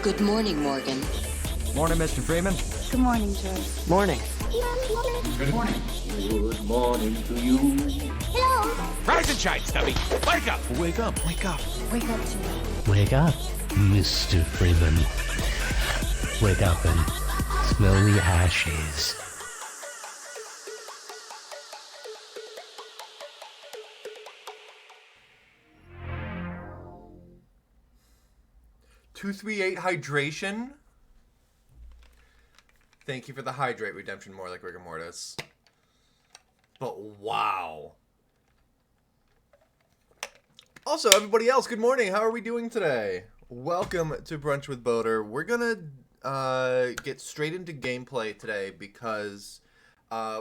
Good morning, Morgan. Morning, Mr. Freeman. Good morning, Joyce. Morning. Good morning. Good morning to you. Hello. Rise and shine, Stubby. Wake up. Wake up, wake up. Wake up, Joyce. Wake up, Mr. Freeman. Wake up and smell the ashes. $238 hydration. Thank you for the hydrate redemption, more like rigor mortis. But wow. Also, everybody else, good morning. How are we doing today? Welcome to Brunch with Boater. We're gonna get straight into gameplay today because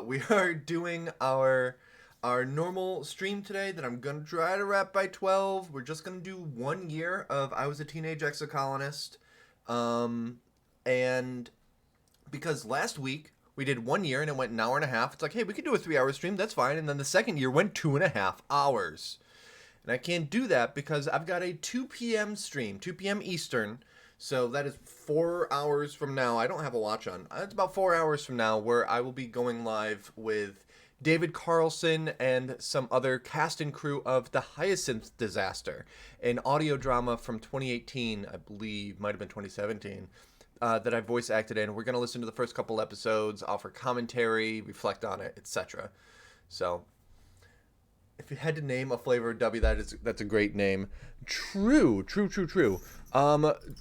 we are doing our normal stream today that I'm gonna try to wrap by 12. We're just gonna do 1 year of I Was a Teenage Exocolonist, and because last week we did 1 year and it went an hour and a half. It's like, hey, we could do a 3-hour stream, that's fine. And then the second year went 2.5 hours. And I can't do that because I've got a 2 p.m. stream, 2 p.m. Eastern. So that is 4 hours from now. I don't have a watch on. It's about 4 hours from now where I will be going live with David Carlson and some other cast and crew of The Hyacinth Disaster, an audio drama from 2018, I believe, might have been 2017. That I voice acted in. We're going to listen to the first couple episodes, offer commentary, reflect on it, etc. So, if you had to name a flavor of W, that's a great name. True.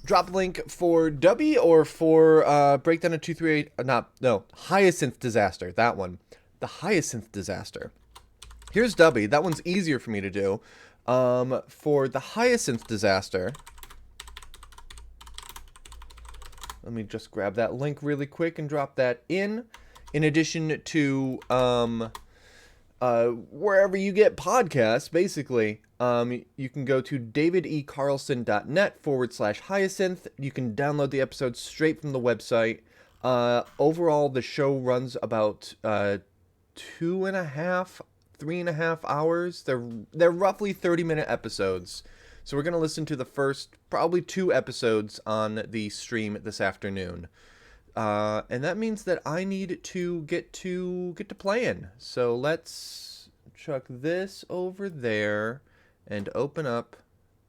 Drop link for W or for Breakdown of 238, Hyacinth Disaster, that one. The Hyacinth Disaster. Here's W, that one's easier for me to do. For the Hyacinth Disaster, let me just grab that link really quick and drop that in. In addition to wherever you get podcasts, basically, you can go to davidecarlson.net/hyacinth. You can download the episodes straight from the website. Overall, the show runs about 3.5 hours. They're roughly 30-minute episodes. So we're going to listen to the first probably 2 episodes on the stream this afternoon. And that means that I need to get to playing. So let's chuck this over there and open up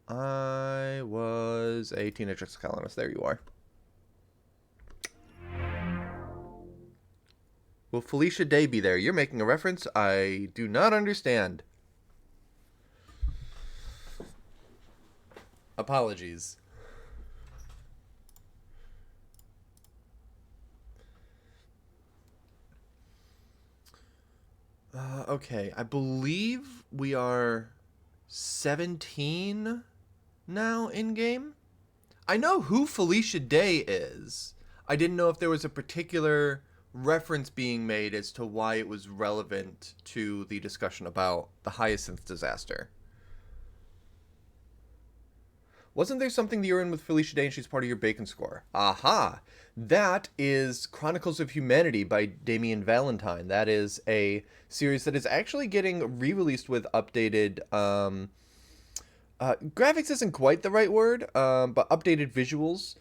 I Was a Teenage Exocolonist. There you are. Will Felicia Day be there? You're making a reference I do not understand. Apologies. Okay, I believe we are 17 now in-game. I know who Felicia Day is. I didn't know if there was a particular reference being made as to why it was relevant to the discussion about the Hyacinth Disaster. Wasn't there something that you're in with Felicia Day and she's part of your bacon score? Aha! That is Chronicles of Humanity by Damien Valentine. That is a series that is actually getting re-released with updated... graphics isn't quite the right word, but updated visuals.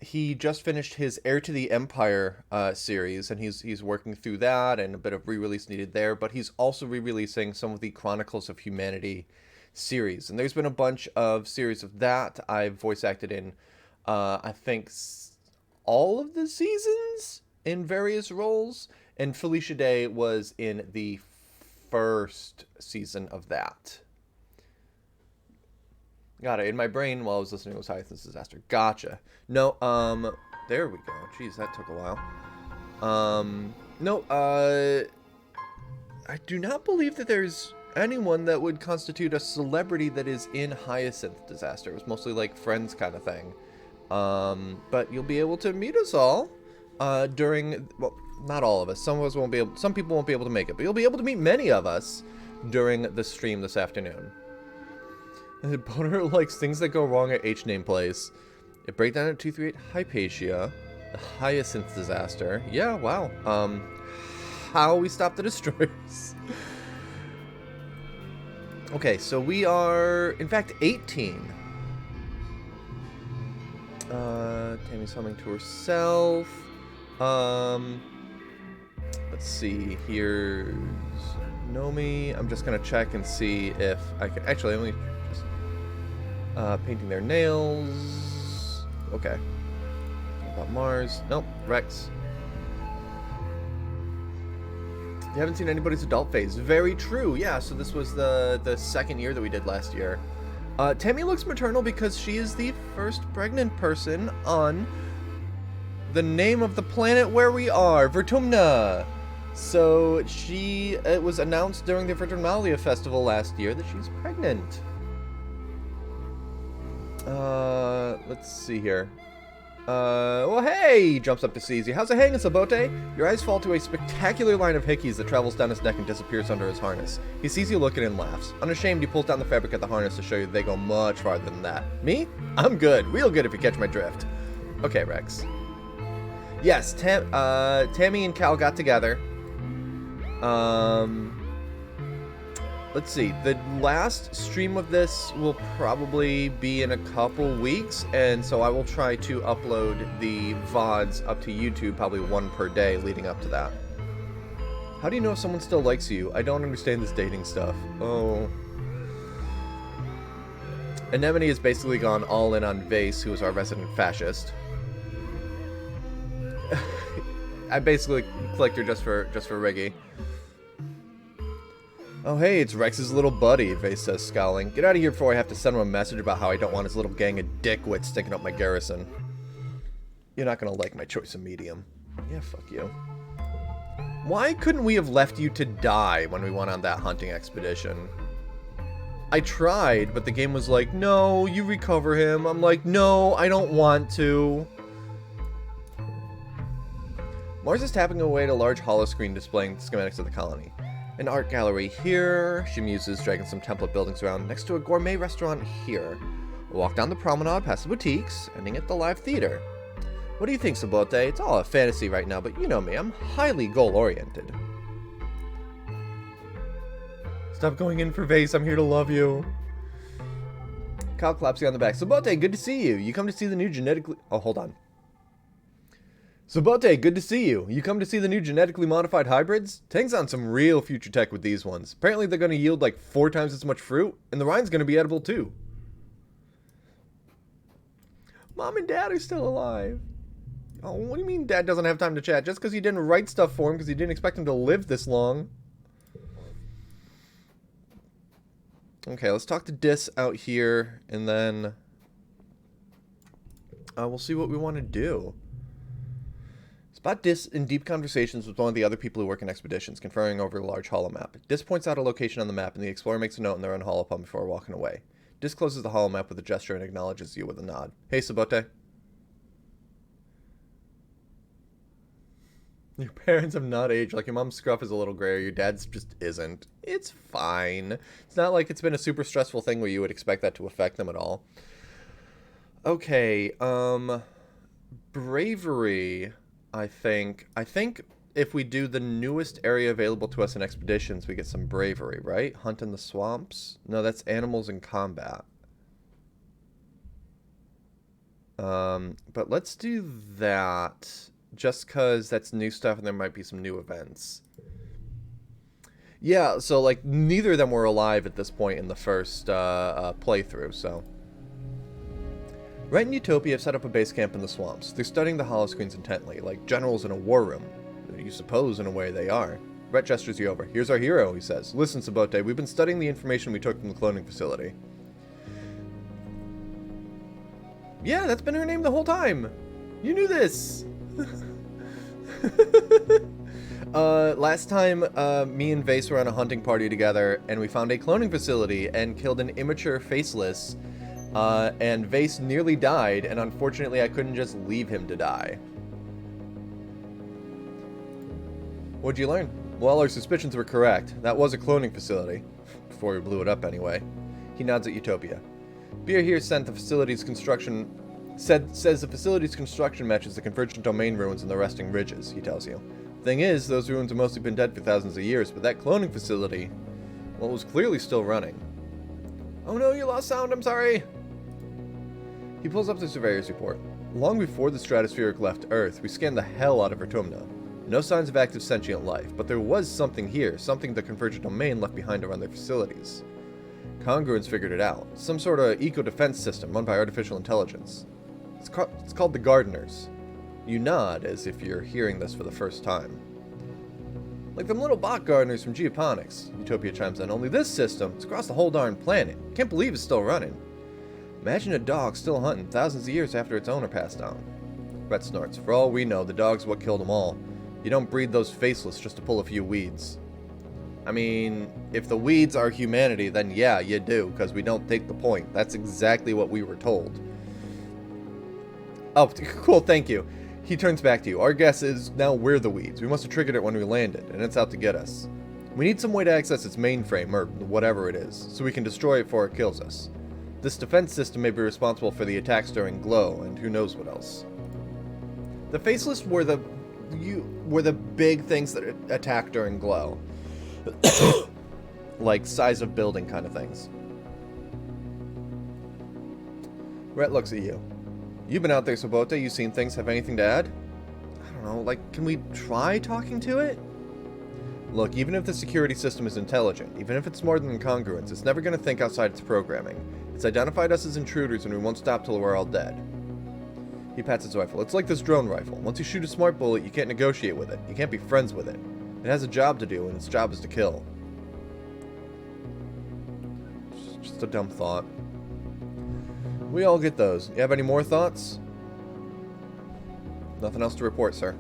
He just finished his Heir to the Empire series, and he's working through that, and a bit of re-release needed there, but he's also re-releasing some of the Chronicles of Humanity series, and there's been a bunch of series of that. I've voice acted in I think all of the seasons in various roles, and Felicia Day was in the first season of that. Got it in my brain while I was listening to Hyacinth Disaster. Gotcha. No, there we go. Jeez, that took a while. No, I do not believe that there's anyone that would constitute a celebrity that is in Hyacinth Disaster. It was mostly like friends kind of thing. But you'll be able to meet us all during, well, not all of us. Some of us won't be able, some people won't be able to make it, but you'll be able to meet many of us during the stream this afternoon. And Boner likes things that go wrong at H-Name Place. It Breakdown at 238 Hypatia. The Hyacinth Disaster. Yeah, wow. How we stop the destroyers. Okay, so we are, in fact, 18. Tammy's humming to herself. Let's see. Here's Nomi. I'm just gonna check and see if I can. Actually, let me just painting their nails. Okay. What about Mars? Nope. Rex. You haven't seen anybody's adult phase. Very true. Yeah. So this was the second year that we did last year. Tammy looks maternal because she is the first pregnant person on the name of the planet where we are, Vertumna. So it was announced during the Vertumnalia festival last year that she's pregnant. Let's see here. Well, hey! Jumps up to seize you. How's it hanging, Sabote? Your eyes fall to a spectacular line of hickeys that travels down his neck and disappears under his harness. He sees you looking and laughs. Unashamed, he pulls down the fabric at the harness to show you they go much farther than that. Me? I'm good. Real good if you catch my drift. Okay, Rex. Yes, Tammy and Cal got together. Let's see. The last stream of this will probably be in a couple weeks, and so I will try to upload the VODs up to YouTube, probably one per day leading up to that. How do you know if someone still likes you? I don't understand this dating stuff. Oh. Anemone has basically gone all in on Vase, who is our resident fascist. I basically clicked her just for Riggy. Oh hey, it's Rex's little buddy, Vase says, scowling. Get out of here before I have to send him a message about how I don't want his little gang of dickwits stinking up my garrison. You're not gonna like my choice of medium. Yeah, fuck you. Why couldn't we have left you to die when we went on that hunting expedition? I tried, but the game was like, no, you recover him. I'm like, no, I don't want to. Mars is tapping away at a large holoscreen displaying the schematics of the colony. An art gallery here, she muses, dragging some template buildings around, next to a gourmet restaurant here. We'll walk down the promenade, past the boutiques, ending at the live theater. What do you think, Sabote? It's all a fantasy right now, but you know me, I'm highly goal-oriented. Stop going in for Vase, I'm here to love you. Kyle claps you on the back. Sabote, good to see you. You come to see the new genetically... Oh, hold on. Sabote, good to see you. You come to see the new genetically modified hybrids? Tang's on some real future tech with these ones. Apparently they're going to yield like 4 times as much fruit, and the rind's going to be edible too. Mom and Dad are still alive. Oh, what do you mean Dad doesn't have time to chat? Just because you didn't write stuff for him because you didn't expect him to live this long. Okay, let's talk to Dis out here, and then we'll see what we want to do. Spot Dis in deep conversations with one of the other people who work in expeditions, conferring over a large holomap. Dis points out a location on the map, and the explorer makes a note in their own holopub before walking away. Dis closes the holomap with a gesture and acknowledges you with a nod. Hey, Sabote. Your parents have not aged. Like, your mom's scruff is a little grayer, your dad's just isn't. It's fine. It's not like it's been a super stressful thing where you would expect that to affect them at all. Okay, bravery... I think if we do the newest area available to us in expeditions, we get some bravery, right? Hunt in the swamps? No, that's animals in combat. But let's do that just because that's new stuff and there might be some new events. Yeah, so like neither of them were alive at this point in the first playthrough, so... Rhett and Utopia have set up a base camp in the swamps. They're studying the holoscreens intently, like generals in a war room. You suppose, in a way, they are. Rhett gestures you over. Here's our hero, he says. Listen, Sabote, we've been studying the information we took from the cloning facility. Yeah, that's been her name the whole time. You knew this. Last time, me and Vase were on a hunting party together, and we found a cloning facility and killed an immature faceless. And Vase nearly died, and unfortunately I couldn't just leave him to die. What'd you learn? Well, our suspicions were correct. That was a cloning facility. Before we blew it up, anyway. He nods at Utopia. Beer here says the facility's construction matches the convergent domain ruins and the resting ridges, he tells you. Thing is, those ruins have mostly been dead for thousands of years, but that cloning facility, well, it was clearly still running. Oh no, you lost sound, I'm sorry! He pulls up the surveyor's report. Long before the stratospheric left Earth, we scanned the hell out of Rtumna. No signs of active sentient life, but there was something here, something the Convergent Domain left behind around their facilities. Congruence figured it out. Some sort of eco-defense system run by artificial intelligence. It's called the Gardeners. You nod as if you're hearing this for the first time. Like them little bot gardeners from Geoponics, Utopia chimes in, only this system, it's across the whole darn planet. Can't believe it's still running. Imagine a dog still hunting thousands of years after its owner passed on. Rhett snorts. For all we know, the dog's what killed them all. You don't breed those faceless just to pull a few weeds. I mean, if the weeds are humanity, then yeah, you do, because we don't take the point. That's exactly what we were told. Oh, cool, thank you. He turns back to you. Our guess is now we're the weeds. We must have triggered it when we landed, and it's out to get us. We need some way to access its mainframe, or whatever it is, so we can destroy it before it kills us. This defense system may be responsible for the attacks during Glow, and who knows what else. The Faceless were the big things that attack during Glow. Like size of building kind of things. Rhett looks at you. You've been out there, Sabote. You've seen things. Have anything to add? I don't know. Like, can we try talking to it? Look, even if the security system is intelligent, even if it's more than congruence, it's never going to think outside its programming. It's identified us as intruders and we won't stop till we're all dead. He pats his rifle. It's like this drone rifle. Once you shoot a smart bullet, you can't negotiate with it. You can't be friends with it. It has a job to do, and its job is to kill. Just a dumb thought. We all get those. You have any more thoughts? Nothing else to report, sir.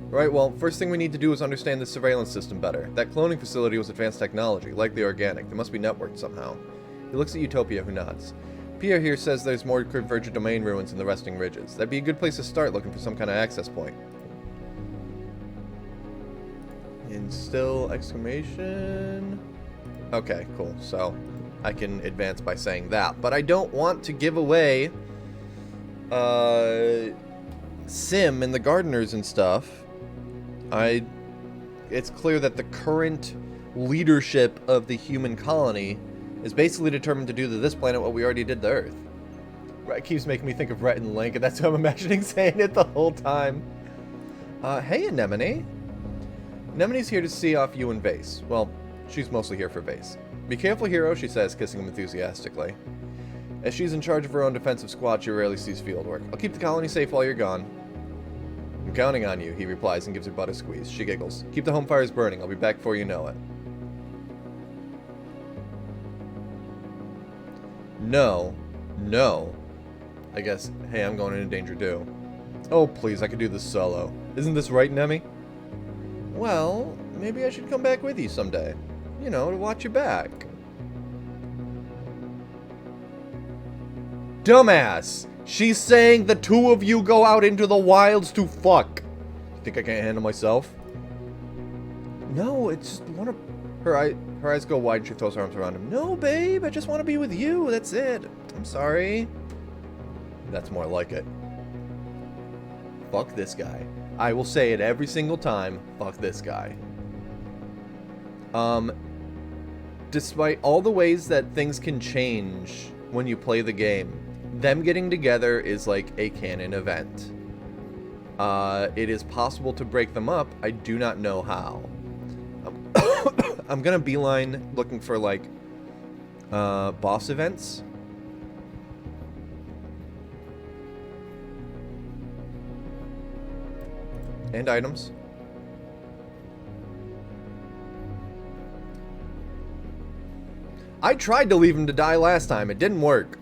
Right, well, first thing we need to do is understand the surveillance system better. That cloning facility was advanced technology, like the organic. They must be networked somehow. He looks at Utopia, who nods. Pierre here says there's more Convergent Domain ruins in the resting ridges. That'd be a good place to start looking for some kind of access point. Instill exclamation. Okay, cool. So I can advance by saying that. But I don't want to give away Sim and the gardeners and stuff. It's clear that the current leadership of the human colony is basically determined to do to this planet what we already did to Earth. Right, keeps making me think of Rhett and Link, and that's who I'm imagining saying it the whole time. Hey, Anemone. Anemone's here to see off you and Vase. Well, she's mostly here for Vase. Be careful, hero, she says, kissing him enthusiastically. As she's in charge of her own defensive squad, she rarely sees field work. I'll keep the colony safe while you're gone. I'm counting on you, he replies and gives her butt a squeeze. She giggles. Keep the home fires burning. I'll be back before you know it. No. No. I guess, hey, I'm going into danger too. Oh, please, I could do this solo. Isn't this right, Nemi? Well, maybe I should come back with you someday. You know, to watch your back. Dumbass! She's saying the two of you go out into the wilds to fuck. You think I can't handle myself? No, it's just one of... Her eyes go wide and she throws her arms around him. No, babe, I just want to be with you. That's it. I'm sorry. That's more like it. Fuck this guy. I will say it every single time. Fuck this guy. Despite all the ways that things can change when you play the game, them getting together is like a canon event. It is possible to break them up. I do not know how. I'm gonna beeline looking for like boss events. And items. I tried to leave him to die last time. It didn't work.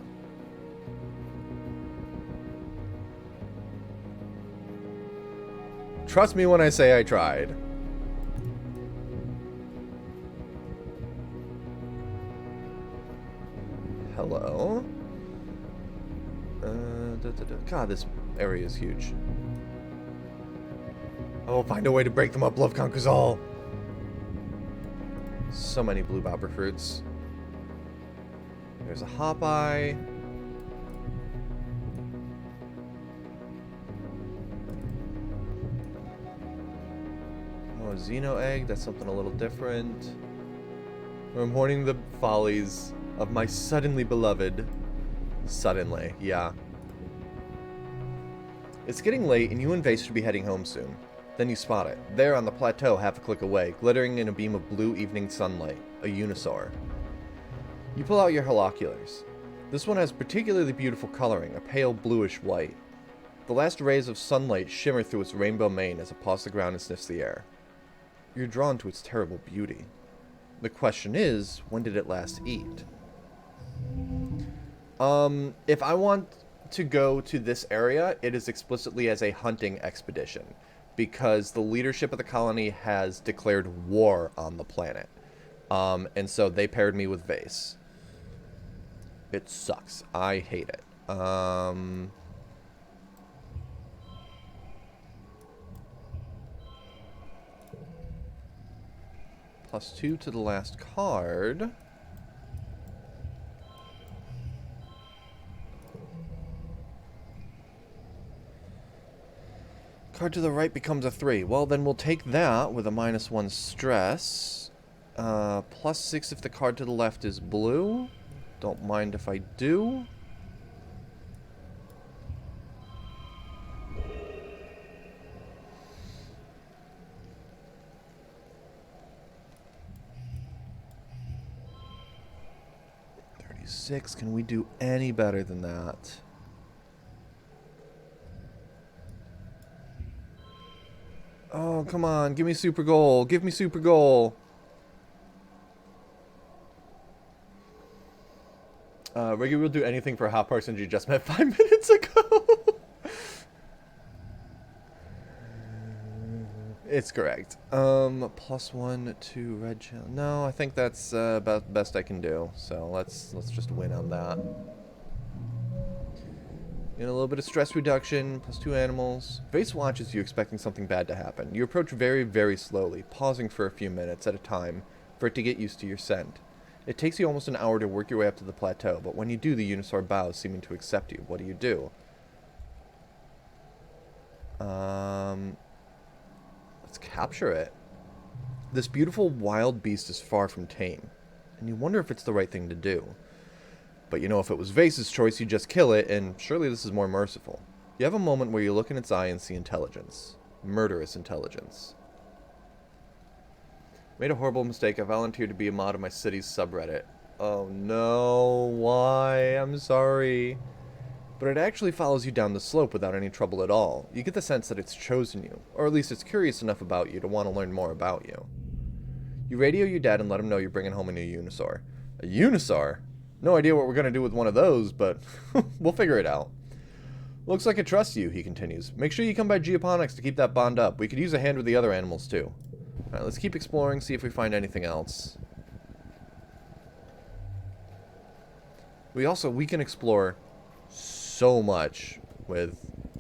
Trust me when I say I tried. Hello? God, this area is huge. I will find a way to break them up. Love conquers all. So many blue bobber fruits. There's a hop eye. Oh, a Xeno egg. That's something a little different. I'm mourning the follies of my suddenly beloved. Suddenly, yeah. It's getting late, and you and Vase should be heading home soon. Then you spot it. There on the plateau, half a click away, glittering in a beam of blue evening sunlight. A Unisaur. You pull out your holoculars. This one has particularly beautiful coloring, a pale bluish white. The last rays of sunlight shimmer through its rainbow mane as it paws the ground and sniffs the air. You're drawn to its terrible beauty. The question is, when did it last eat? If I want to go to this area, it is explicitly as a hunting expedition, because the leadership of the colony has declared war on the planet. And so they paired me with Vase. It sucks. I hate it. +2 to the last card. Card to the right becomes a 3. Well, then we'll take that with a -1 stress. +6 if the card to the left is blue. Don't mind if I do. $36. Can we do any better than that? Oh, come on. Give me super goal. Give me super goal. Reggie will do anything for a hot person you just met 5 minutes ago. It's correct. +1 to red channel. No, I think that's about the best I can do. So let's just win on that. And a little bit of stress reduction, +2 animals. Vase watches you, expecting something bad to happen. You approach very, very slowly, pausing for a few minutes at a time for it to get used to your scent. It takes you almost an hour to work your way up to the plateau, but when you do, the Unisaur bows, seeming to accept you. What do? Let's capture it. This beautiful wild beast is far from tame, and you wonder if it's the right thing to do. But you know, if it was Vase's choice, you'd just kill it, and surely this is more merciful. You have a moment where you look in its eye and see intelligence. Murderous intelligence. Made a horrible mistake. I volunteered to be a mod of my city's subreddit. Oh no, why? I'm sorry. But it actually follows you down the slope without any trouble at all. You get the sense that it's chosen you, or at least it's curious enough about you to want to learn more about you. You radio your dad and let him know you're bringing home a new Unisaur. A Unisaur? No idea what we're going to do with one of those, but we'll figure it out. Looks like it trusts you, he continues. Make sure you come by Geoponics to keep that bond up. We could use a hand with the other animals, too. Alright, let's keep exploring, see if we find anything else. We can explore so much with...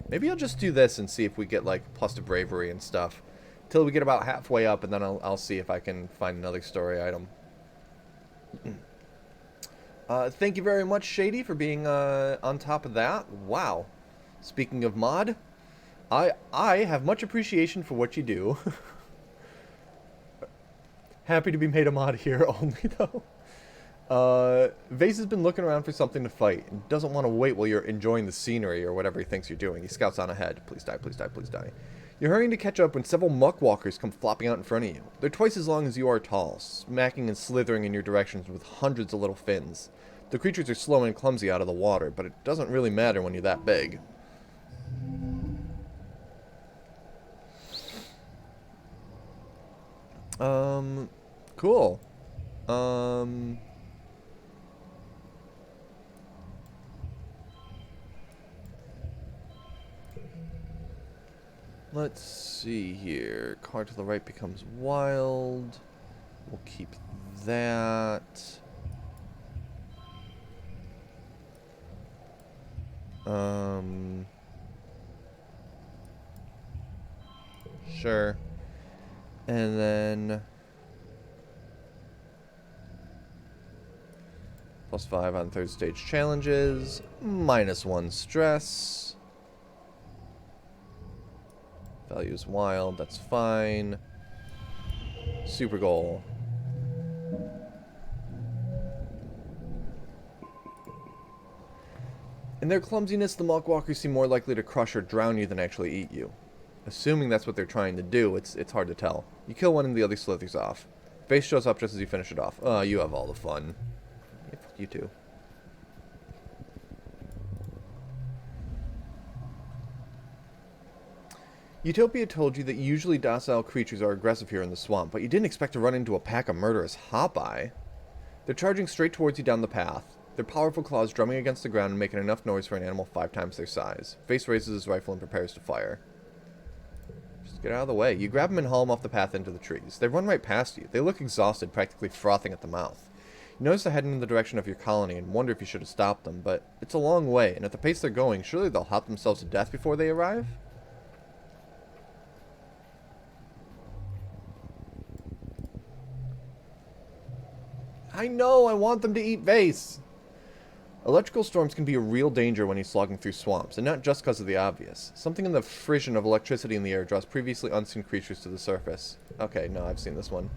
Maybe I'll just do this and see if we get, like, plus to bravery and stuff. Till we get about halfway up, and then I'll see if I can find another story item. Thank you very much, Shady, for being on top of that. Wow. Speaking of mod, I have much appreciation for what you do. Happy to be made a mod here only, though. Vase has been looking around for something to fight and doesn't want to wait while you're enjoying the scenery or whatever he thinks you're doing. He scouts on ahead. Please die, please die, please die. You're hurrying to catch up when several muckwalkers come flopping out in front of you. They're twice as long as you are tall, smacking and slithering in your directions with hundreds of little fins. The creatures are slow and clumsy out of the water, but it doesn't really matter when you're that big. Cool. Let's see here. Card to the right becomes wild. We'll keep that. Sure. And then +5 on third stage challenges. -1 stress. Value's wild, that's fine. Super goal. In their clumsiness, the Muckwalkers seem more likely to crush or drown you than actually eat you. Assuming that's what they're trying to do, it's hard to tell. You kill one and the other slithers off. Face shows up just as you finish it off. Oh, you have all the fun. Yeah, fuck you too. Utopia told you that usually docile creatures are aggressive here in the swamp, but you didn't expect to run into a pack of murderous hop-eye. They're charging straight towards you down the path, their powerful claws drumming against the ground and making enough noise for an animal 5 times their size. Face raises his rifle and prepares to fire. Just get out of the way. You grab him and haul him off the path into the trees. They run right past you. They look exhausted, practically frothing at the mouth. You notice they're heading in the direction of your colony and wonder if you should have stopped them, but it's a long way, and at the pace they're going, surely they'll hop themselves to death before they arrive? I know, I want them to eat Vase. Electrical storms can be a real danger when he's slogging through swamps, and not just because of the obvious. Something in the frisson of electricity in the air draws previously unseen creatures to the surface. Okay, no, I've seen this one.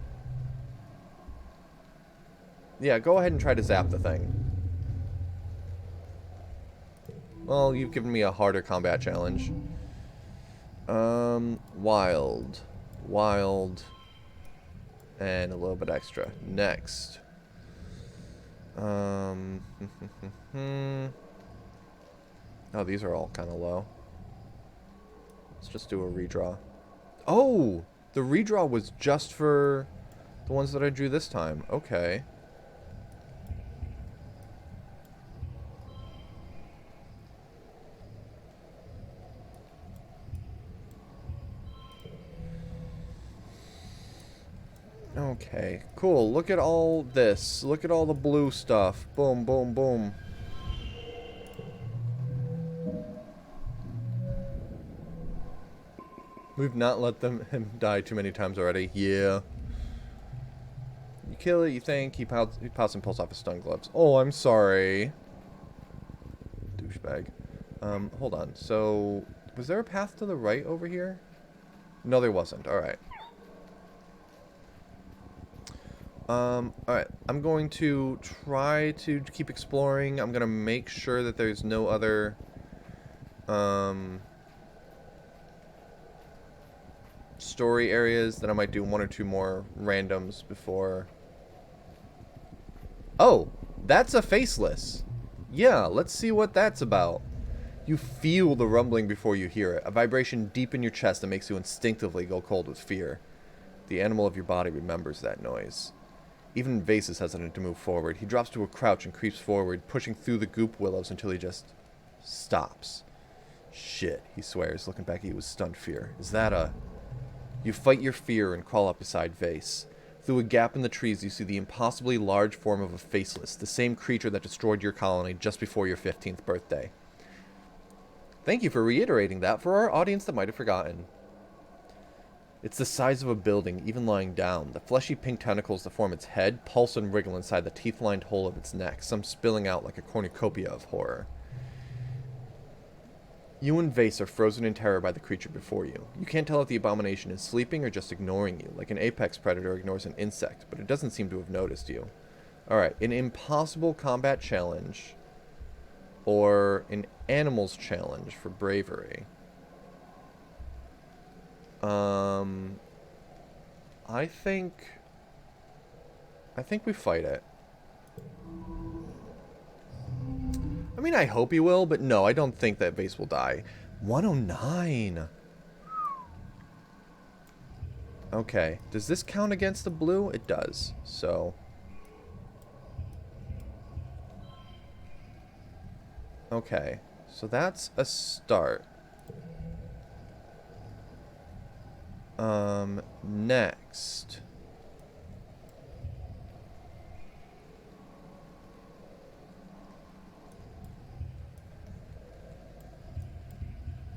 Yeah, go ahead and try to zap the thing. Well, you've given me a harder combat challenge. Wild. Wild. And a little bit extra. Next. Oh, these are all kind of low. Let's just do a redraw. Oh! The redraw was just for the ones that I drew this time. Okay. Okay, cool. Look at all this. Look at all the blue stuff. Boom, boom, boom. We've not let him die too many times already. Yeah. You kill it, you think. He pouts and pulls off his stun gloves. Oh, I'm sorry. Douchebag. Hold on. So, was there a path to the right over here? No, there wasn't. Alright. Alright, I'm going to try to keep exploring. I'm going to make sure that there's no other, story areas. Then I might do 1 or 2 more randoms before... Oh! That's a faceless! Yeah, let's see what that's about. You feel the rumbling before you hear it, a vibration deep in your chest that makes you instinctively go cold with fear. The animal of your body remembers that noise. Even Vase is hesitant to move forward. He drops to a crouch and creeps forward, pushing through the goop willows until he just stops. Shit, he swears, looking back at you with stunned fear. Is that a... You fight your fear and crawl up beside Vase. Through a gap in the trees, you see the impossibly large form of a faceless, the same creature that destroyed your colony just before your 15th birthday. Thank you for reiterating that for our audience that might have forgotten. It's the size of a building, even lying down. The fleshy pink tentacles that form its head pulse and wriggle inside the teeth-lined hole of its neck, some spilling out like a cornucopia of horror. You and Vase are frozen in terror by the creature before you. You can't tell if the abomination is sleeping or just ignoring you, like an apex predator ignores an insect, but it doesn't seem to have noticed you. Alright, an impossible combat challenge, or an animals challenge for bravery. I think we fight it. I mean, I hope he will, but no, I don't think that Vase will die. 109. Okay, does this count against the blue? It does, so... Okay, so that's a start. Next.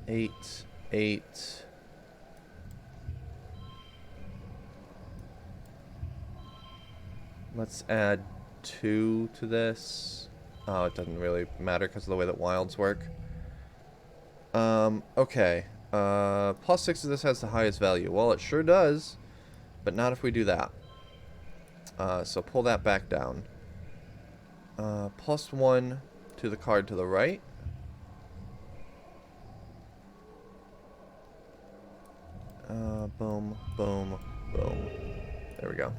Eight. Let's add 2 to this. Oh, it doesn't really matter because of the way that wilds work. Okay. +6 of this has the highest value. Well, it sure does, but not if we do that. So pull that back down. +1 to the card to the right. Boom, boom, boom. There we go.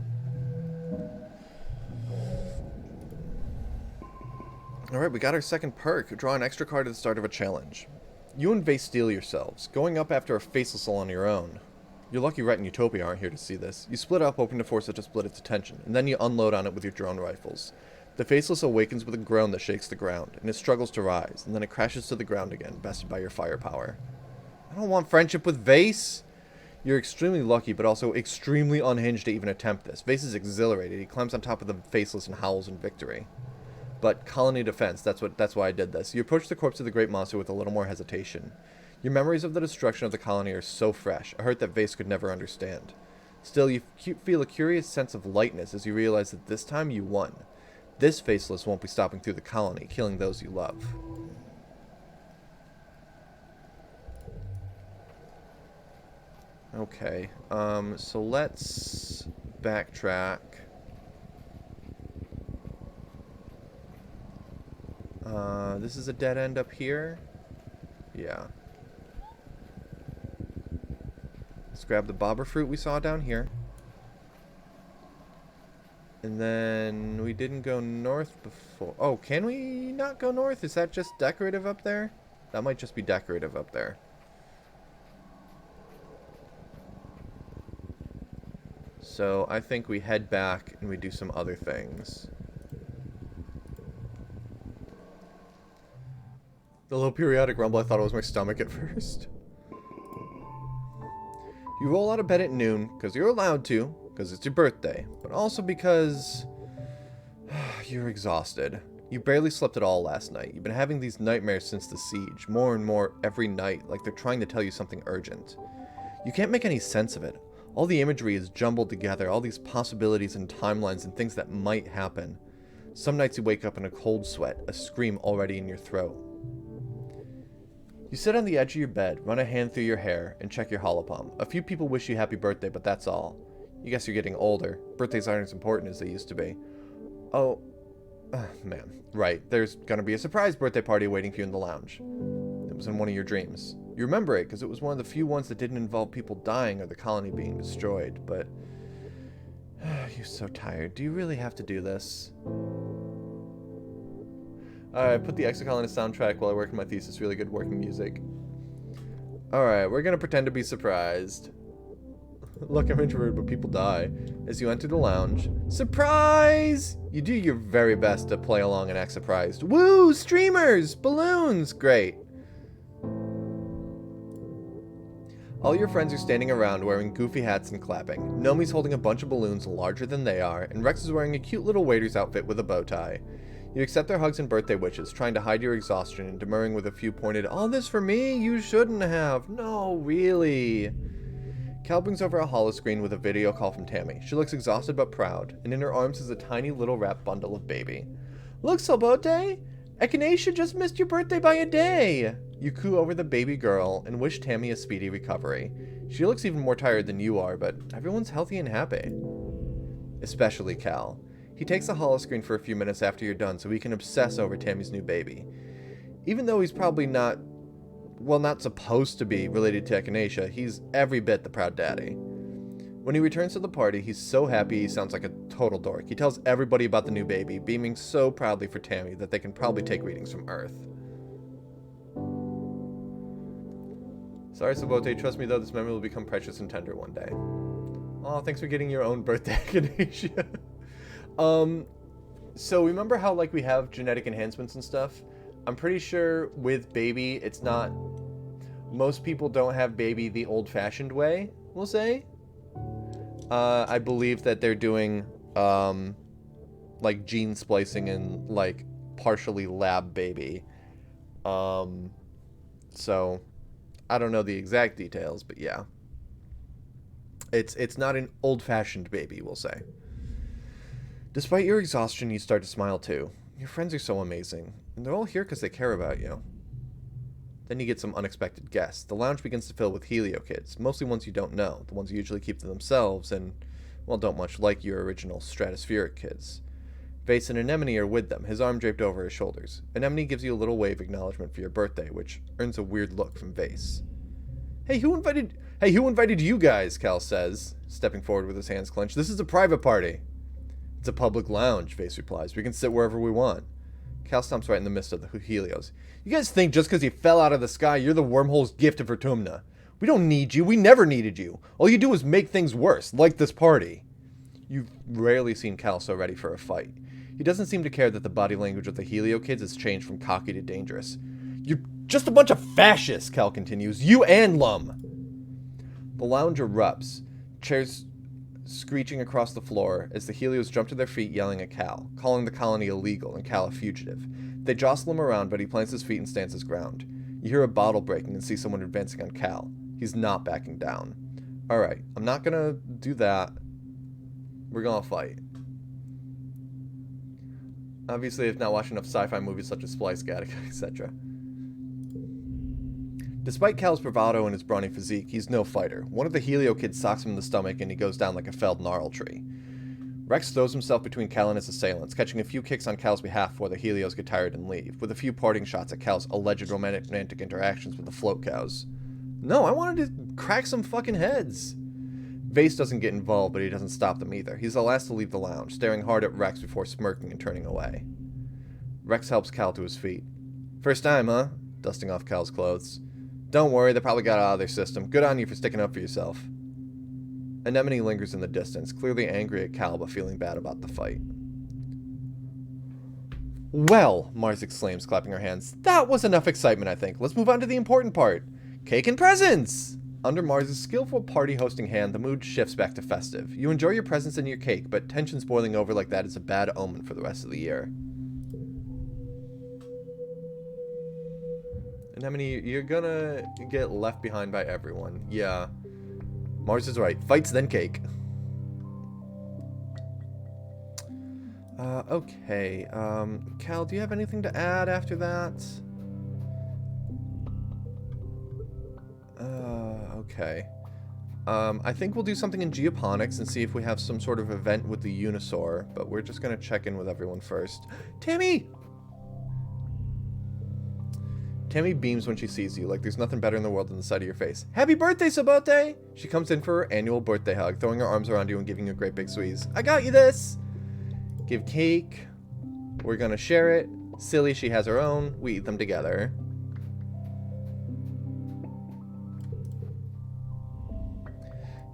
Alright, we got our second perk. Draw an extra card at the start of a challenge. You and Vase steel yourselves, going up after a faceless on your own. Your lucky Rhett and Utopia aren't here to see this. You split up, hoping to force it to split its attention, and then you unload on it with your drone rifles. The faceless awakens with a groan that shakes the ground, and it struggles to rise, and then it crashes to the ground again, bested by your firepower. I don't want friendship with Vase! You're extremely lucky, but also extremely unhinged to even attempt this. Vase is exhilarated. He climbs on top of the faceless and howls in victory. But colony defense, that's why I did this. You approach the corpse of the great monster with a little more hesitation. Your memories of the destruction of the colony are so fresh, a hurt that Vase could never understand. Still, you feel a curious sense of lightness as you realize that this time you won. This faceless won't be stopping through the colony, killing those you love. Okay, so let's backtrack. This is a dead end up here. Yeah. Let's grab the bobber fruit we saw down here. And then we didn't go north before. Oh, can we not go north? Is that just decorative up there? That might just be decorative up there. So I think we head back and we do some other things. The little periodic rumble, I thought it was my stomach at first. You roll out of bed at noon, because you're allowed to, because it's your birthday, but also because you're exhausted. You barely slept at all last night. You've been having these nightmares since the siege, more and more every night, like they're trying to tell you something urgent. You can't make any sense of it. All the imagery is jumbled together, all these possibilities and timelines and things that might happen. Some nights you wake up in a cold sweat, a scream already in your throat. You sit on the edge of your bed, run a hand through your hair, and check your holopalm. A few people wish you happy birthday, but that's all. You guess you're getting older. Birthdays aren't as important as they used to be. Oh, man. Right, there's gonna be a surprise birthday party waiting for you in the lounge. It was in one of your dreams. You remember it because it was one of the few ones that didn't involve people dying or the colony being destroyed, but... you're so tired. Do you really have to do this? I put the Exocolonist soundtrack while I work on my thesis. Really good working music. Alright, we're gonna pretend to be surprised. Look, I'm introverted, but people die. As you enter the lounge. Surprise! You do your very best to play along and act surprised. Woo! Streamers! Balloons! Great. All your friends are standing around wearing goofy hats and clapping. Nomi's holding a bunch of balloons larger than they are, and Rex is wearing a cute little waiter's outfit with a bow tie. You accept their hugs and birthday wishes, trying to hide your exhaustion and demurring with a few pointed, "All this for me? You shouldn't have." No, really. Cal brings over a holoscreen with a video call from Tammy. She looks exhausted but proud, and in her arms is a tiny little wrapped bundle of baby. "Look, Salbote! Echinacea just missed your birthday by a day!" You coo over the baby girl and wish Tammy a speedy recovery. She looks even more tired than you are, but everyone's healthy and happy. Especially Cal. He takes the holoscreen for a few minutes after you're done so he can obsess over Tammy's new baby. Even though he's probably not supposed to be related to Echinacea, he's every bit the proud daddy. When he returns to the party, he's so happy he sounds like a total dork. He tells everybody about the new baby, beaming so proudly for Tammy that they can probably take readings from Earth. Sorry, Sabote, trust me though, this memory will become precious and tender one day. Oh, thanks for getting your own birthday, Echinacea. So remember how, like, we have genetic enhancements and stuff? I'm pretty sure with baby, it's not... Most people don't have baby the old-fashioned way, we'll say. I believe that they're doing, like, gene splicing and, like, partially lab baby. So, I don't know the exact details, but yeah. It's not an old-fashioned baby, we'll say. Despite your exhaustion, you start to smile too. Your friends are so amazing, and they're all here because they care about you. Then you get some unexpected guests. The lounge begins to fill with Helio kids, mostly ones you don't know, the ones you usually keep to themselves, and, well, don't much like your original stratospheric kids. Vase and Anemone are with them, his arm draped over his shoulders. Anemone gives you a little wave acknowledgement for your birthday, which earns a weird look from Vase. Hey, who invited Hey, who invited you guys? Cal says, stepping forward with his hands clenched. This is a private party. It's a public lounge, Vase replies. We can sit wherever we want. Cal stomps right in the midst of the Helios. You guys think just because you fell out of the sky, you're the wormhole's gift of Vertumna. We don't need you. We never needed you. All you do is make things worse, like this party. You've rarely seen Cal so ready for a fight. He doesn't seem to care that the body language of the Helio kids has changed from cocky to dangerous. You're just a bunch of fascists, Cal continues. You and Lum. The lounge erupts, chairs screeching across the floor as the Helios jump to their feet yelling at Cal, calling the colony illegal and Cal a fugitive. They jostle him around, but he plants his feet and stands his ground. You hear a bottle breaking and see someone advancing on Cal. He's not backing down. Alright, I'm not gonna do that. We're gonna fight. Obviously, I've not watched enough sci-fi movies such as Splice, Gattaca, etc. Despite Cal's bravado and his brawny physique, he's no fighter. One of the Helio kids socks him in the stomach and he goes down like a felled gnarl tree. Rex throws himself between Cal and his assailants, catching a few kicks on Cal's behalf before the Helios get tired and leave, with a few parting shots at Cal's alleged romantic interactions with the float cows. No, I wanted to crack some fucking heads. Vase doesn't get involved, but he doesn't stop them either. He's the last to leave the lounge, staring hard at Rex before smirking and turning away. Rex helps Cal to his feet. First time, huh? Dusting off Cal's clothes. Don't worry, they probably got out of their system. Good on you for sticking up for yourself. Anemone lingers in the distance, clearly angry at Cal, but feeling bad about the fight. Well, Mars exclaims, clapping her hands. That was enough excitement, I think. Let's move on to the important part. Cake and presents! Under Mars' skillful party hosting hand, the mood shifts back to festive. You enjoy your presents and your cake, but tensions boiling over like that is a bad omen for the rest of the year. Anemone, you're gonna get left behind by everyone. Yeah. Mars is right. Fights, then cake. Okay. Cal, do you have anything to add after that? Okay. I think we'll do something in geoponics and see if we have some sort of event with the Unisaur, but we're just gonna check in with everyone first. Tammy! Tammy beams when she sees you, like there's nothing better in the world than the sight of your face. Happy birthday, Sabote! She comes in for her annual birthday hug, throwing her arms around you and giving you a great big squeeze. I got you this! Give cake. We're gonna share it. Silly, she has her own. We eat them together.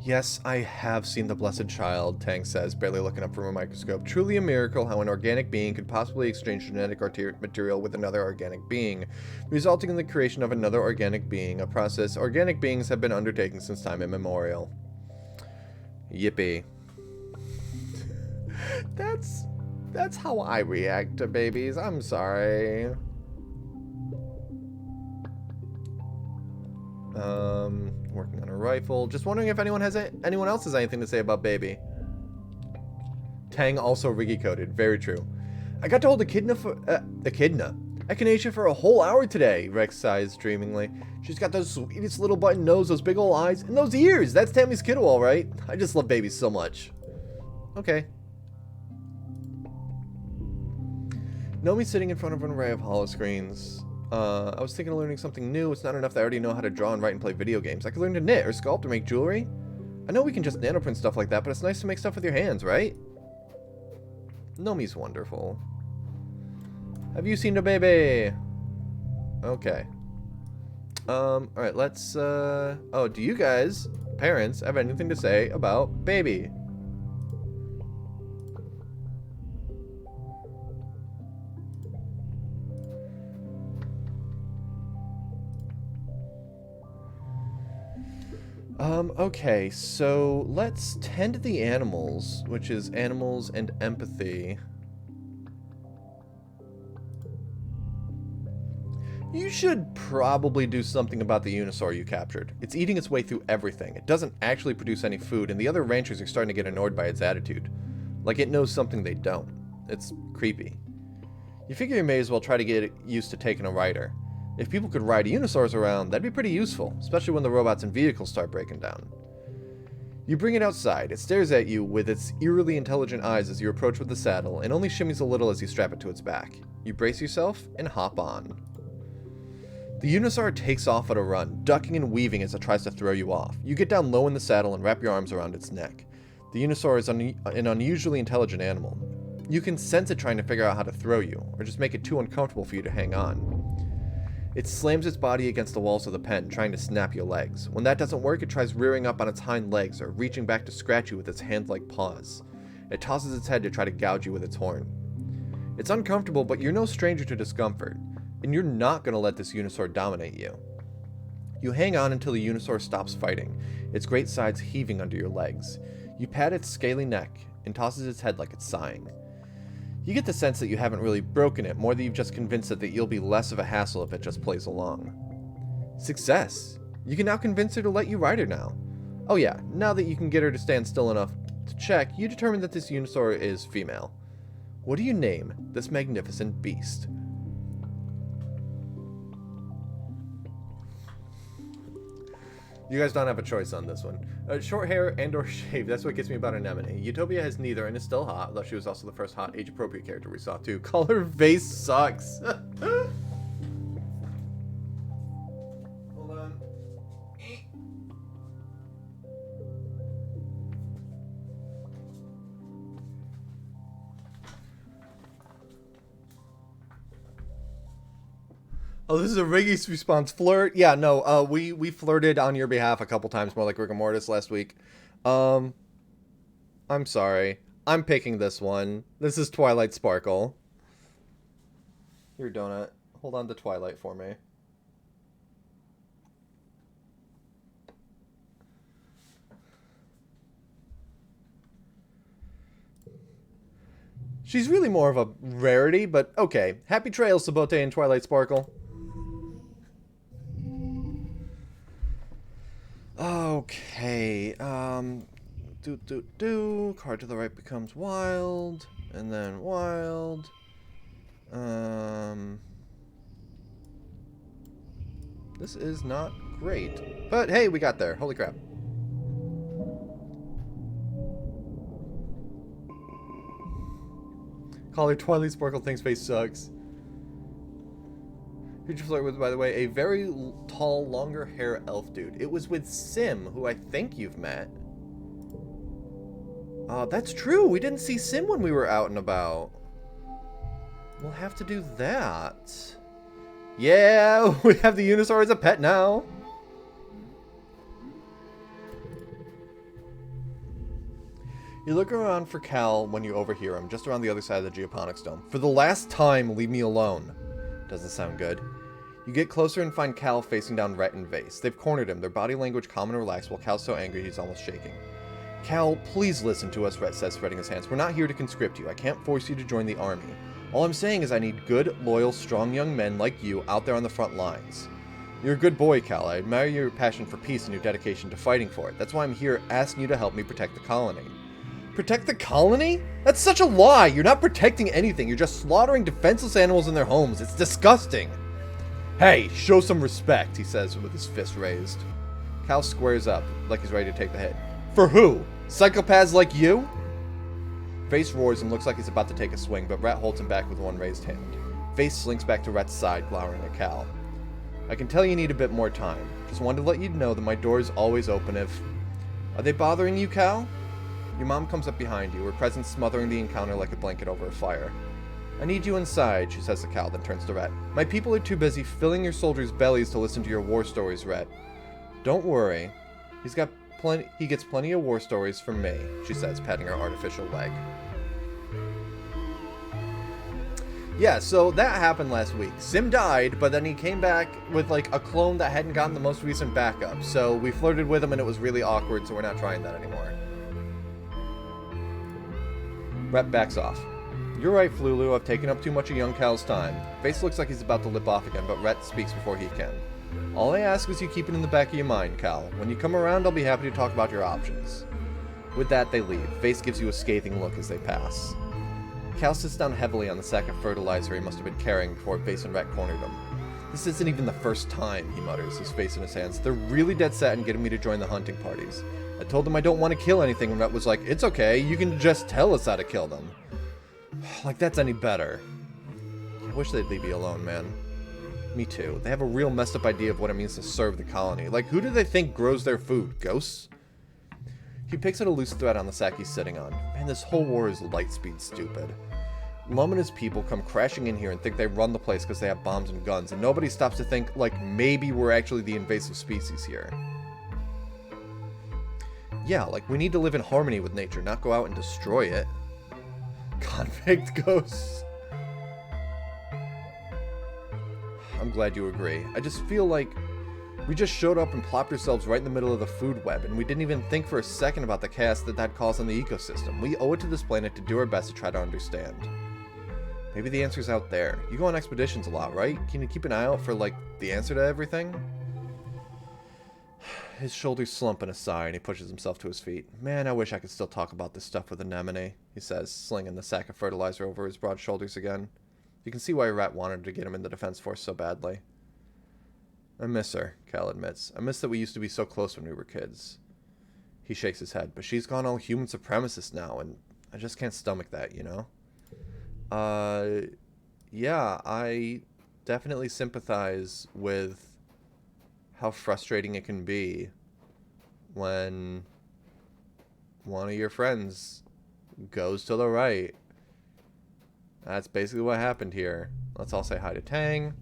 Yes, I have seen the Blessed Child, Tang says, barely looking up from a microscope. Truly a miracle how an organic being could possibly exchange genetic material with another organic being, resulting in the creation of another organic being, a process organic beings have been undertaking since time immemorial. Yippee. That's how I react to babies. I'm sorry. Working on a rifle. Just wondering if anyone else has anything to say about baby. Tang also Riggy-coded. Very true. I got to hold Echinacea for a whole hour today, Rex sighs dreamingly. She's got those sweetest little button nose, those big old eyes, and those ears. That's Tammy's kiddo, all right. I just love babies so much. Okay. Nomi's sitting in front of an array of holoscreens. I was thinking of learning something new. It's not enough that I already know how to draw and write and play video games. I could learn to knit or sculpt or make jewelry. I know we can just nanoprint stuff like that, but it's nice to make stuff with your hands, right? Nomi's wonderful. Have you seen the baby? Okay. Alright, let's, oh, do you guys, parents, have anything to say about baby? Okay, so let's tend to the animals, which is animals and empathy. You should probably do something about the Unisaur you captured. It's eating its way through everything. It doesn't actually produce any food, and the other ranchers are starting to get annoyed by its attitude. Like it knows something they don't. It's creepy. You figure you may as well try to get it used to taking a rider. If people could ride Unisaurs around, that'd be pretty useful, especially when the robots and vehicles start breaking down. You bring it outside. It stares at you with its eerily intelligent eyes as you approach with the saddle, and only shimmies a little as you strap it to its back. You brace yourself and hop on. The Unisaur takes off at a run, ducking and weaving as it tries to throw you off. You get down low in the saddle and wrap your arms around its neck. The Unisaur is an unusually intelligent animal. You can sense it trying to figure out how to throw you, or just make it too uncomfortable for you to hang on. It slams its body against the walls of the pen, trying to snap your legs. When that doesn't work, it tries rearing up on its hind legs, or reaching back to scratch you with its hand-like paws. It tosses its head to try to gouge you with its horn. It's uncomfortable, but you're no stranger to discomfort, and you're not going to let this Unisaur dominate you. You hang on until the Unisaur stops fighting, its great sides heaving under your legs. You pat its scaly neck, and tosses its head like it's sighing. You get the sense that you haven't really broken it, more that you've just convinced it that you'll be less of a hassle if it just plays along. Success! You can now convince her to let you ride her now. Oh yeah, now that you can get her to stand still enough to check, you determine that this Unisaur is female. What do you name this magnificent beast? You guys don't have a choice on this one. Short hair and or shave, that's what gets me about Anemone. Utopia has neither and is still hot, though she was also the first hot age-appropriate character we saw too. Call her Vase sucks. Hold on. Oh, this is a Riggy's response. Flirt? Yeah, no, we flirted on your behalf a couple times, more like Rigor Mortis last week. I'm sorry. I'm picking this one. This is Twilight Sparkle. Here, Donut. Hold on to Twilight for me. She's really more of a rarity, but okay. Happy trails, Sabote and Twilight Sparkle. Okay, card to the right becomes wild, and then wild, this is not great, but hey, we got there, holy crap. Call her Twilight Sparkle thinks face sucks. Who'd you flirt with, by the way? A very tall, longer hair elf dude. It was with Sim, who I think you've met. That's true. We didn't see Sim when we were out and about. We'll have to do that. Yeah, we have the Unisaur as a pet now. You look around for Cal when you overhear him, just around the other side of the Geoponics Dome. For the last time, leave me alone. Doesn't sound good. You get closer and find Cal facing down Rhett and Vase. They've cornered him, their body language calm and relaxed, while Cal's so angry he's almost shaking. Cal, please listen to us, Rhett says, spreading his hands. We're not here to conscript you. I can't force you to join the army. All I'm saying is I need good, loyal, strong young men like you out there on the front lines. You're a good boy, Cal. I admire your passion for peace and your dedication to fighting for it. That's why I'm here asking you to help me protect the colony. Protect the colony? That's such a lie! You're not protecting anything. You're just slaughtering defenseless animals in their homes. It's disgusting. Hey, show some respect, he says with his fist raised. Cal squares up, like he's ready to take the hit. For who? Psychopaths like you? Vase roars and looks like he's about to take a swing, but Rhett holds him back with one raised hand. Vase slinks back to Rhett's side, glowering at Cal. I can tell you need a bit more time. Just wanted to let you know that my door is always open if... Are they bothering you, Cal? Your mom comes up behind you, her presence smothering the encounter like a blanket over a fire. I need you inside, she says to Cal, then turns to Rhett. My people are too busy filling your soldiers' bellies to listen to your war stories, Rhett. Don't worry. He gets plenty of war stories from me, she says, patting her artificial leg. Yeah, so that happened last week. Sim died, but then he came back with like a clone that hadn't gotten the most recent backup. So we flirted with him and it was really awkward, so we're not trying that anymore. Rhett backs off. You're right, Flulu. I've taken up too much of young Cal's time. Face looks like he's about to lip off again, but Rhett speaks before he can. All I ask is you keep it in the back of your mind, Cal. When you come around, I'll be happy to talk about your options. With that, they leave. Face gives you a scathing look as they pass. Cal sits down heavily on the sack of fertilizer he must have been carrying before Face and Rhett cornered him. This isn't even the first time, he mutters, his face in his hands. They're really dead set on getting me to join the hunting parties. I told them I don't want to kill anything, and Rhett was like, it's okay, you can just tell us how to kill them. Like that's any better. I wish they'd leave me alone, man. Me too. They have a real messed up idea of what it means to serve the colony. Like, who do they think grows their food? Ghosts? He picks at a loose thread on the sack he's sitting on. Man, this whole war is lightspeed stupid. Lum and his people come crashing in here and think they run the place because they have bombs and guns, and nobody stops to think, like, maybe we're actually the invasive species here. Yeah, like, we need to live in harmony with nature, not go out and destroy it. Convict ghosts. I'm glad you agree. I just feel like we just showed up and plopped ourselves right in the middle of the food web, and we didn't even think for a second about the chaos that caused on the ecosystem. We owe it to this planet to do our best to try to understand. Maybe the answer's out there. You go on expeditions a lot, right? Can you keep an eye out for, like, the answer to everything? His shoulders slump in a sigh, and he pushes himself to his feet. Man, I wish I could still talk about this stuff with Anemone, he says, slinging the sack of fertilizer over his broad shoulders again. You can see why Rat wanted to get him in the defense force so badly. I miss her, Cal admits. I miss that we used to be so close when we were kids. He shakes his head, but she's gone all human supremacist now, and I just can't stomach that, you know? Yeah, I definitely sympathize with how frustrating it can be when one of your friends goes to the right. That's basically what happened here. Let's all say hi to Tang.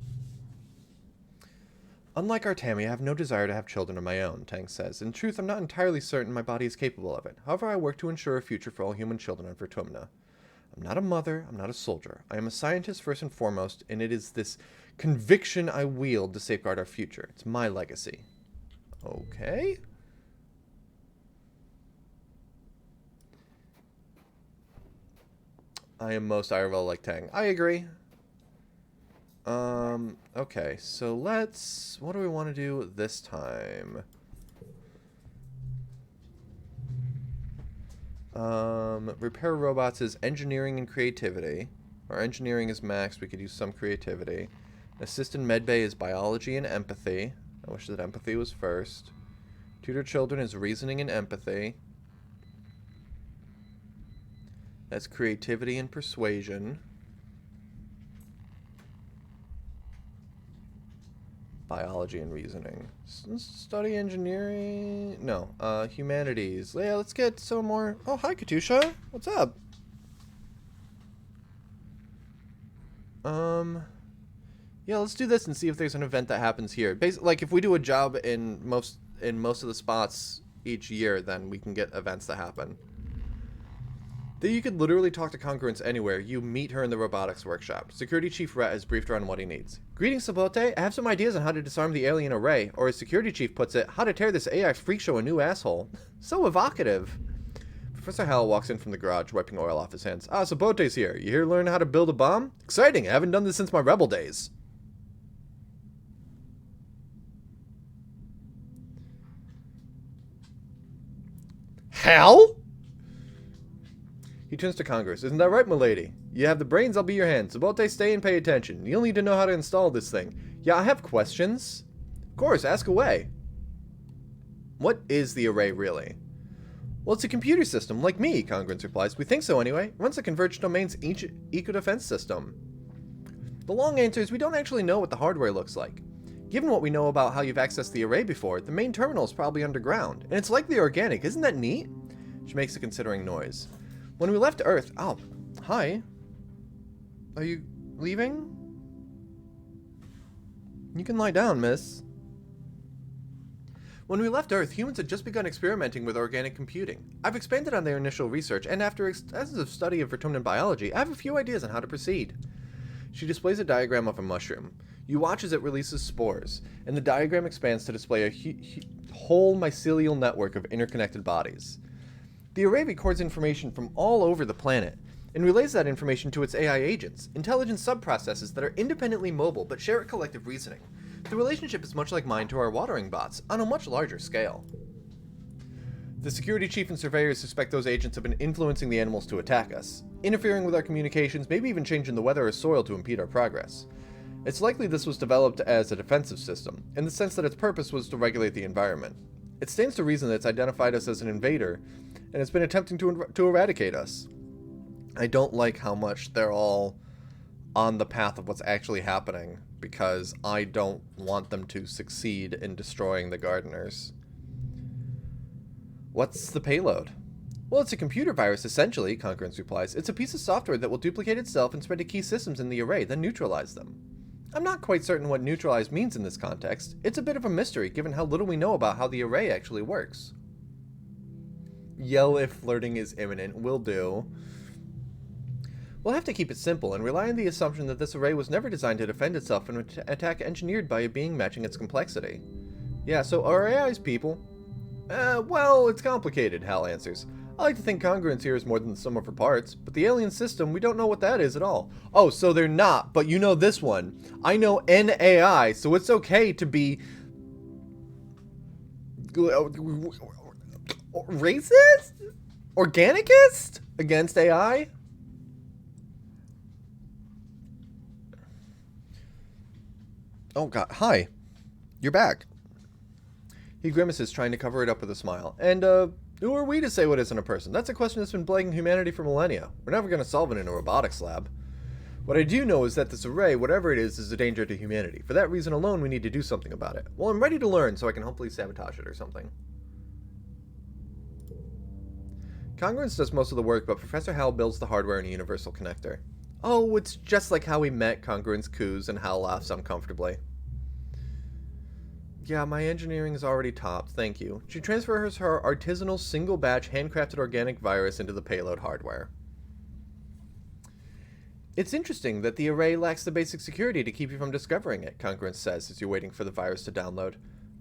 Unlike our Tammy, I have no desire to have children of my own, Tang says. In truth, I'm not entirely certain my body is capable of it. However, I work to ensure a future for all human children on Vertumna. I'm not a mother, I'm not a soldier. I am a scientist first and foremost, and it is this conviction I wield to safeguard our future. It's my legacy. Okay. I am most IRL like Tang. I agree. Okay, so let's... What do we want to do this time? Repair robots is engineering and creativity. Our engineering is max. We could use some creativity. Assist in medbay is biology and empathy. I wish that empathy was first. Tutor children is reasoning and empathy. That's creativity and persuasion. Biology and reasoning. Study engineering. No. Humanities. Yeah, let's get some more. Oh, hi, Katusha. What's up? Yeah, let's do this and see if there's an event that happens here. Basically, like, if we do a job in most of the spots each year, then we can get events that happen. That you could literally talk to Congruence anywhere. You meet her in the robotics workshop. Security Chief Rhett has briefed her on what he needs. Greetings, Sabote. I have some ideas on how to disarm the alien array, or as Security Chief puts it, how to tear this AI freak show a new asshole. So evocative. Professor Howell walks in from the garage, wiping oil off his hands. Ah, Sabote's here. You here to learn how to build a bomb? Exciting. I haven't done this since my rebel days. Hal? He turns to Congress. Isn't that right, milady? You have the brains, I'll be your hand. Sabote, stay and pay attention. You'll need to know how to install this thing. Yeah, I have questions. Of course, ask away. What is the array, really? Well, it's a computer system, like me, Congruence replies. We think so, anyway. It runs the Converged Domain's ancient eco-defense system. The long answer is we don't actually know what the hardware looks like. Given what we know about how you've accessed the array before, the main terminal is probably underground. And it's likely organic. Isn't that neat? She makes a considering noise. When we left Earth... Oh, hi. Are you leaving? You can lie down, miss. When we left Earth, humans had just begun experimenting with organic computing. I've expanded on their initial research, and after extensive study of Vertumnan biology, I have a few ideas on how to proceed. She displays a diagram of a mushroom. You watch as it releases spores, and the diagram expands to display a whole mycelial network of interconnected bodies. The array records information from all over the planet, and relays that information to its AI agents, intelligent subprocesses that are independently mobile but share a collective reasoning. The relationship is much like mine to our watering bots, on a much larger scale. The security chief and surveyors suspect those agents have been influencing the animals to attack us, interfering with our communications, maybe even changing the weather or soil to impede our progress. It's likely this was developed as a defensive system, in the sense that its purpose was to regulate the environment. It stands to reason that it's identified us as an invader, and it's been attempting to eradicate us. I don't like how much they're all on the path of what's actually happening, because I don't want them to succeed in destroying the gardeners. What's the payload? Well, it's a computer virus, essentially, Concurrence replies. It's a piece of software that will duplicate itself and spread to key systems in the array, then neutralize them. I'm not quite certain what neutralize means in this context. It's a bit of a mystery, given how little we know about how the array actually works. Yell if flirting is imminent. Will do. We'll have to keep it simple and rely on the assumption that this array was never designed to defend itself from an attack engineered by a being matching its complexity. Yeah, so are AIs people? Well, it's complicated, Hal answers. I like to think congruence here is more than the sum of her parts, but the alien system, we don't know what that is at all. Oh, so they're not, but you know this one. I know NAI, so it's okay to be racist? Organicist? Against AI? Oh god, hi. You're back. He grimaces, trying to cover it up with a smile. And, who are we to say what isn't a person? That's a question that's been plaguing humanity for millennia. We're never going to solve it in a robotics lab. What I do know is that this array, whatever it is a danger to humanity. For that reason alone, we need to do something about it. Well, I'm ready to learn, so I can hopefully sabotage it or something. Congruence does most of the work, but Professor Hal builds the hardware in a universal connector. Oh, it's just like how we met, Congruence coos, and Hal laughs uncomfortably. Yeah, my engineering is already topped, thank you. She transfers her artisanal, single-batch, handcrafted organic virus into the payload hardware. It's interesting that the array lacks the basic security to keep you from discovering it, Congruence says as you're waiting for the virus to download.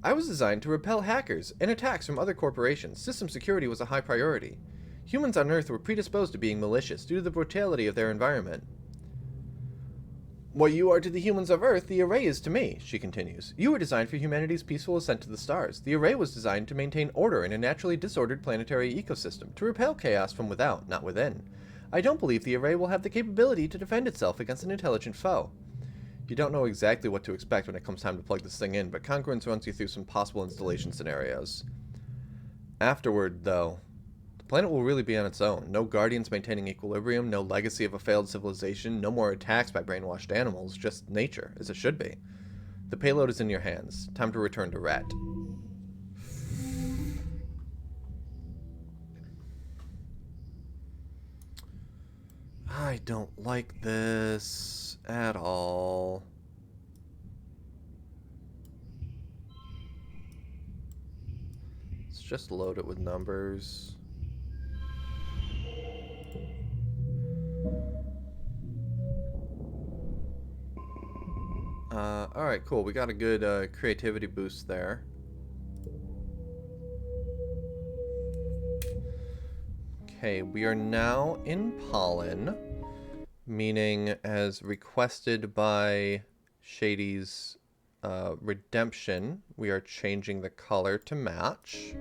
I was designed to repel hackers and attacks from other corporations. System security was a high priority. Humans on Earth were predisposed to being malicious due to the brutality of their environment. What you are to the humans of Earth, the array is to me, she continues. You were designed for humanity's peaceful ascent to the stars. The array was designed to maintain order in a naturally disordered planetary ecosystem, to repel chaos from without, not within. I don't believe the array will have the capability to defend itself against an intelligent foe. You don't know exactly what to expect when it comes time to plug this thing in, but Congruence runs you through some possible installation scenarios. Afterward, though, the planet will really be on its own. No guardians maintaining equilibrium, no legacy of a failed civilization, no more attacks by brainwashed animals, just nature, as it should be. The payload is in your hands. Time to return to Rat. I don't like this at all. Let's just load it with numbers. Alright, cool. We got a good creativity boost there. Okay, we are now in pollen, meaning as requested by Shady's redemption, we are changing the color to match.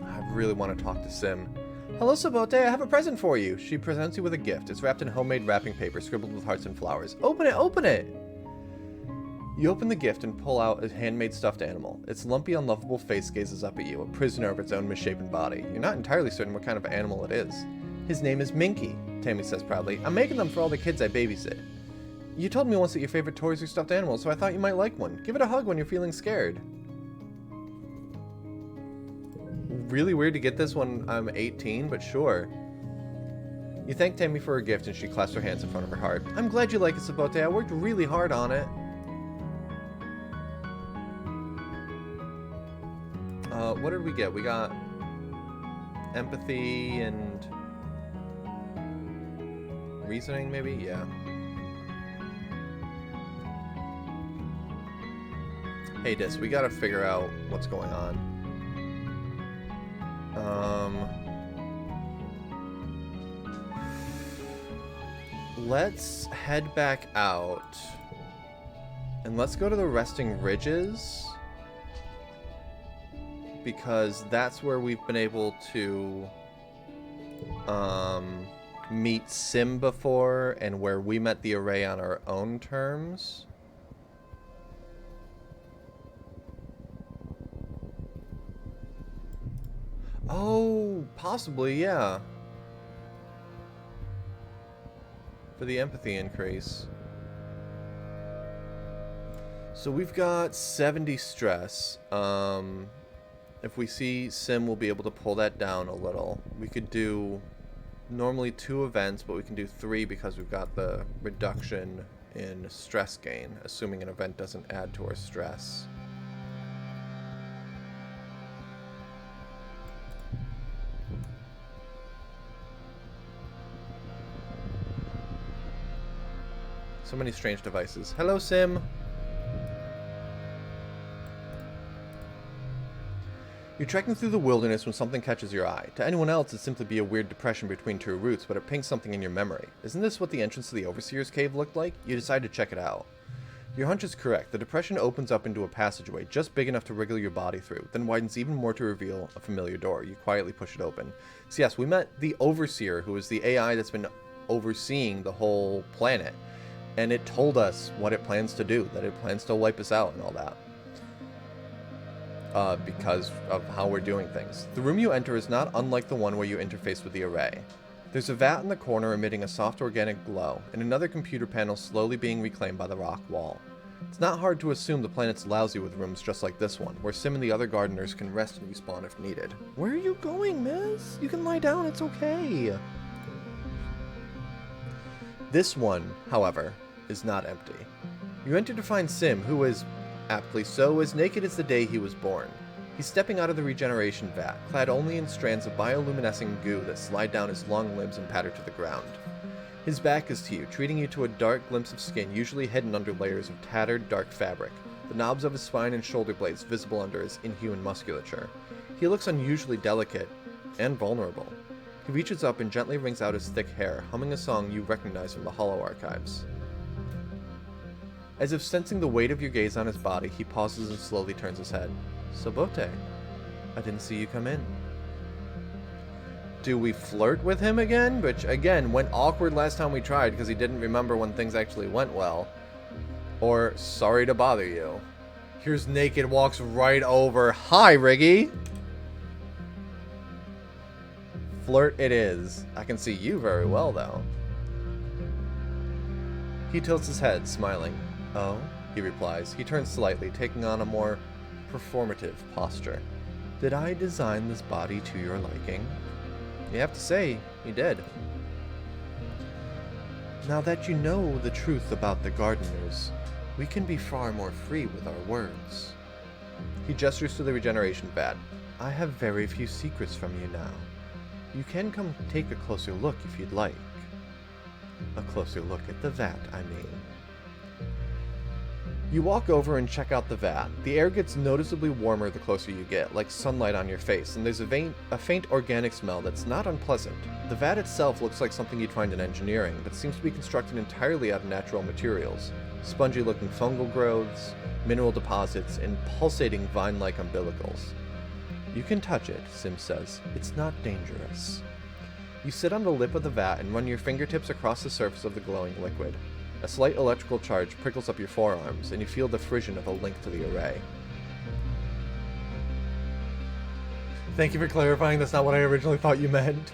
I really want to talk to Sim. Hello, Sabote, I have a present for you. She presents you with a gift. It's wrapped in homemade wrapping paper, scribbled with hearts and flowers. Open it, open it! You open the gift and pull out a handmade stuffed animal. Its lumpy, unlovable face gazes up at you, a prisoner of its own misshapen body. You're not entirely certain what kind of animal it is. His name is Minky, Tammy says proudly. I'm making them for all the kids I babysit. You told me once that your favorite toys are stuffed animals, so I thought you might like one. Give it a hug when you're feeling scared. Really weird to get this when I'm 18, but sure. You thank Tammy for her gift and she clasps her hands in front of her heart. I'm glad you like it, Sabote. I worked really hard on it. What did we get? We got empathy and reasoning, maybe? Yeah. Hey, Dis, we gotta figure out what's going on. Let's head back out. And let's go to the Resting Ridges. Because that's where we've been able to meet Sim before, and where we met the array on our own terms. Oh, Possibly, yeah. For the empathy increase. So we've got 70 stress. If we see Sim, we'll be able to pull that down a little. We could do normally 2 events, but we can do 3 because we've got the reduction in stress gain, assuming an event doesn't add to our stress. So many strange devices. Hello, Sim! You're trekking through the wilderness when something catches your eye. To anyone else, it'd simply be a weird depression between 2 roots, but it pings something in your memory. Isn't this what the entrance to the Overseer's Cave looked like? You decide to check it out. Your hunch is correct. The depression opens up into a passageway, just big enough to wriggle your body through, then widens even more to reveal a familiar door. You quietly push it open. So yes, we met the Overseer, who is the AI that's been overseeing the whole planet. And it told us what it plans to do, that it plans to wipe us out and all that. Because of how we're doing things. The room you enter is not unlike the one where you interface with the array. There's a vat in the corner emitting a soft organic glow, and another computer panel slowly being reclaimed by the rock wall. It's not hard to assume the planet's lousy with rooms just like this one, where Sim and the other gardeners can rest and respawn if needed. Where are you going, miss? You can lie down, it's okay. This one, however, is not empty. You enter to find Sim, who is, aptly so, as naked as the day he was born. He's stepping out of the regeneration vat, clad only in strands of bioluminescent goo that slide down his long limbs and patter to the ground. His back is to you, treating you to a dark glimpse of skin usually hidden under layers of tattered, dark fabric, the knobs of his spine and shoulder blades visible under his inhuman musculature. He looks unusually delicate and vulnerable. He reaches up and gently wrings out his thick hair, humming a song you recognize from the Hollow archives. As if sensing the weight of your gaze on his body, he pauses and slowly turns his head. Sabote, I didn't see you come in. Do we flirt with him again? Which, again, went awkward last time we tried because he didn't remember when things actually went well. Or, sorry to bother you. Here's Naked, walks right over. Hi, Riggy! Flirt it is. I can see you very well, though. He tilts his head, smiling. Oh, he replies. He turns slightly, taking on a more performative posture. Did I design this body to your liking? You have to say, you did. Now that you know the truth about the gardeners, we can be far more free with our words. He gestures to the regeneration vat. I have very few secrets from you now. You can come take a closer look if you'd like. A closer look at the vat, I mean. You walk over and check out the vat. The air gets noticeably warmer the closer you get, like sunlight on your face, and there's a faint organic smell that's not unpleasant. The vat itself looks like something you'd find in engineering, but seems to be constructed entirely out of natural materials. Spongy-looking fungal growths, mineral deposits, and pulsating vine-like umbilicals. You can touch it, Sim says. It's not dangerous. You sit on the lip of the vat and run your fingertips across the surface of the glowing liquid. A slight electrical charge prickles up your forearms, and you feel the frisson of a link to the array. Thank you for clarifying, that's not what I originally thought you meant.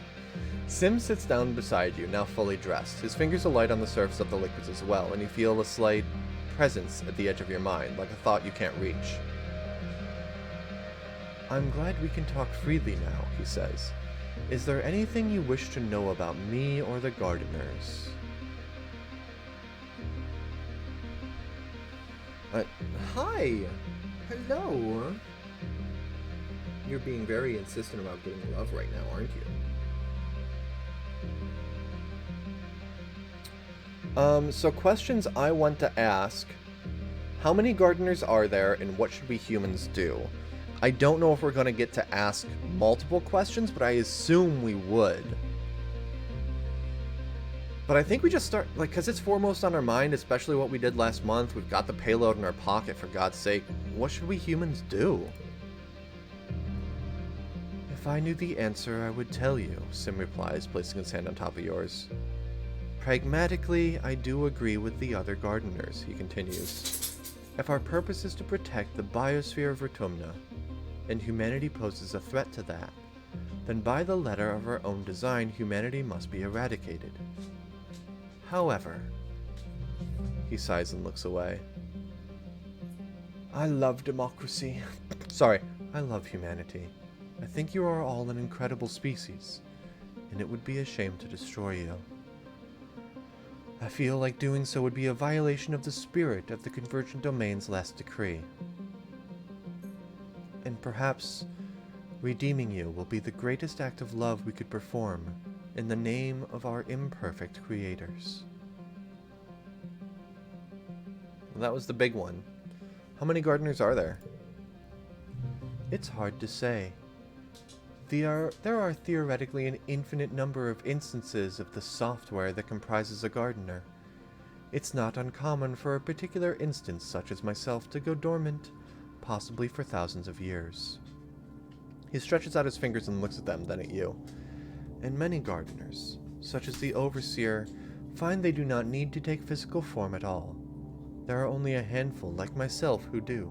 Sim sits down beside you, now fully dressed. His fingers alight on the surface of the liquids as well, and you feel a slight presence at the edge of your mind, like a thought you can't reach. I'm glad we can talk freely now, he says. Is there anything you wish to know about me or the gardeners? Hi! Hello! You're being very insistent about getting love right now, aren't you? So questions I want to ask. How many gardeners are there, and what should we humans do? I don't know if we're going to get to ask multiple questions, but I assume we would. But I think we just start, like, because it's foremost on our mind, especially what we did last month. We've got the payload in our pocket, for God's sake. What should we humans do? If I knew the answer, I would tell you, Sim replies, placing his hand on top of yours. Pragmatically, I do agree with the other gardeners, he continues. If our purpose is to protect the biosphere of Rotumna, and humanity poses a threat to that, then by the letter of our own design, humanity must be eradicated. However, he sighs and looks away. I love democracy. Sorry, I love humanity. I think you are all an incredible species, and it would be a shame to destroy you. I feel like doing so would be a violation of the spirit of the Convergent Domain's last decree. And perhaps redeeming you will be the greatest act of love we could perform in the name of our imperfect creators. Well, that was the big one. How many gardeners are there? It's hard to say. There are theoretically an infinite number of instances of the software that comprises a gardener. It's not uncommon for a particular instance such as myself to go dormant, possibly for thousands of years. He stretches out his fingers and looks at them, then at you. And many gardeners, such as the Overseer, find they do not need to take physical form at all. There are only a handful, like myself, who do.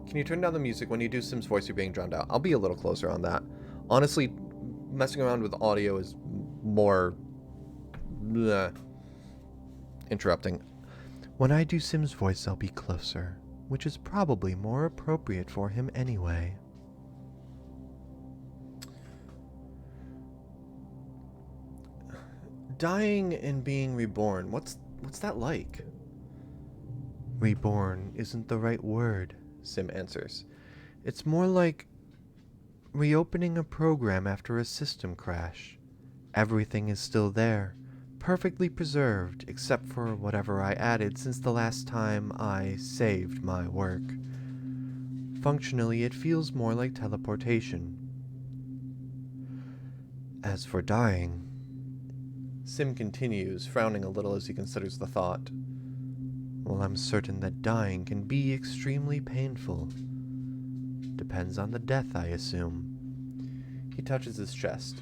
Can you turn down the music? When you do Sim's voice, you're being drowned out. I'll be a little closer on that. Honestly, messing around with audio is more... interrupting. When I do Sim's voice, I'll be closer, which is probably more appropriate for him anyway. Dying and being reborn, what's that like? Reborn isn't the right word, Sim answers. It's more like reopening a program after a system crash. Everything is still there, perfectly preserved, except for whatever I added since the last time I saved my work. Functionally, it feels more like teleportation. As for dying... Sim continues, frowning a little as he considers the thought. Well, I'm certain that dying can be extremely painful. Depends on the death, I assume. He touches his chest.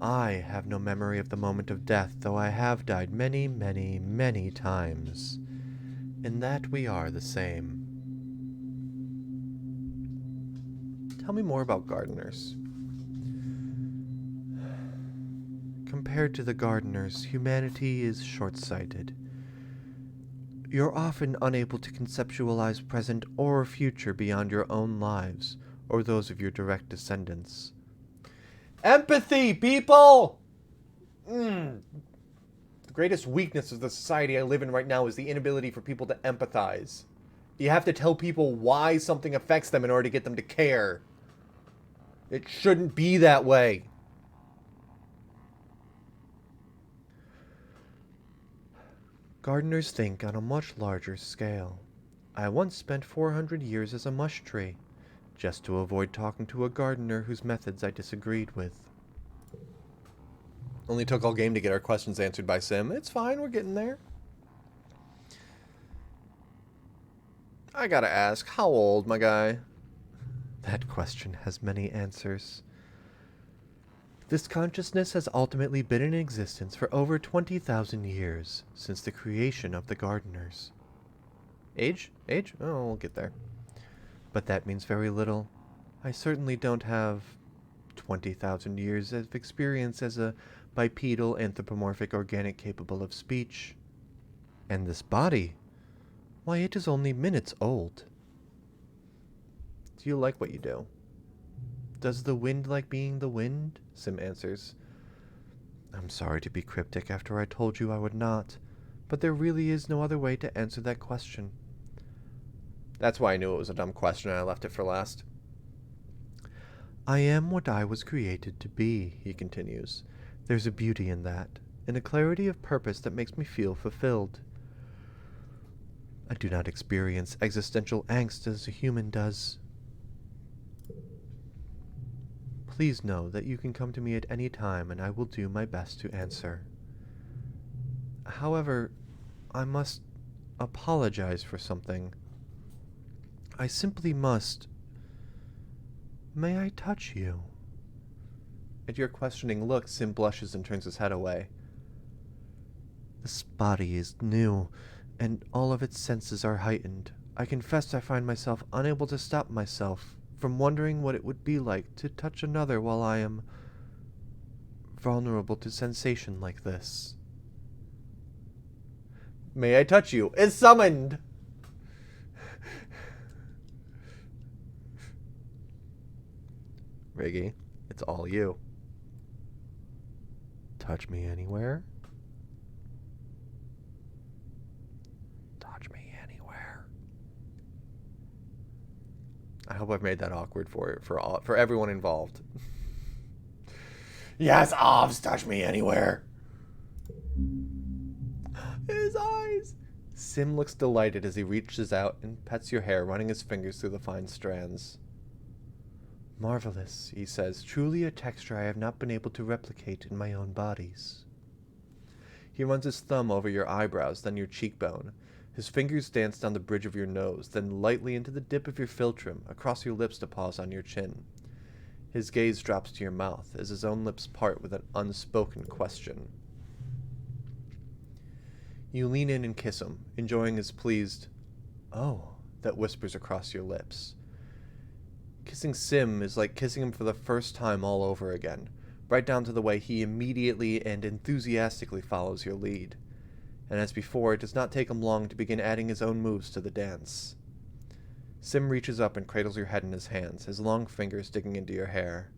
I have no memory of the moment of death, though I have died many, many, many times. In that we are the same. Tell me more about gardeners. Compared to the gardeners, humanity is short-sighted. You're often unable to conceptualize present or future beyond your own lives, or those of your direct descendants. Empathy, people! The greatest weakness of the society I live in right now is the inability for people to empathize. You have to tell people why something affects them in order to get them to care. It shouldn't be that way. Gardeners think on a much larger scale. I once spent 400 years as a mush tree, just to avoid talking to a gardener whose methods I disagreed with. Only took all game to get our questions answered by Sim. It's fine, we're getting there. I gotta ask, how old, my guy? That question has many answers. This consciousness has ultimately been in existence for over 20,000 years, since the creation of the gardeners. Age? Age? Oh, we'll get there. But that means very little. I certainly don't have 20,000 years of experience as a bipedal anthropomorphic organic capable of speech. And this body? Why, it is only minutes old. Do you like what you do? Does the wind like being the wind? Sim answers. I'm sorry to be cryptic after I told you I would not, but there really is no other way to answer that question. That's why I knew it was a dumb question and I left it for last. I am what I was created to be, he continues. There's a beauty in that, and a clarity of purpose that makes me feel fulfilled. I do not experience existential angst as a human does. Please know that you can come to me at any time and I will do my best to answer. However, I must apologize for something. I simply must. May I touch you? At your questioning look, Sim blushes and turns his head away. This body is new, and all of its senses are heightened. I confess I find myself unable to stop myself from wondering what it would be like to touch another while I am vulnerable to sensation like this. May I touch you? It's summoned! Riggy, it's all you. Touch me anywhere? Touch me anywhere. I hope I've made that awkward for everyone involved. Yes, Obs, touch me anywhere. His eyes. Sim looks delighted as he reaches out and pets your hair, running his fingers through the fine strands. Marvelous, he says, truly a texture I have not been able to replicate in my own bodies. He runs his thumb over your eyebrows, then your cheekbone. His fingers dance down the bridge of your nose, then lightly into the dip of your philtrum, across your lips to pause on your chin. His gaze drops to your mouth, as his own lips part with an unspoken question. You lean in and kiss him, enjoying his pleased, "Oh," that whispers across your lips. Kissing Sim is like kissing him for the first time all over again, right down to the way he immediately and enthusiastically follows your lead. And as before, it does not take him long to begin adding his own moves to the dance. Sim reaches up and cradles your head in his hands, his long fingers digging into your hair.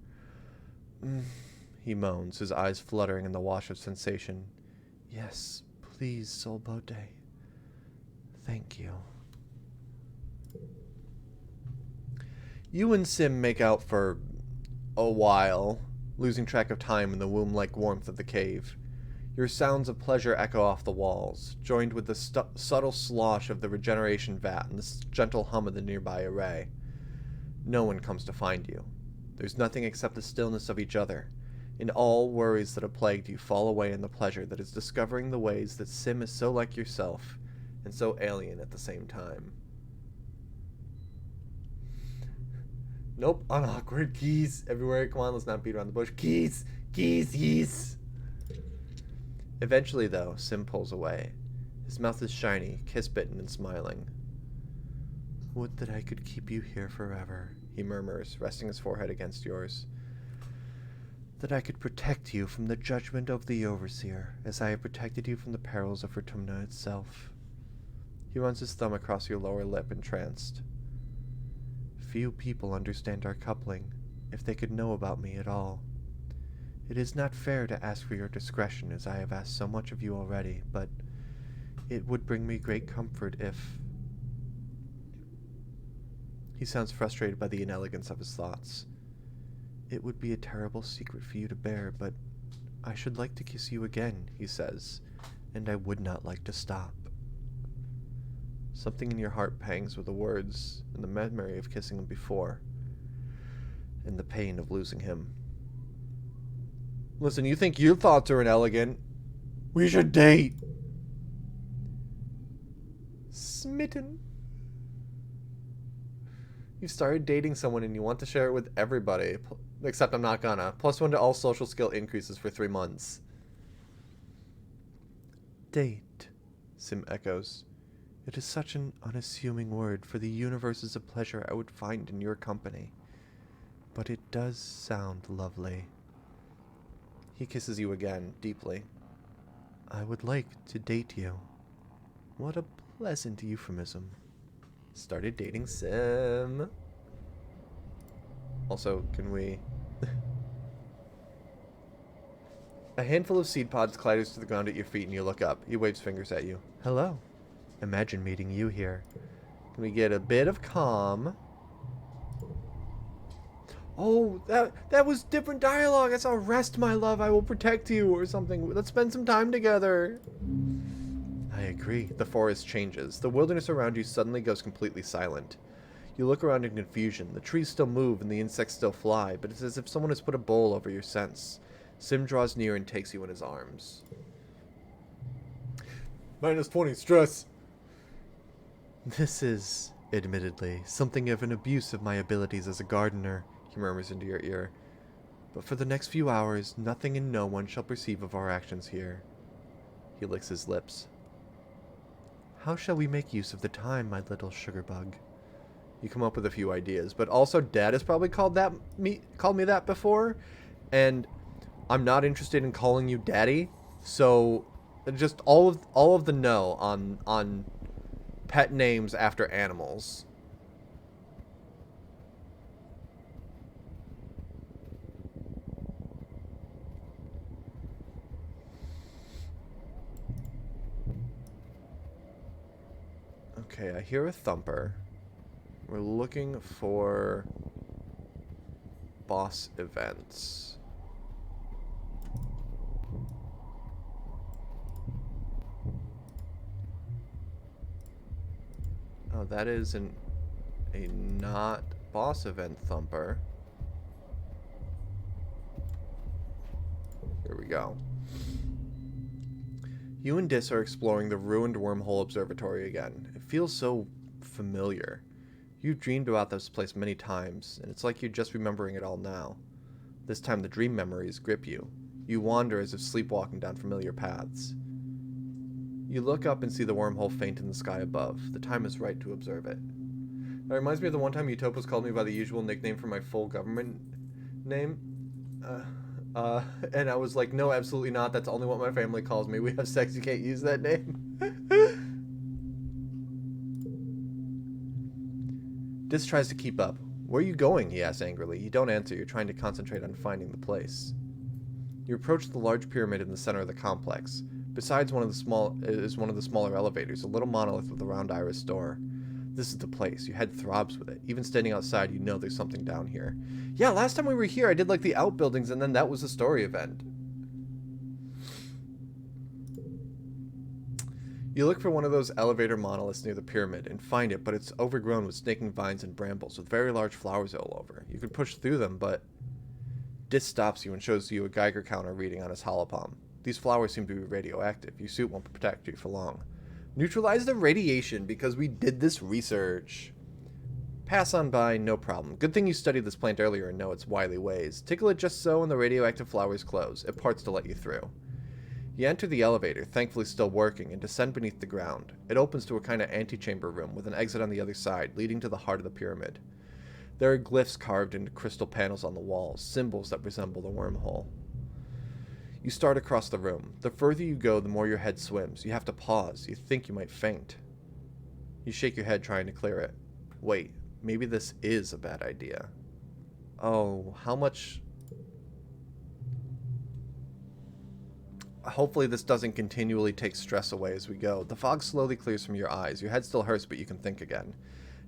He moans, his eyes fluttering in the wash of sensation. Yes, please, Solbote. Thank you. You and Sim make out for a while, losing track of time in the womb-like warmth of the cave. Your sounds of pleasure echo off the walls, joined with the subtle slosh of the regeneration vat and the gentle hum of the nearby array. No one comes to find you. There's nothing except the stillness of each other, and all worries that have plagued you fall away in the pleasure that is discovering the ways that Sim is so like yourself, and so alien at the same time. Nope, unawkward. Keys everywhere. Come on, let's not beat around the bush. Keys! Keys! Keys! Eventually, though, Sim pulls away. His mouth is shiny, kiss-bitten and smiling. Would that I could keep you here forever, he murmurs, resting his forehead against yours. That I could protect you from the judgment of the Overseer, as I have protected you from the perils of Vertumna itself. He runs his thumb across your lower lip, entranced. Few people understand our coupling, if they could know about me at all. It is not fair to ask for your discretion, as I have asked so much of you already, but it would bring me great comfort if... He sounds frustrated by the inelegance of his thoughts. It would be a terrible secret for you to bear, but I should like to kiss you again, he says, and I would not like to stop. Something in your heart pangs with the words and the memory of kissing him before, and the pain of losing him. Listen, you think your thoughts are inelegant? We should date. Smitten. You've started dating someone and you want to share it with everybody. Except I'm not gonna. +1 to all social skill increases for 3 months. Date, Sim echoes. It is such an unassuming word for the universes of pleasure I would find in your company. But it does sound lovely. He kisses you again, deeply. I would like to date you. What a pleasant euphemism. Started dating Sim. Also, can we... A handful of seed pods clatters to the ground at your feet and you look up. He waves fingers at you. Hello. Imagine meeting you here. Can we get a bit of calm? Oh, that was different dialogue. I saw rest, my love, I will protect you, or something. Let's spend some time together. I agree. The forest changes. The wilderness around you suddenly goes completely silent. You look around in confusion. The trees still move and the insects still fly, but it's as if someone has put a bowl over your sense. Sim draws near and takes you in his arms. -20 stress. This is, admittedly, something of an abuse of my abilities as a gardener, he murmurs into your ear. But for the next few hours, nothing and no one shall perceive of our actions here. He licks his lips. How shall we make use of the time, my little sugar bug? You come up with a few ideas, but also Dad has probably called me that before, and I'm not interested in calling you Daddy. So just all of the no on pet names after animals. Okay, I hear a thumper. We're looking for boss events. Oh, that is a not boss event thumper. Here we go. You and Dis are exploring the ruined wormhole observatory again. It feels so familiar. You've dreamed about this place many times, and it's like you're just remembering it all now. This time the dream memories grip you. You wander as if sleepwalking down familiar paths. You look up and see the wormhole faint in the sky above. The time is right to observe it. That reminds me of the one time Utopus called me by the usual nickname for my full government name. And I was like, no, absolutely not. That's only what my family calls me. We have sex, you can't use that name. Dis tries to keep up. Where are you going? He asks angrily. You don't answer. You're trying to concentrate on finding the place. You approach the large pyramid in the center of the complex. Besides one of the smaller elevators, a little monolith with a round iris door. This is the place. Your head throbs with it. Even standing outside, you know there's something down here. Yeah, last time we were here, I did like the outbuildings, and then that was a story event. You look for one of those elevator monoliths near the pyramid and find it, but it's overgrown with snaking vines and brambles with very large flowers all over. You could push through them, but Dis stops you and shows you a Geiger counter reading on his holopalm. These flowers seem to be radioactive. Your suit won't protect you for long. Neutralize the radiation because we did this research. Pass on by, no problem. Good thing you studied this plant earlier and know its wily ways. Tickle it just so and the radioactive flowers close. It parts to let you through. You enter the elevator, thankfully still working, and descend beneath the ground. It opens to a kind of antechamber room with an exit on the other side, leading to the heart of the pyramid. There are glyphs carved into crystal panels on the walls, symbols that resemble the wormhole. You start across the room. The further you go, the more your head swims. You have to pause. You think you might faint. You shake your head trying to clear it. Wait, maybe this is a bad idea. Oh, how much... Hopefully this doesn't continually take stress away as we go. The fog slowly clears from your eyes. Your head still hurts, but you can think again.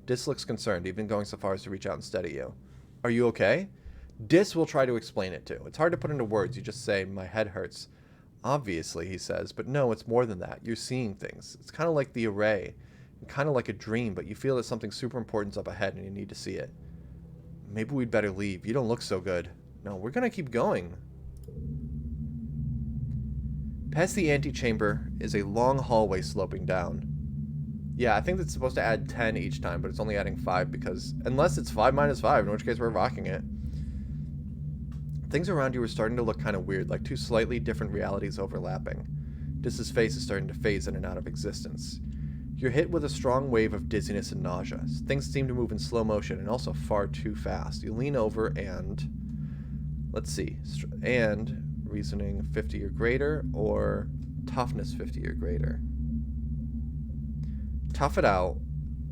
Dis looks concerned, even going so far as to reach out and steady you. Are you okay? Dis will try to explain it too. It's hard to put into words. You just say, my head hurts. Obviously, he says, but no, it's more than that. You're seeing things. It's kind of like the array, kind of like a dream, but you feel that something super important's up ahead and you need to see it. Maybe we'd better leave. You don't look so good. No, we're gonna keep going. Past the antechamber is a long hallway sloping down. Yeah, I think that's supposed to add 10 each time, but it's only adding 5 because... Unless it's 5 minus 5, in which case we're rocking it. Things around you are starting to look kind of weird, like two slightly different realities overlapping. Dis's face is starting to phase in and out of existence. You're hit with a strong wave of dizziness and nausea. Things seem to move in slow motion and also far too fast. You lean over and... Let's see. And... Reasoning 50 or greater, or toughness 50 or greater. Tough it out.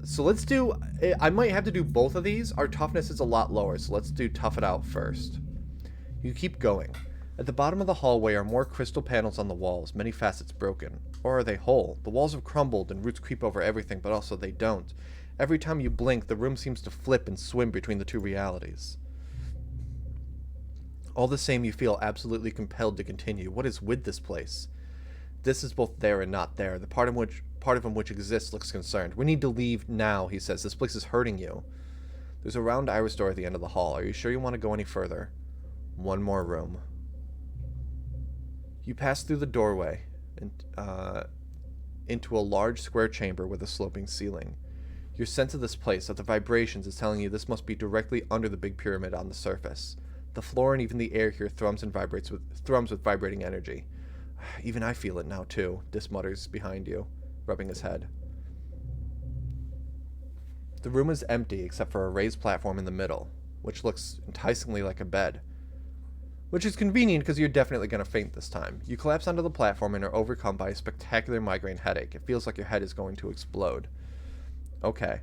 So let's do... I might have to do both of these. Our toughness is a lot lower, so let's do tough it out first. You keep going. At the bottom of the hallway are more crystal panels on the walls, many facets broken. Or are they whole? The walls have crumbled and roots creep over everything, but also they don't. Every time you blink, the room seems to flip and swim between the two realities. All the same, you feel absolutely compelled to continue. What is with this place? This is both there and not there. The part of him which exists looks concerned. We need to leave now, he says. This place is hurting you. There's a round iris door at the end of the hall. Are you sure you want to go any further? One more room. You pass through the doorway and, into a large square chamber with a sloping ceiling. Your sense of this place, of the vibrations, is telling you this must be directly under the big pyramid on the surface. The floor and even the air here thrums with vibrating energy. Even I feel it now, too, Dis mutters behind you, rubbing his head. The room is empty except for a raised platform in the middle, which looks enticingly like a bed. Which is convenient because you're definitely going to faint this time. You collapse onto the platform and are overcome by a spectacular migraine headache. It feels like your head is going to explode. Okay.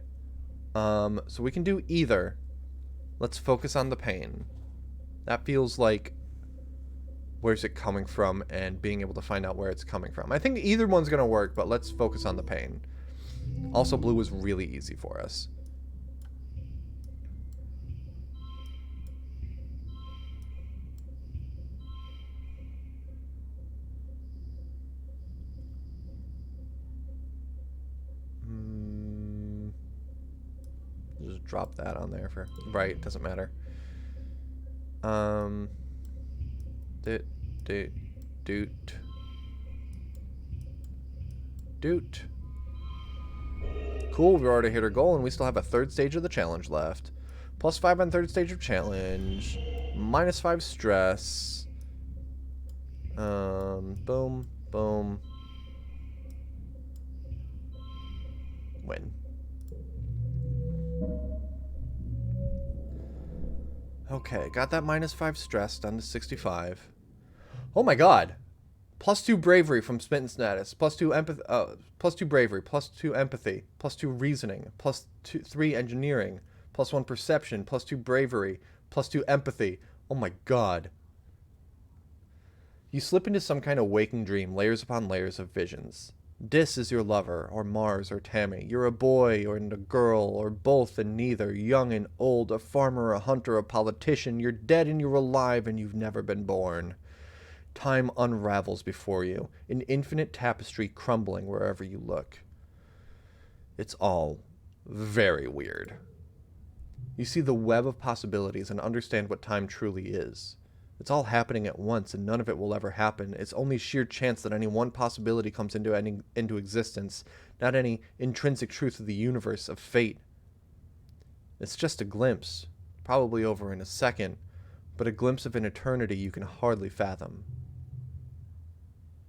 So we can do either. Let's focus on the pain. That feels like where's it coming from and being able to find out where it's coming from. I think either one's going to work, but let's focus on the pain. Also, blue was really easy for us. Just drop that on there for right, doesn't matter. Doot. Cool, we already hit our goal and we still have a third stage of the challenge left. +5 on third stage of challenge. -5 stress. Boom, boom. Win. Okay, got that -5 stress down to 65. Oh my god. +2 bravery from smitten status. +2 empathy. +2 bravery. +2 empathy. +2 reasoning. +3 engineering. +1 perception. +2 bravery. +2 empathy. Oh my god. You slip into some kind of waking dream, layers upon layers of visions. Dis is your lover, or Mars, or Tammy. You're a boy, or a girl, or both and neither. Young and old, a farmer, a hunter, a politician. You're dead and you're alive and you've never been born. Time unravels before you, an infinite tapestry crumbling wherever you look. It's all very weird. You see the web of possibilities and understand what time truly is. It's all happening at once, and none of it will ever happen. It's only sheer chance that any one possibility comes into existence, not any intrinsic truth of the universe, of fate. It's just a glimpse, probably over in a second, but a glimpse of an eternity you can hardly fathom.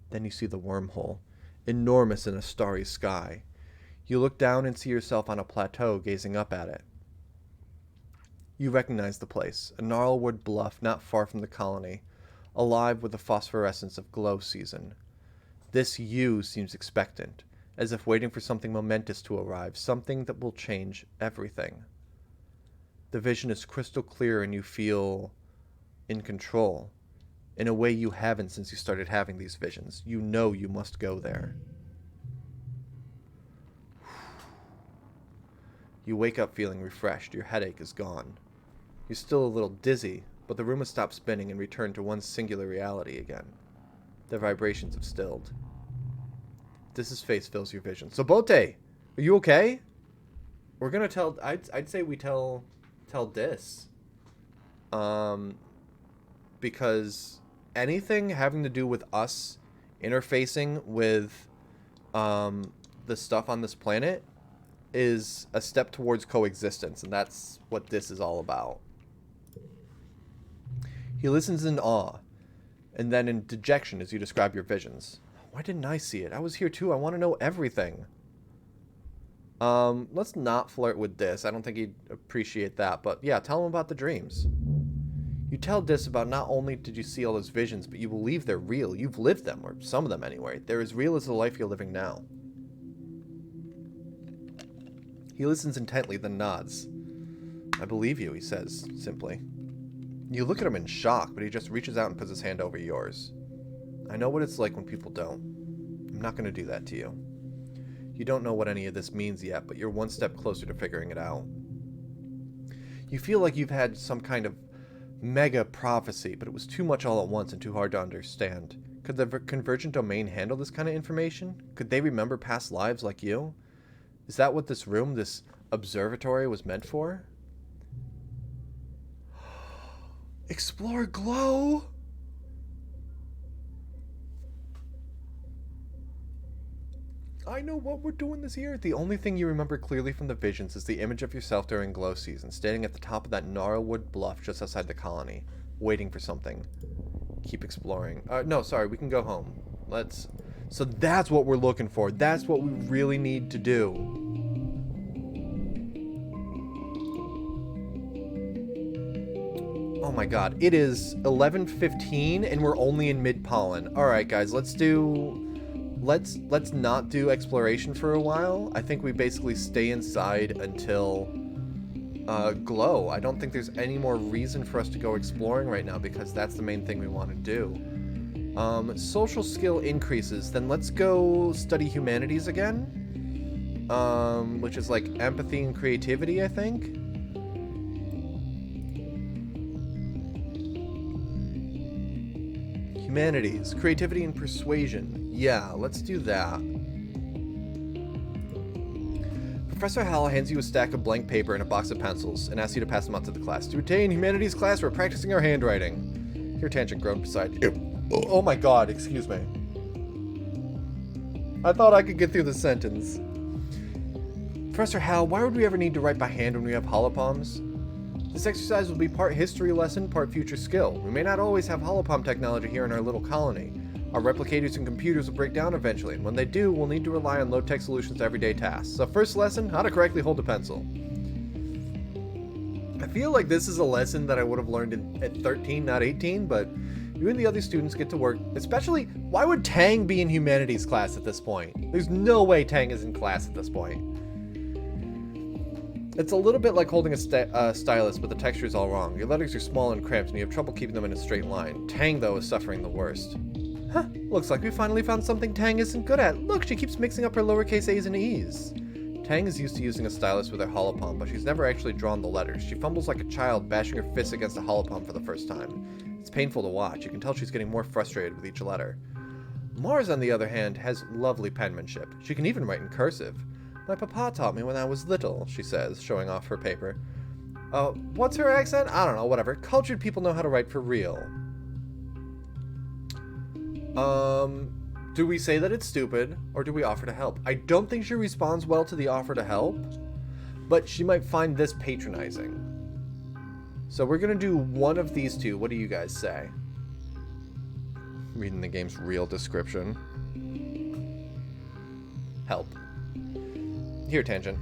Then you see the wormhole, enormous in a starry sky. You look down and see yourself on a plateau gazing up at it. You recognize the place, a gnarlwood bluff not far from the colony, alive with the phosphorescence of glow season. This you seems expectant, as if waiting for something momentous to arrive, something that will change everything. The vision is crystal clear and you feel in control, in a way you haven't since you started having these visions. You know you must go there. You wake up feeling refreshed, your headache is gone. You're still a little dizzy, but the room has stopped spinning and returned to one singular reality again. The vibrations have stilled. Dis's face fills your vision. Sabote! Are you okay? We're gonna tell... I'd say we tell Dis. Because anything having to do with us interfacing with the stuff on this planet is a step towards coexistence, and that's what this is all about. He listens in awe, and then in dejection as you describe your visions. Why didn't I see it? I was here too. I want to know everything. Let's not flirt with Dis. I don't think he'd appreciate that, but yeah, tell him about the dreams. You tell Dis about not only did you see all those visions, but you believe they're real. You've lived them, or some of them anyway. They're as real as the life you're living now. He listens intently, then nods. I believe you, he says, simply. You look at him in shock, but he just reaches out and puts his hand over yours. I know what it's like when people don't. I'm not going to do that to you. You don't know what any of this means yet, but you're one step closer to figuring it out. You feel like you've had some kind of mega prophecy, but it was too much all at once and too hard to understand. Could the Convergent Domain handle this kind of information? Could they remember past lives like you? Is that what this room, this observatory, was meant for? Explore glow? I know what we're doing this year. The only thing you remember clearly from the visions is the image of yourself during glow season, standing at the top of that gnarlwood bluff just outside the colony, waiting for something. Keep exploring. No, sorry, we can go home. Let's... So that's what we're looking for. That's what we really need to do. my god. It is 11:15 and we're only in mid-pollen. Alright, guys, let's not do exploration for a while. I think we basically stay inside until glow. I don't think there's any more reason for us to go exploring right now because that's the main thing we want to do. Social skill increases. Then let's go study humanities again. Which is like empathy and creativity, I think. Humanities, creativity and persuasion. Yeah, let's do that. Professor Howell hands you a stack of blank paper and a box of pencils and asks you to pass them out to the class. To attain humanities class, we're practicing our handwriting. Here, Tangent groaned beside you. Oh my god, excuse me. I thought I could get through the sentence. Professor Hal, why would we ever need to write by hand when we have holopalms? This exercise will be part history lesson, part future skill. We may not always have holopalm technology here in our little colony. Our replicators and computers will break down eventually, and when they do, we'll need to rely on low-tech solutions to everyday tasks. So first lesson, how to correctly hold a pencil. I feel like this is a lesson that I would have learned at 13, not 18, but you and the other students get to work. Especially, why would Tang be in humanities class at this point? There's no way Tang is in class at this point. It's a little bit like holding a stylus, but the texture is all wrong. Your letters are small and cramped, and you have trouble keeping them in a straight line. Tang, though, is suffering the worst. Huh, looks like we finally found something Tang isn't good at. Look, she keeps mixing up her lowercase a's and e's. Tang is used to using a stylus with her holopalm, but she's never actually drawn the letters. She fumbles like a child, bashing her fists against a holopalm for the first time. It's painful to watch. You can tell she's getting more frustrated with each letter. Mars, on the other hand, has lovely penmanship. She can even write in cursive. My papa taught me when I was little, she says, showing off her paper. What's her accent? I don't know, whatever. Cultured people know how to write for real. Do we say that it's stupid, or do we offer to help? I don't think she responds well to the offer to help, but she might find this patronizing. So we're gonna do one of these two. What do you guys say? Reading the game's real description. Help. Here, Tangent.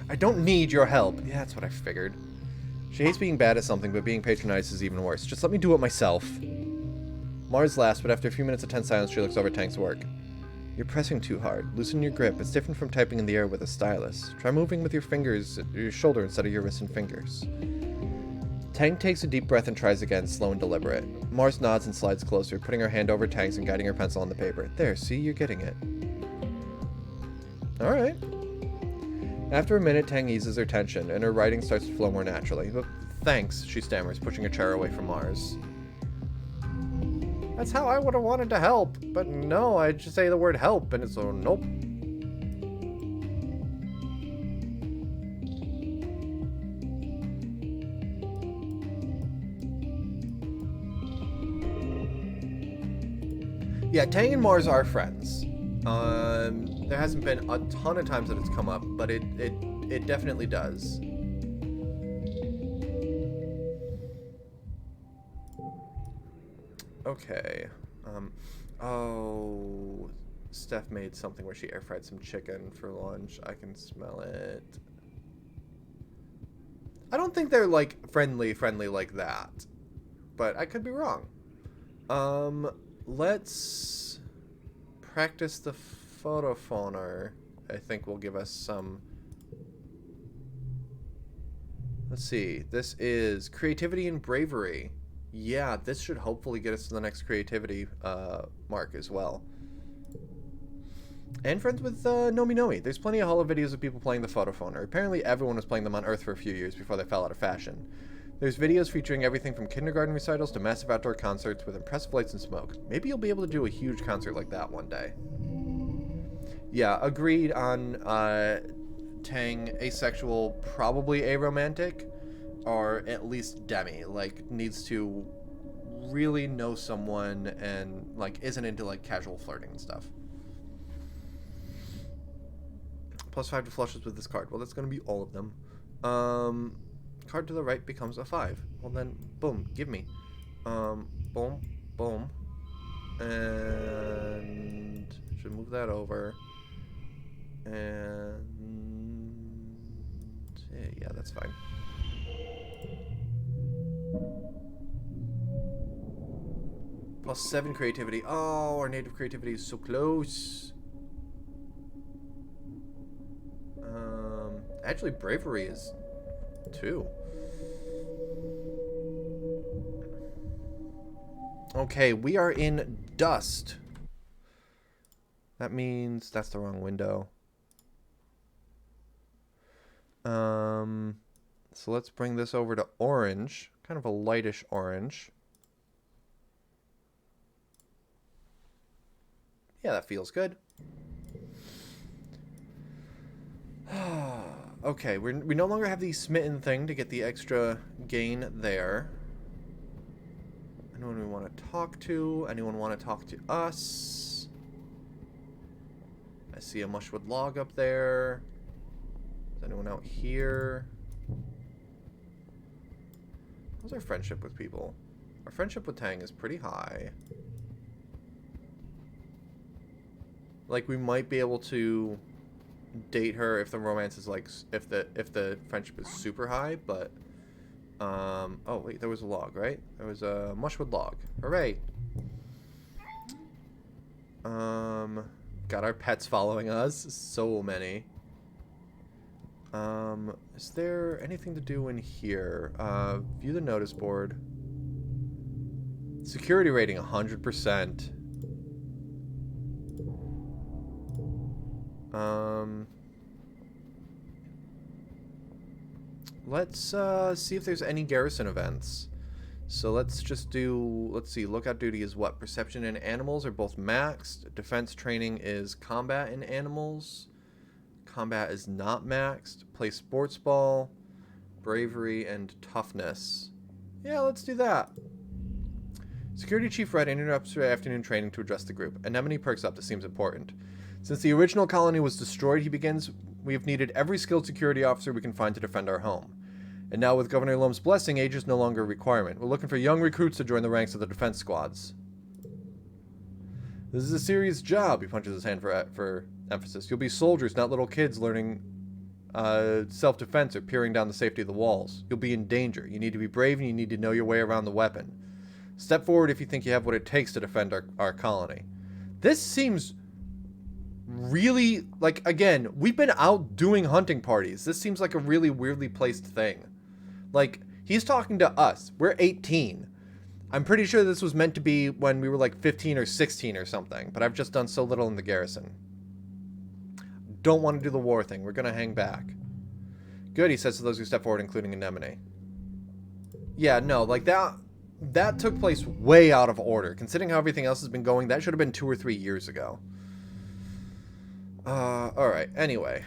I don't need your help. Yeah, that's what I figured. She hates being bad at something, but being patronized is even worse. Just let me do it myself. Mars laughs, but after a few minutes of tense silence, she looks over Tang's work. You're pressing too hard. Loosen your grip. It's different from typing in the air with a stylus. Try moving with your fingers, your shoulder instead of your wrist and fingers. Tang takes a deep breath and tries again, slow and deliberate. Mars nods and slides closer, putting her hand over Tang's and guiding her pencil on the paper. There, see? You're getting it. Alright. After a minute, Tang eases her tension, and her writing starts to flow more naturally. But thanks, she stammers, pushing her chair away from Mars. That's how I would have wanted to help, but no, I just say the word help, and it's a nope. Yeah, Tang and Mars are friends. There hasn't been a ton of times that it's come up, but it definitely does. Okay. Oh, Steph made something where she air fried some chicken for lunch. I can smell it. I don't think they're like friendly like that, but I could be wrong. Let's practice the photophoner. I think will give us some. Let's see. This is creativity and bravery. Yeah, this should hopefully get us to the next creativity mark as well. And friends with Nomi Nomi. There's plenty of holo videos of people playing the photophoner. Apparently everyone was playing them on Earth for a few years before they fell out of fashion. There's videos featuring everything from kindergarten recitals to massive outdoor concerts with impressive lights and smoke. Maybe you'll be able to do a huge concert like that one day. Yeah, agreed on Tang, asexual, probably aromantic, or at least demi, like needs to really know someone and like isn't into like casual flirting and stuff. +5 to flushes with this card. Well, that's going to be all of them. Card to the right becomes a 5. Well then, boom, give me. Boom, boom. And should move that over. And yeah, that's fine. +7 creativity. Oh, our native creativity is so close. Actually, bravery is 2. Okay, we are in dust. That means that's the wrong window. So let's bring this over to orange. Kind of a lightish orange. Yeah, that feels good. Okay, we no longer have the smitten thing to get the extra gain there. Anyone we want to talk to? Anyone want to talk to us? I see a mushwood log up there. Is anyone out here? How's our friendship with people? Our friendship with Tang is pretty high. Like, we might be able to date her if the romance is like, if the friendship is super high, but oh wait, there was a log, right? There was a mushwood log. Hooray. Got our pets following us, so many. Is there anything to do in here? View the notice board. Security rating 100%. Let's see if there's any garrison events. So let's just do, let's see, lookout duty is what? Perception and animals are both maxed. Defense training is combat and animals. Combat is not maxed. Play sports ball, bravery, and toughness. Yeah, let's do that. Security Chief Red interrupts your afternoon training to address the group. Anemone perks up. This seems important. Since the original colony was destroyed, he begins, we have needed every skilled security officer we can find to defend our home. And now with Governor Lum's blessing, age is no longer a requirement. We're looking for young recruits to join the ranks of the defense squads. This is a serious job, he punches his hand for emphasis. You'll be soldiers, not little kids learning self-defense or peering down the safety of the walls. You'll be in danger. You need to be brave and you need to know your way around the weapon. Step forward if you think you have what it takes to defend our colony. This seems really, like, again, we've been out doing hunting parties. This seems like a really weirdly placed thing. Like, he's talking to us. We're 18. I'm pretty sure this was meant to be when we were like 15 or 16 or something, but I've just done so little in the garrison. Don't want to do the war thing. We're going to hang back. Good, he says to those who step forward, including Anemone. Yeah, no, like that took place way out of order. Considering how everything else has been going, that should have been 2 or 3 years ago. Alright, anyway.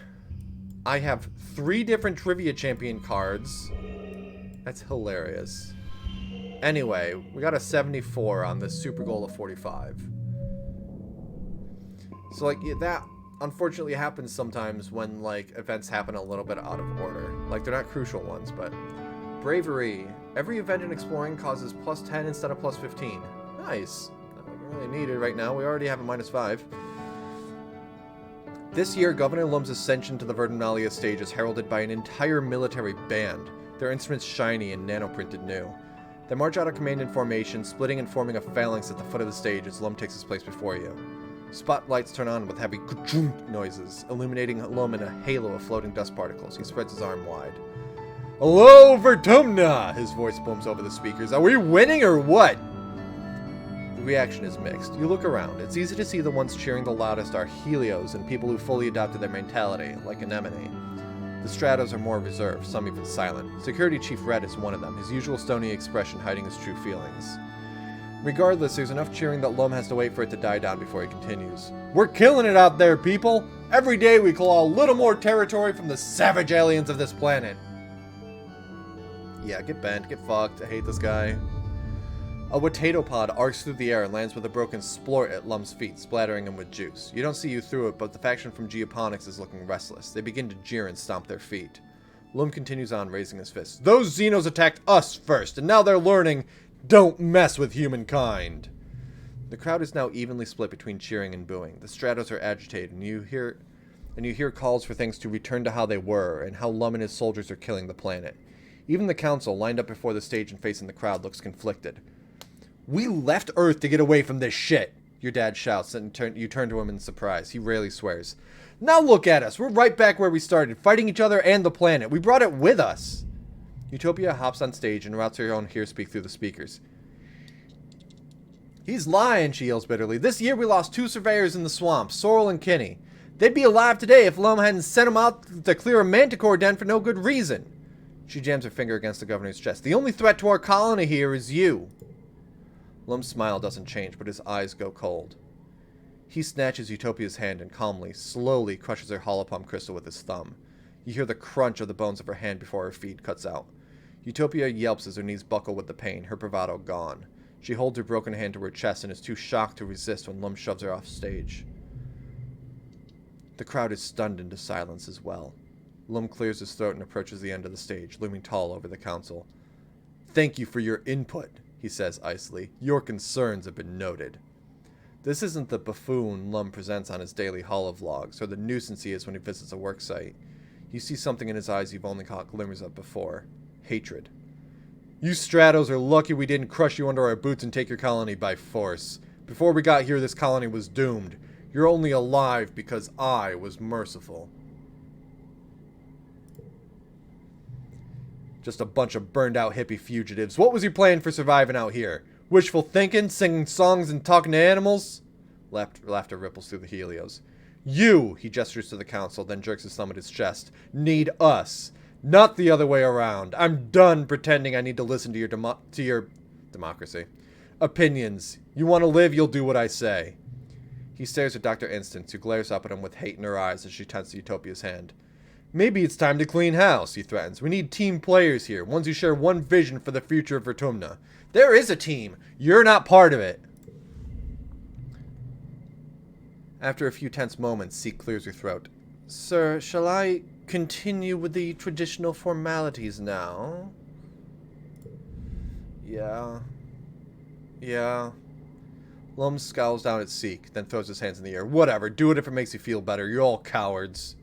I have 3 different Trivia Champion cards. That's hilarious. Anyway, we got a 74 on this super goal of 45. So, like, that unfortunately happens sometimes when, like, events happen a little bit out of order. Like, they're not crucial ones, but... Bravery. Every event in exploring causes +10 instead of +15. Nice. Not really needed right now. We already have a -5. This year, Governor Lum's ascension to the Verdunalia stage is heralded by an entire military band, their instruments shiny and nano-printed new. They march out of command in formation, splitting and forming a phalanx at the foot of the stage as Lum takes his place before you. Spotlights turn on with heavy ka-choom noises, illuminating Lum in a halo of floating dust particles. He spreads his arm wide. Hello, Vertumna! His voice booms over the speakers. Are we winning or what? The reaction is mixed. You look around. It's easy to see the ones cheering the loudest are Helios and people who fully adopted their mentality, like Anemone. The Stratos are more reserved, some even silent. Security Chief Red is one of them, his usual stony expression hiding his true feelings. Regardless, there's enough cheering that Lum has to wait for it to die down before he continues. We're killing it out there, people! Every day we claw a little more territory from the savage aliens of this planet. Yeah, get bent, get fucked, I hate this guy. A potato pod arcs through the air and lands with a broken splort at Lum's feet, splattering him with juice. You don't see you through it, but the faction from Geoponics is looking restless. They begin to jeer and stomp their feet. Lum continues on, raising his fists. Those Xenos attacked us first, and now they're learning, don't mess with humankind. The crowd is now evenly split between cheering and booing. The Stratos are agitated, and you hear calls for things to return to how they were, and how Lum and his soldiers are killing the planet. Even the council, lined up before the stage and facing the crowd, looks conflicted. We left Earth to get away from this shit, your dad shouts, and you turn to him in surprise. He rarely swears. Now look at us. We're right back where we started, fighting each other and the planet. We brought it with us. Utopia hops on stage and routes her own here speak through the speakers. He's lying, she yells bitterly. This year we lost 2 surveyors in the swamp, Sorrel and Kinney. They'd be alive today if Lum hadn't sent them out to clear a manticore den for no good reason. She jams her finger against the governor's chest. The only threat to our colony here is you. Lum's smile doesn't change, but his eyes go cold. He snatches Utopia's hand and calmly, slowly crushes her holopalm crystal with his thumb. You hear the crunch of the bones of her hand before her feed cuts out. Utopia yelps as her knees buckle with the pain, her bravado gone. She holds her broken hand to her chest and is too shocked to resist when Lum shoves her off stage. The crowd is stunned into silence as well. Lum clears his throat and approaches the end of the stage, looming tall over the council. Thank you for your input, he says icily. Your concerns have been noted. This isn't the buffoon Lum presents on his daily holovlogs, or the nuisance he is when he visits a work site. You see something in his eyes you've only caught glimmers of before. Hatred. You Stratos are lucky we didn't crush you under our boots and take your colony by force. Before we got here, this colony was doomed. You're only alive because I was merciful. Just a bunch of burned-out hippie fugitives. What was your plan for surviving out here? Wishful thinking, singing songs, and talking to animals? Laughter ripples through the Helios. You, he gestures to the council, then jerks his thumb at his chest, need us. Not the other way around. I'm done pretending I need to listen to your democracy. Opinions. You want to live, you'll do what I say. He stares at Dr. Instance, who glares up at him with hate in her eyes as she tenses Utopia's hand. Maybe it's time to clean house, he threatens. We need team players here, ones who share one vision for the future of Vertumna. There is a team. You're not part of it. After a few tense moments, Seek clears her throat. Sir, shall I continue with the traditional formalities now? Yeah. Lum scowls down at Seek, then throws his hands in the air. Whatever, do it if it makes you feel better. You're all cowards.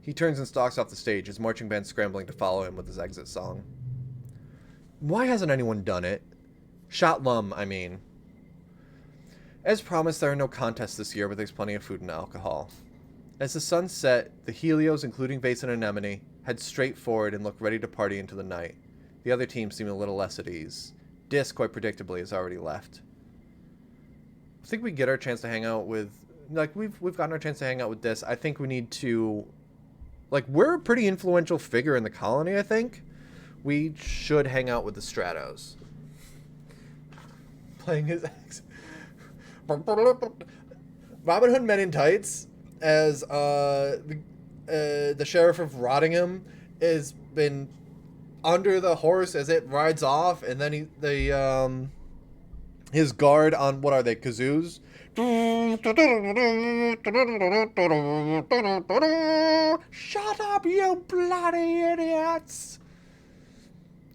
He turns and stalks off the stage, his marching band scrambling to follow him with his exit song. Why hasn't anyone done it? Shot Lum, I mean. As promised, there are no contests this year, but there's plenty of food and alcohol. As the sun set, the Helios, including Vase and Anemone, head straight forward and look ready to party into the night. The other teams seem a little less at ease. Dis, quite predictably, has already left. I think we get our chance to hang out with... Like, we've gotten our chance to hang out with Dis. I think we need to... Like, we're a pretty influential figure in the colony, I think. We should hang out with the Stratos. Playing his ex... Robin Hood Men in Tights as the sheriff of Rottingham has been under the horse as it rides off, and then his guard on, what are they, kazoos? Shut up, you bloody idiots!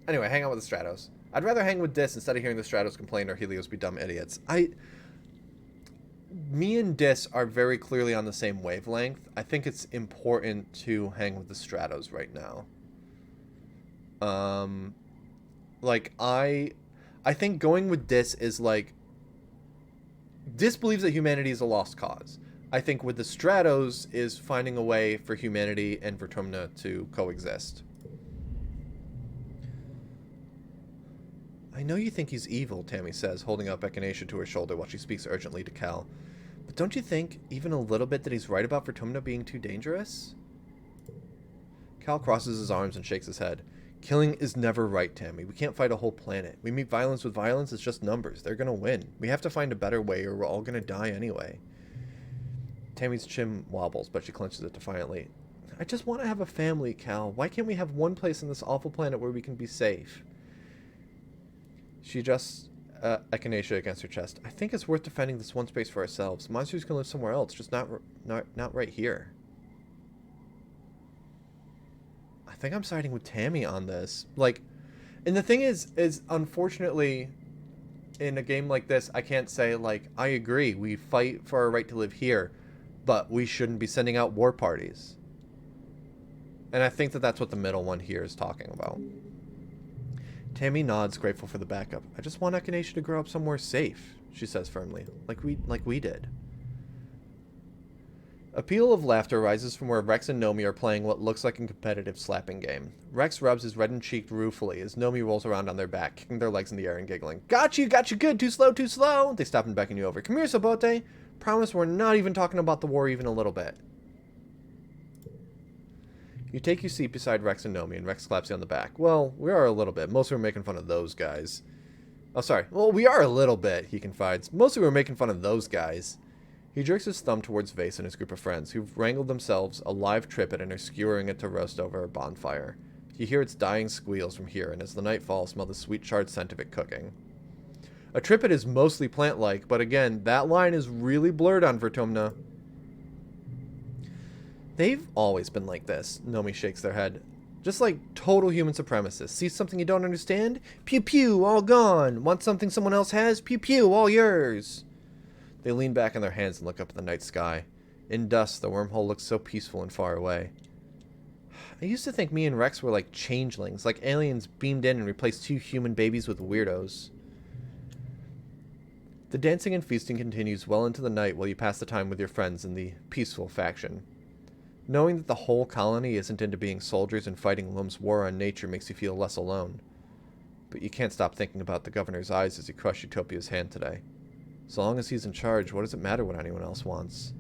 Anyway, hang out with the Stratos. I'd rather hang with Dis instead of hearing the Stratos complain or Helios be dumb idiots. Me and Dis are very clearly on the same wavelength. I think it's important to hang with the Stratos right now. Like, I think going with Dis is like... Dis believes that humanity is a lost cause. I think with the Stratos is finding a way for humanity and Vertumna to coexist. I know you think he's evil, Tammy says, holding up Echinacea to her shoulder while she speaks urgently to Cal. But don't you think, even a little bit, that he's right about Vertumna being too dangerous? Cal crosses his arms and shakes his head. Killing is never right, Tammy. We can't fight a whole planet. We meet violence with violence, it's just numbers. They're gonna win. We have to find a better way or we're all gonna die anyway. Tammy's chin wobbles, but she clenches it defiantly. I just want to have a family, Cal. Why can't we have one place on this awful planet where we can be safe? She adjusts Echinacea against her chest. I think it's worth defending this one space for ourselves. Monsters can live somewhere else, just not right here. I think I'm siding with Tammy on this. Like, and the thing is unfortunately, in a game like this, I can't say, like, I agree, we fight for our right to live here, but we shouldn't be sending out war parties. And I think that that's what the middle one here is talking about. Tammy nods, grateful for the backup. I just want Echinacea to grow up somewhere safe, she says firmly, like we did. A peal of laughter rises from where Rex and Nomi are playing what looks like a competitive slapping game. Rex rubs his reddened cheek ruefully as Nomi rolls around on their back, kicking their legs in the air and giggling. Got you good, too slow, too slow! They stop and beckon you over. Come here, Sabote! Promise we're not even talking about the war even a little bit. You take your seat beside Rex and Nomi, and Rex slaps you on the back. Well, we are a little bit. Mostly we're making fun of those guys. Oh, sorry. Well, we are a little bit, he confides. Mostly we're making fun of those guys. He jerks his thumb towards Vase and his group of friends, who've wrangled themselves a live trippet and are skewering it to roast over a bonfire. You hear its dying squeals from here, and as the night falls, smell the sweet charred scent of it cooking. A trippet is mostly plant-like, but again, that line is really blurred on Vertumna. They've always been like this, Nomi shakes their head. Just like total human supremacists. See something you don't understand? Pew pew, all gone. Want something someone else has? Pew pew, all yours. They lean back on their hands and look up at the night sky. In dusk, the wormhole looks so peaceful and far away. I used to think me and Rex were like changelings, like aliens beamed in and replaced two human babies with weirdos. The dancing and feasting continues well into the night while you pass the time with your friends in the peaceful faction. Knowing that the whole colony isn't into being soldiers and fighting Lum's war on nature makes you feel less alone. But you can't stop thinking about the governor's eyes as he crushed Utopia's hand today. So long as he's in charge, what does it matter what anyone else wants?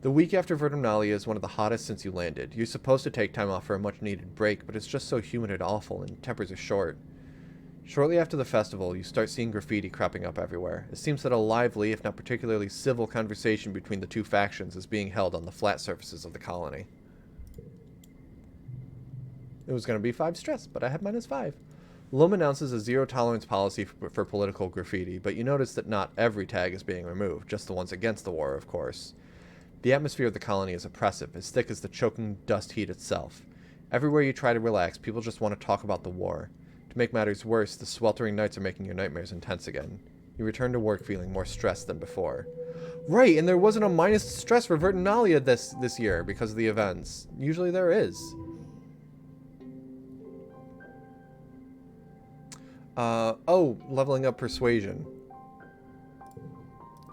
The week after Vertumnalia is one of the hottest since you landed. You're supposed to take time off for a much-needed break, but it's just so humid and awful, and tempers are short. Shortly after the festival, you start seeing graffiti cropping up everywhere. It seems that a lively, if not particularly civil, conversation between the two factions is being held on the flat surfaces of the colony. It was going to be 5 stress, but I have -5. Lum announces a zero-tolerance policy for political graffiti, but you notice that not every tag is being removed, just the ones against the war, of course. The atmosphere of the colony is oppressive, as thick as the choking dust heat itself. Everywhere you try to relax, people just want to talk about the war. To make matters worse, the sweltering nights are making your nightmares intense again. You return to work feeling more stressed than before. Right, and there wasn't a minus stress for Vertumnalia this year because of the events. Usually there is. Oh, leveling up persuasion.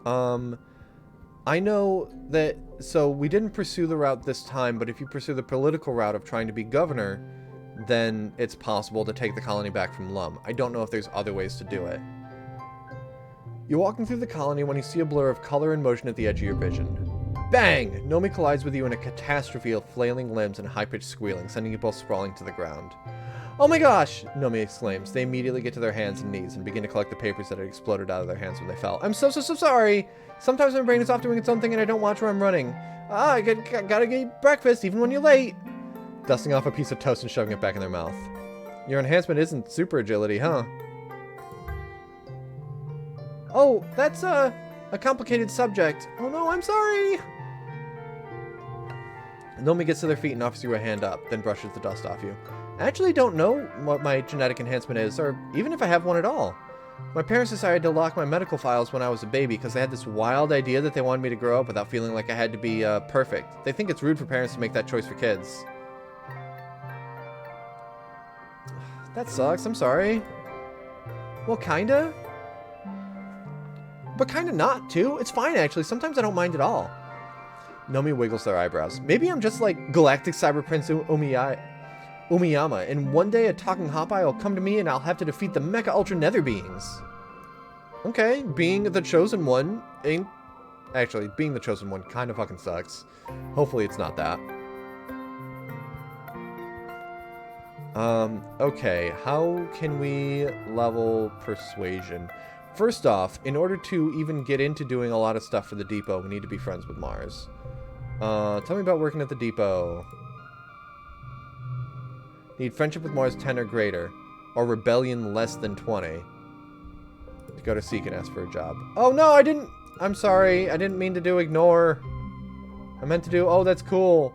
I know that, so we didn't pursue the route this time, but if you pursue the political route of trying to be governor, then it's possible to take the colony back from Lum. I don't know if there's other ways to do it. You're walking through the colony when you see a blur of color and motion at the edge of your vision. Bang! Nomi collides with you in a catastrophe of flailing limbs and high-pitched squealing, sending you both sprawling to the ground. Oh my gosh! Nomi exclaims. They immediately get to their hands and knees and begin to collect the papers that had exploded out of their hands when they fell. I'm so sorry! Sometimes my brain is off doing its own thing and I don't watch where I'm running. I gotta get breakfast even when you're late! Dusting off a piece of toast and shoving it back in their mouth. Your enhancement isn't super agility, huh? Oh, that's a complicated subject. Oh no, I'm sorry! Nomi gets to their feet and offers you a hand up, then brushes the dust off you. I actually don't know what my genetic enhancement is, or even if I have one at all. My parents decided to lock my medical files when I was a baby because they had this wild idea that they wanted me to grow up without feeling like I had to be perfect. They think it's rude for parents to make that choice for kids. That sucks, I'm sorry. Well, kinda. But kinda not, too. It's fine, actually. Sometimes I don't mind at all. Nomi wiggles their eyebrows. Maybe I'm just like Galactic Cyber Prince Umiyama, and one day a talking Hopeye will come to me and I'll have to defeat the Mecha Ultra Nether Beings. Okay, being the chosen one ain't... Actually, being the chosen one kinda fucking sucks. Hopefully it's not that. Okay, how can we level persuasion? First off, in order to even get into doing a lot of stuff for the depot, we need to be friends with Mars. Tell me about working at the depot. Need friendship with Mars 10 or greater, or rebellion less than 20. To go to Seek and ask for a job. Oh no, I didn't... I'm sorry, I didn't mean to do ignore. I meant to do... Oh, that's cool.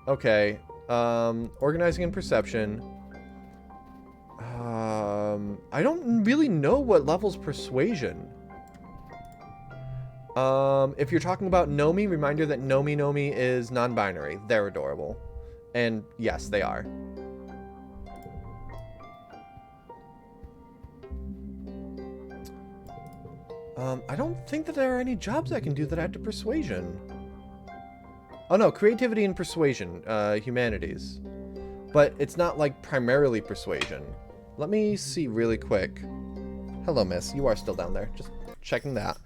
Okay. Organizing and perception. I don't really know what levels persuasion. If you're talking about Nomi, reminder that Nomi is non-binary. They're adorable. And yes, they are. I don't think that there are any jobs I can do that add to persuasion. Oh no, creativity and persuasion, humanities. But it's not like primarily persuasion. Let me see really quick. Hello, miss. You are still down there. Just checking that.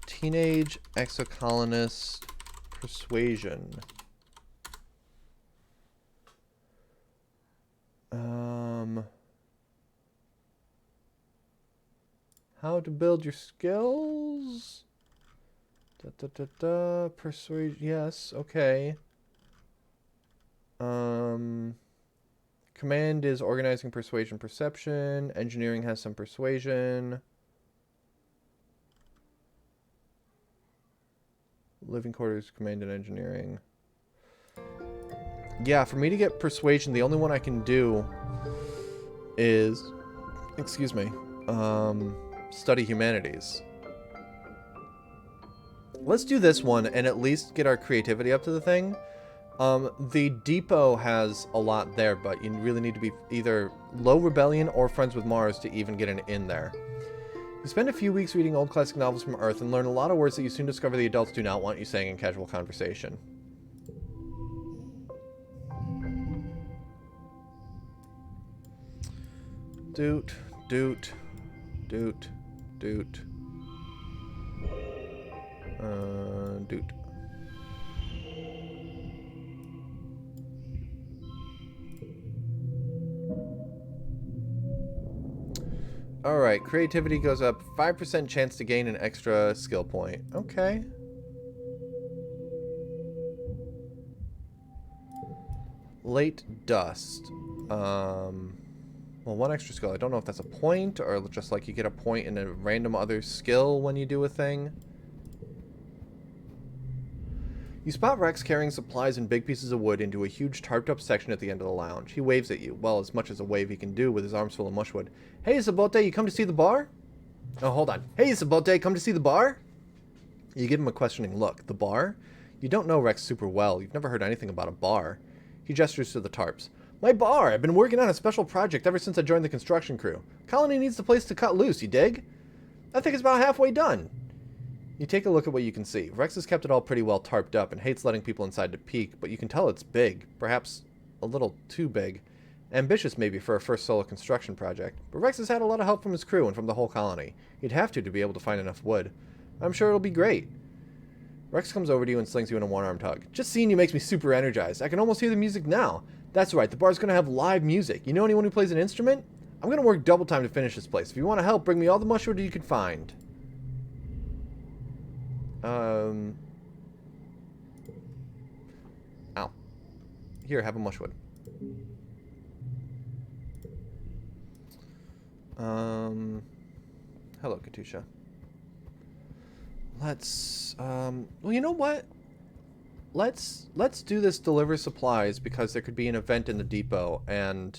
Teenage Exocolonist persuasion. How to build your skills? Persuasion. Yes. Okay. Command is organizing, persuasion, perception. Engineering has some persuasion. Living quarters, command, and engineering. Yeah, for me to get persuasion, the only one I can do is, excuse me, study humanities. Let's do this one and at least get our creativity up to the thing. The depot has a lot there, but you really need to be either low rebellion or friends with Mars to even get an in there. You spend a few weeks reading old classic novels from Earth and learn a lot of words that you soon discover the adults do not want you saying in casual conversation. Doot, doot, doot, doot. Doot. Alright, creativity goes up 5% chance to gain an extra skill point. Okay. Late dust. Well, one extra skill. I don't know if that's a point or just like you get a point in a random other skill when you do a thing. You spot Rex carrying supplies and big pieces of wood into a huge tarped up section at the end of the lounge. He waves at you. Well, as much as a wave he can do with his arms full of mushwood. Hey, Sabote, you come to see the bar? Oh, hold on. Hey, Sabote, come to see the bar? You give him a questioning look. The bar? You don't know Rex super well. You've never heard anything about a bar. He gestures to the tarps. My bar! I've been working on a special project ever since I joined the construction crew. Colony needs a place to cut loose, you dig? I think it's about halfway done. You take a look at what you can see. Rex has kept it all pretty well tarped up and hates letting people inside to peek, but you can tell it's big. Perhaps a little too big. Ambitious maybe for a first solo construction project. But Rex has had a lot of help from his crew and from the whole colony. He'd have to be able to find enough wood. I'm sure it'll be great. Rex comes over to you and slings you in a one-armed hug. Just seeing you makes me super energized. I can almost hear the music now. That's right, the bar's going to have live music. You know anyone who plays an instrument? I'm going to work double time to finish this place. If you want to help, bring me all the mushroom you can find. Ow. Here, have a mushwood. Hello, Katusha. Let's, well, you know what? Let's do this deliver supplies because there could be an event in the depot and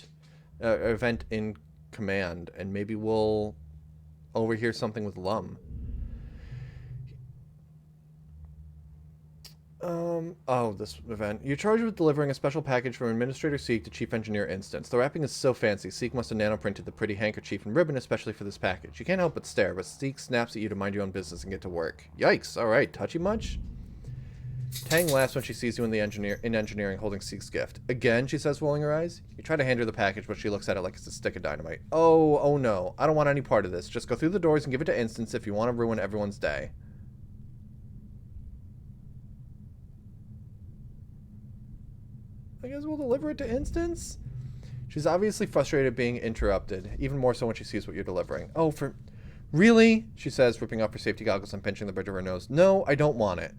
event in command, and maybe we'll overhear something with Lum. Oh, this event. You're charged with delivering a special package from Administrator Seek to Chief Engineer Instance. The wrapping is so fancy, Seek must have nanoprinted the pretty handkerchief and ribbon especially for this package. You can't help but stare, but Seek snaps at you to mind your own business and get to work. Yikes, alright, touchy much? Tang laughs when she sees you in engineering holding Seek's gift. Again, she says, rolling her eyes. You try to hand her the package, but she looks at it like it's a stick of dynamite. Oh no, I don't want any part of this. Just go through the doors and give it to Instance if you want to ruin everyone's day. I guess we'll deliver it to Instance? She's obviously frustrated being interrupted, even more so when she sees what you're delivering. Oh, for... Really? She says, ripping off her safety goggles and pinching the bridge of her nose. No, I don't want it.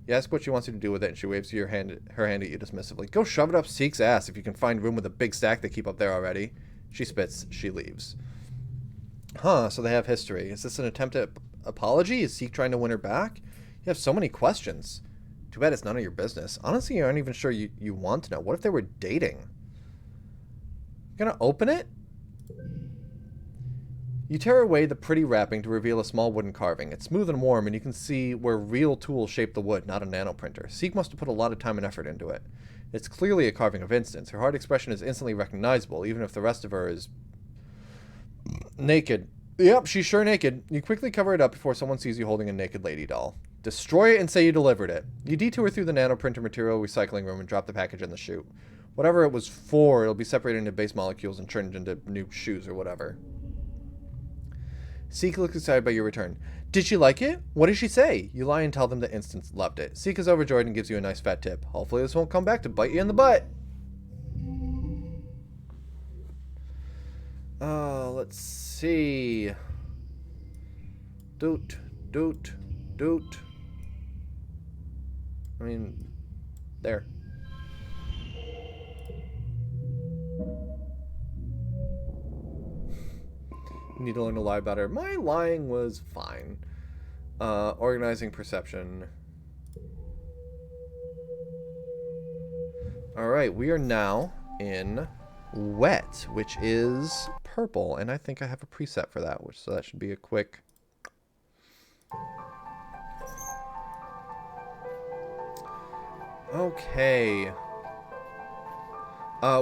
You ask what she wants you to do with it, and she waves her hand at you dismissively. Go shove it up Seek's ass if you can find room with a big stack they keep up there already. She spits. She leaves. Huh, so they have history. Is this an attempt at apology? Is Seek trying to win her back? You have so many questions. Too bad it's none of your business. Honestly, you aren't even sure you want to know. What if they were dating? You gonna open it? You tear away the pretty wrapping to reveal a small wooden carving. It's smooth and warm, and you can see where real tools shape the wood, not a nanoprinter. Seek must have put a lot of time and effort into it. It's clearly a carving of Instance. Her hard expression is instantly recognizable, even if the rest of her is naked Yep, she's sure naked. You quickly cover it up before someone sees you holding a naked lady doll. Destroy it and say you delivered it. You detour through the nanoprinter material recycling room and drop the package in the chute. Whatever it was for, it'll be separated into base molecules and turned into new shoes or whatever. Seek looks excited by your return. Did she like it? What did she say? You lie and tell them the Instance loved it. Seek is overjoyed and gives you a nice fat tip. Hopefully this won't come back to bite you in the butt. Let's see. Doot. I mean, there. You need to learn to lie better. My lying was fine. Organizing perception. Alright, we are now in wet, which is purple, and I think I have a preset for that, so that should be a quick... Okay.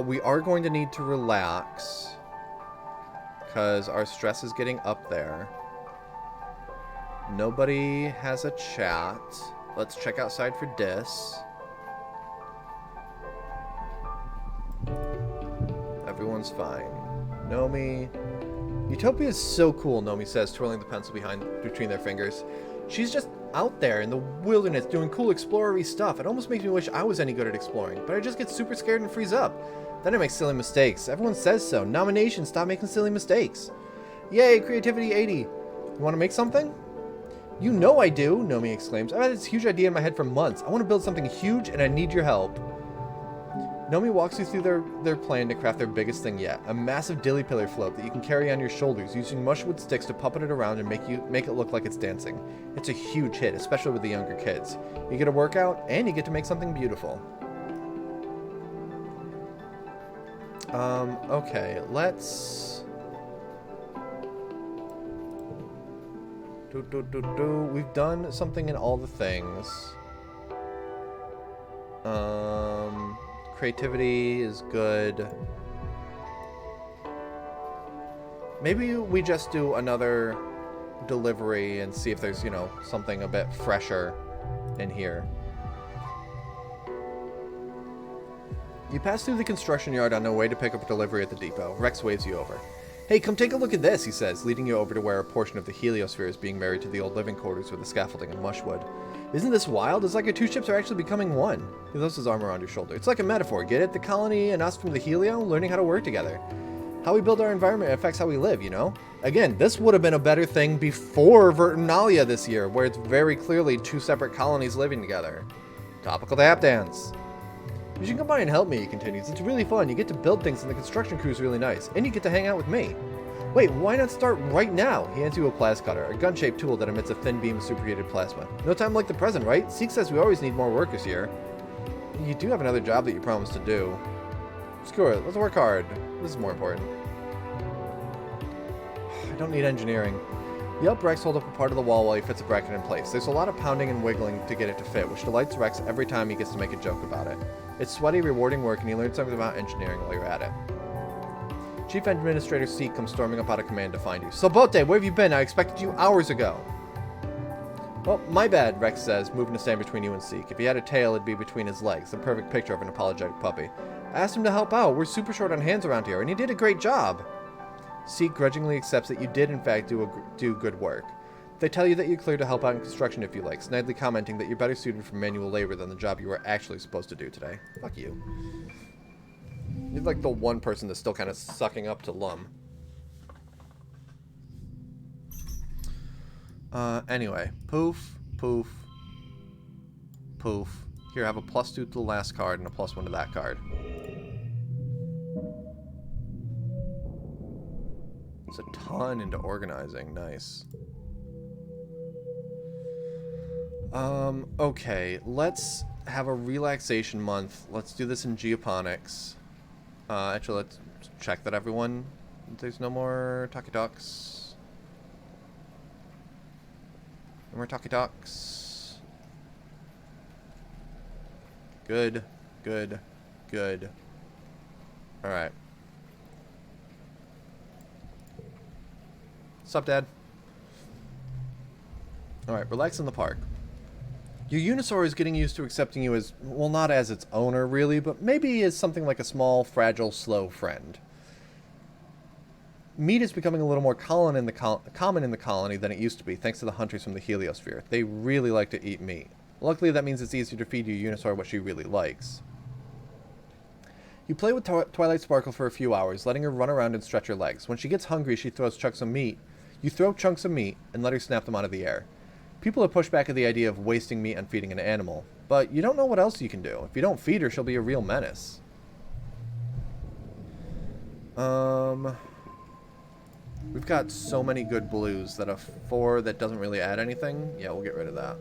We are going to need to relax, because our stress is getting up there. Nobody has a chat. Let's check outside for Dis. Everyone's fine. Nomi. Utopia is so cool, Nomi says, twirling the pencil between their fingers. She's just out there in the wilderness doing cool explorer-y stuff. It almost makes me wish I was any good at exploring, but I just get super scared and freeze up. Then I make silly mistakes. Everyone says so. Nomination, stop making silly mistakes. Yay, creativity 80. You want to make something? You know I do, Nomi exclaims. I've had this huge idea in my head for months. I want to build something huge and I need your help. Nomi walks you through their plan to craft their biggest thing yet, a massive dilly pillar float that you can carry on your shoulders using mushwood sticks to puppet it around and make it look like it's dancing. It's a huge hit, especially with the younger kids. You get a workout and you get to make something beautiful. Okay, let's... We've done something in all the things. Creativity is good. Maybe we just do another delivery and see if there's, you know, something a bit fresher in here. You pass through the construction yard on your way to pick up a delivery at the depot. Rex waves you over. Hey, come take a look at this, he says, leading you over to where a portion of the heliosphere is being married to the old living quarters with the scaffolding and mushwood. Isn't this wild? It's like our two ships are actually becoming one. He throws his arm around your shoulder. It's like a metaphor, get it? The colony and us from the Helio learning how to work together. How we build our environment affects how we live, you know? Again, this would have been a better thing before Vertinalia this year, where it's very clearly two separate colonies living together. Topical tap dance. You should come by and help me, he continues. It's really fun. You get to build things and the construction crew's really nice. And you get to hang out with me. Wait, why not start right now? He hands you a plas cutter, a gun-shaped tool that emits a thin beam of superheated plasma. No time like the present, right? Seek says we always need more workers here. You do have another job that you promised to do. Screw it, let's work hard. This is more important. I don't need engineering. You help Rex hold up a part of the wall while he fits a bracket in place. There's a lot of pounding and wiggling to get it to fit, which delights Rex every time he gets to make a joke about it. It's sweaty, rewarding work, and you learn something about engineering while you're at it. Chief Administrator Seek comes storming up out of command to find you. Sobote, where have you been? I expected you hours ago. Well, my bad, Rex says, moving to stand between you and Seek. If he had a tail, it'd be between his legs, the perfect picture of an apologetic puppy. I asked him to help out. We're super short on hands around here, and he did a great job. Seek grudgingly accepts that you did, in fact, do good work. They tell you that you're clear to help out in construction if you like, snidely commenting that you're better suited for manual labor than the job you were actually supposed to do today. Fuck you. You're like the one person that's still kind of sucking up to Lum. Anyway. Poof, poof, poof. Here, have a +2 to the last card and a +1 to that card. It's a ton into organizing. Nice. Okay. Let's have a relaxation month. Let's do this in geoponics. Actually, let's check that there's no more talkie talks. No more talkie talks. Good, good, good. Alright. What's up, Dad? Alright, relax in the park. Your Unisaur is getting used to accepting you as, well, not as its owner, really, but maybe as something like a small, fragile, slow friend. Meat is becoming a little more common in the colony than it used to be, thanks to the hunters from the heliosphere. They really like to eat meat. Luckily, that means it's easier to feed your Unisaur what she really likes. You play with Twilight Sparkle for a few hours, letting her run around and stretch her legs. When she gets hungry, she throws chunks of meat. You throw chunks of meat and let her snap them out of the air. People have pushed back at the idea of wasting meat on feeding an animal, but you don't know what else you can do. If you don't feed her, she'll be a real menace. We've got so many good blues that a 4 that doesn't really add anything. Yeah, we'll get rid of that.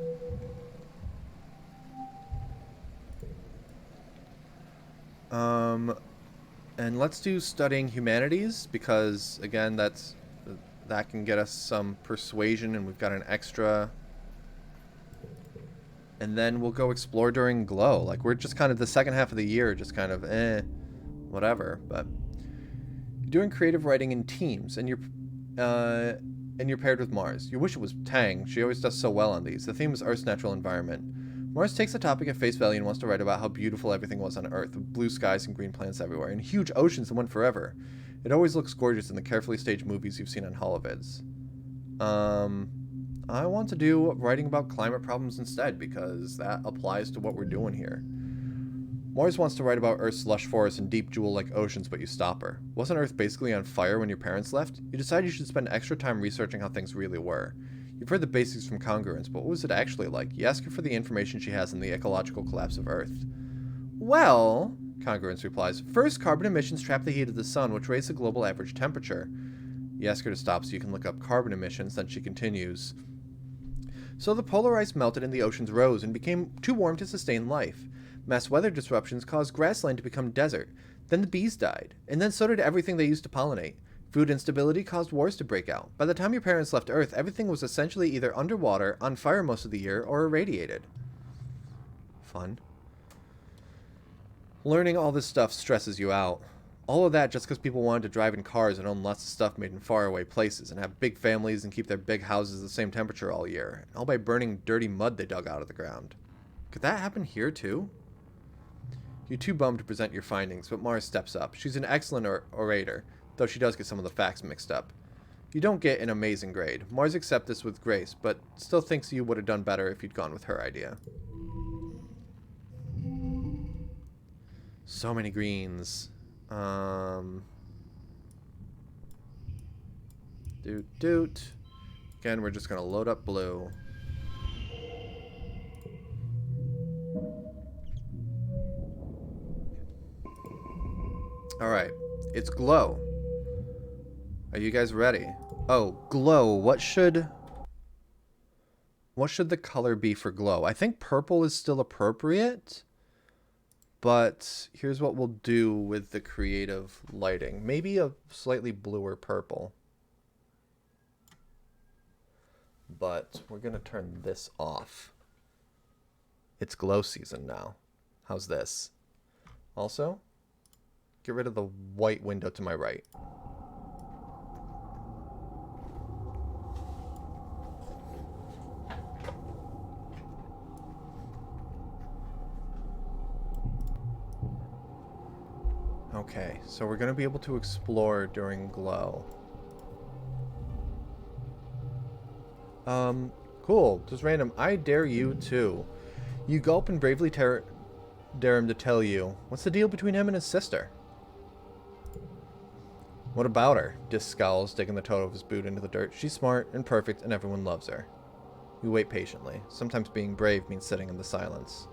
And let's do studying humanities, because again, that can get us some persuasion, and we've got an extra. And then we'll go explore during glow. Like, we're just kind of the second half of the year, just kind of whatever. But you're doing creative writing in teams, and you're paired with Mars. You wish it was Tang. She always does so well on these. The theme is Earth's natural environment. Mars takes the topic at face value and wants to write about how beautiful everything was on Earth, with blue skies and green plants everywhere, and huge oceans that went forever. It always looks gorgeous in the carefully staged movies you've seen on holovids. I want to do writing about climate problems instead, because that applies to what we're doing here. Mars wants to write about Earth's lush forests and deep jewel-like oceans, but you stop her. Wasn't Earth basically on fire when your parents left? You decide you should spend extra time researching how things really were. You've heard the basics from congruence, but what was it actually like? You ask her for the information she has on the ecological collapse of Earth. Well, Congruence replies, first, carbon emissions trap the heat of the sun, which raise the global average temperature. You ask her to stop so you can look up carbon emissions, then she continues. So the polar ice melted and the oceans rose and became too warm to sustain life. Mass weather disruptions caused grassland to become desert. Then the bees died, and then so did everything they used to pollinate. Food instability caused wars to break out. By the time your parents left Earth, everything was essentially either underwater, on fire most of the year, or irradiated. Fun. Learning all this stuff stresses you out. All of that just because people wanted to drive in cars and own lots of stuff made in faraway places, and have big families and keep their big houses the same temperature all year, all by burning dirty mud they dug out of the ground. Could that happen here too? You're too bummed to present your findings, but Mars steps up. She's an excellent orator, though she does get some of the facts mixed up. You don't get an amazing grade. Mars accepts this with grace, but still thinks you would have done better if you'd gone with her idea. So many greens. Doot. Again, we're just going to load up blue. Alright, it's glow. Are you guys ready? Oh, glow. What should the color be for glow? I think purple is still appropriate, but here's what we'll do with the creative lighting. Maybe a slightly bluer purple. But we're going to turn this off. It's glow season now. How's this? Also, get rid of the white window to my right. Okay, so we're going to be able to explore during glow. Cool. Just random. I dare you to. You gulp and bravely dare him to tell you. What's the deal between him and his sister? What about her? Dis scowls, digging the toe of his boot into the dirt. She's smart and perfect, and everyone loves her. You wait patiently. Sometimes being brave means sitting in the silence.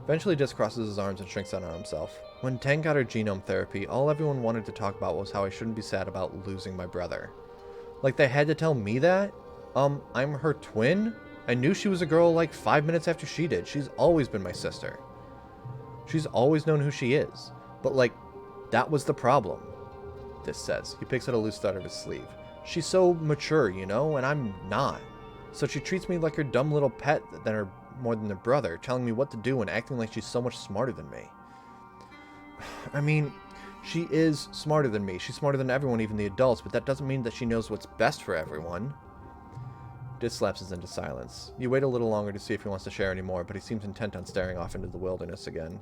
Eventually, Dis crosses his arms and shrinks out on himself. When Tang got her genome therapy, all everyone wanted to talk about was how I shouldn't be sad about losing my brother. Like they had to tell me that? I'm her twin? I knew she was a girl like 5 minutes after she did. She's always been my sister. She's always known who she is. But like, that was the problem. Dis says. He picks at a loose thread of his sleeve. She's so mature, you know, and I'm not. So she treats me like her dumb little pet more than her brother, telling me what to do and acting like she's so much smarter than me. I mean, She is smarter than me. She's smarter than everyone, even the adults, but that doesn't mean that she knows what's best for everyone. Dis lapses into silence. You wait a little longer to see if he wants to share any more, but he seems intent on staring off into the wilderness again.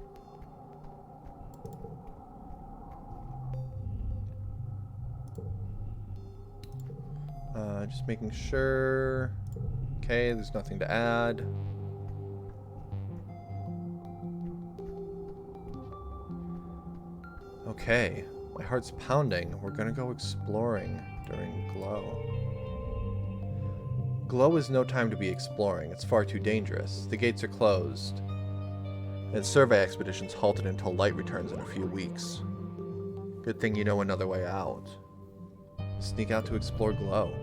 Just making sure. Okay, there's nothing to add. Okay, my heart's pounding. We're gonna go exploring during Glow. Glow is no time to be exploring. It's far too dangerous. The gates are closed, and survey expeditions halted until light returns in a few weeks. Good thing you know another way out. Sneak out to explore Glow.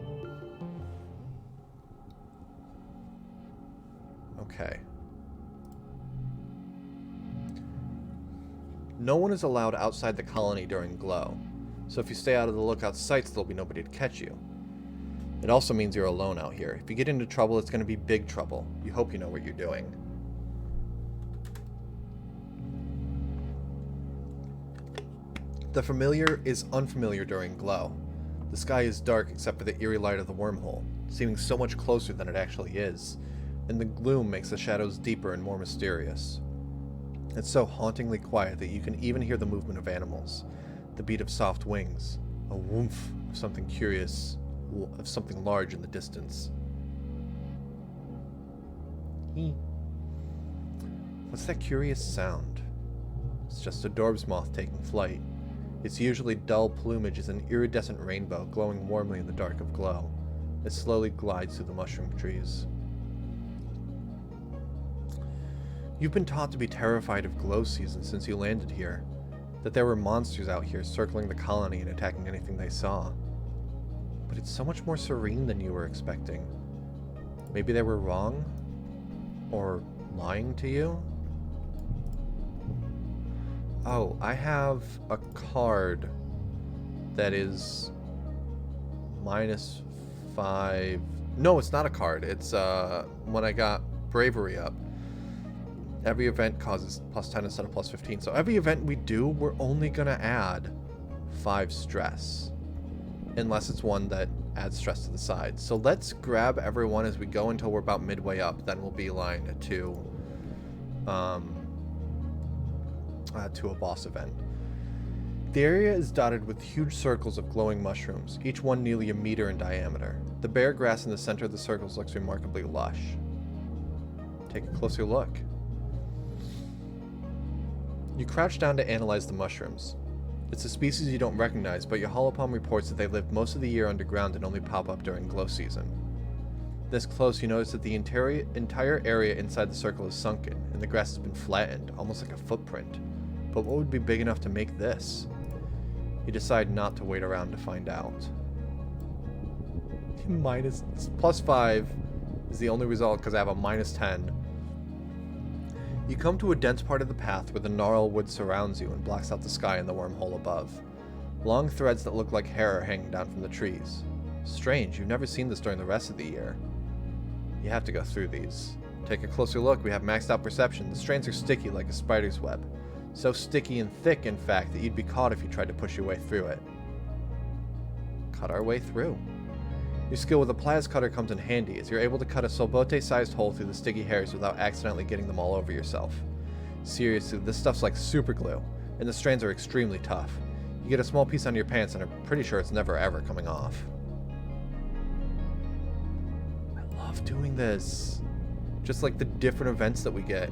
Okay. No one is allowed outside the colony during Glow, so if you stay out of the lookout sites, there'll be nobody to catch you. It also means you're alone out here. If you get into trouble, it's going to be big trouble. You hope you know what you're doing. The familiar is unfamiliar during Glow. The sky is dark except for the eerie light of the wormhole, seeming so much closer than it actually is, and the gloom makes the shadows deeper and more mysterious. It's so hauntingly quiet that you can even hear the movement of animals, the beat of soft wings, a woomph of something curious, of something large in the distance. What's that curious sound? It's just a Dorb's moth taking flight. Its usually dull plumage is an iridescent rainbow glowing warmly in the dark of Glow. It slowly glides through the mushroom trees. You've been taught to be terrified of Glow season since you landed here, that there were monsters out here circling the colony and attacking anything they saw. But it's so much more serene than you were expecting. Maybe they were wrong? Or lying to you? Oh, I have a card that is -5. No, it's not a card. It's when I got Bravery up. Every event causes +10 instead of +15. So every event we do, we're only going to add 5 stress. Unless it's one that adds stress to the side. So let's grab everyone as we go until we're about midway up. Then we'll beeline to a boss event. The area is dotted with huge circles of glowing mushrooms, each one nearly a meter in diameter. The bare grass in the center of the circles looks remarkably lush. Take a closer look. You crouch down to analyze the mushrooms. It's a species you don't recognize, but your holopalm reports that they live most of the year underground and only pop up during Glow season. This close, you notice that the entire area inside the circle is sunken, and the grass has been flattened, almost like a footprint. But what would be big enough to make this? You decide not to wait around to find out. +5 is the only result because I have a -10. You come to a dense part of the path where the gnarl wood surrounds you and blocks out the sky and the wormhole above. Long threads that look like hair are hanging down from the trees. Strange, you've never seen this during the rest of the year. You have to go through these. Take a closer look, we have maxed out perception. The strands are sticky like a spider's web. So sticky and thick, in fact, that you'd be caught if you tried to push your way through it. Cut our way through. Your skill with a plas cutter comes in handy, as you're able to cut a solbote-sized hole through the sticky hairs without accidentally getting them all over yourself. Seriously, this stuff's like super glue, and the strands are extremely tough. You get a small piece on your pants and I'm pretty sure it's never ever coming off. I love doing this. Just like the different events that we get.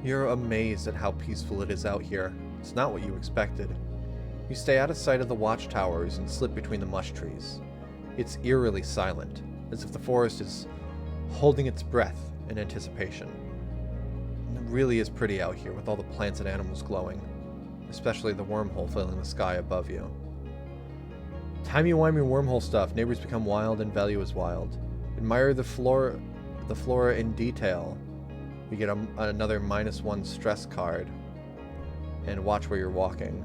You're amazed at how peaceful it is out here. It's not what you expected. You stay out of sight of the watchtowers and slip between the mush trees. It's eerily silent, as if the forest is holding its breath in anticipation. And it really is pretty out here with all the plants and animals glowing, especially the wormhole filling the sky above you. Timey-wimey wormhole stuff. Neighbors become wild and value is wild. Admire the flora in detail. You get another -1 stress card. And watch where you're walking.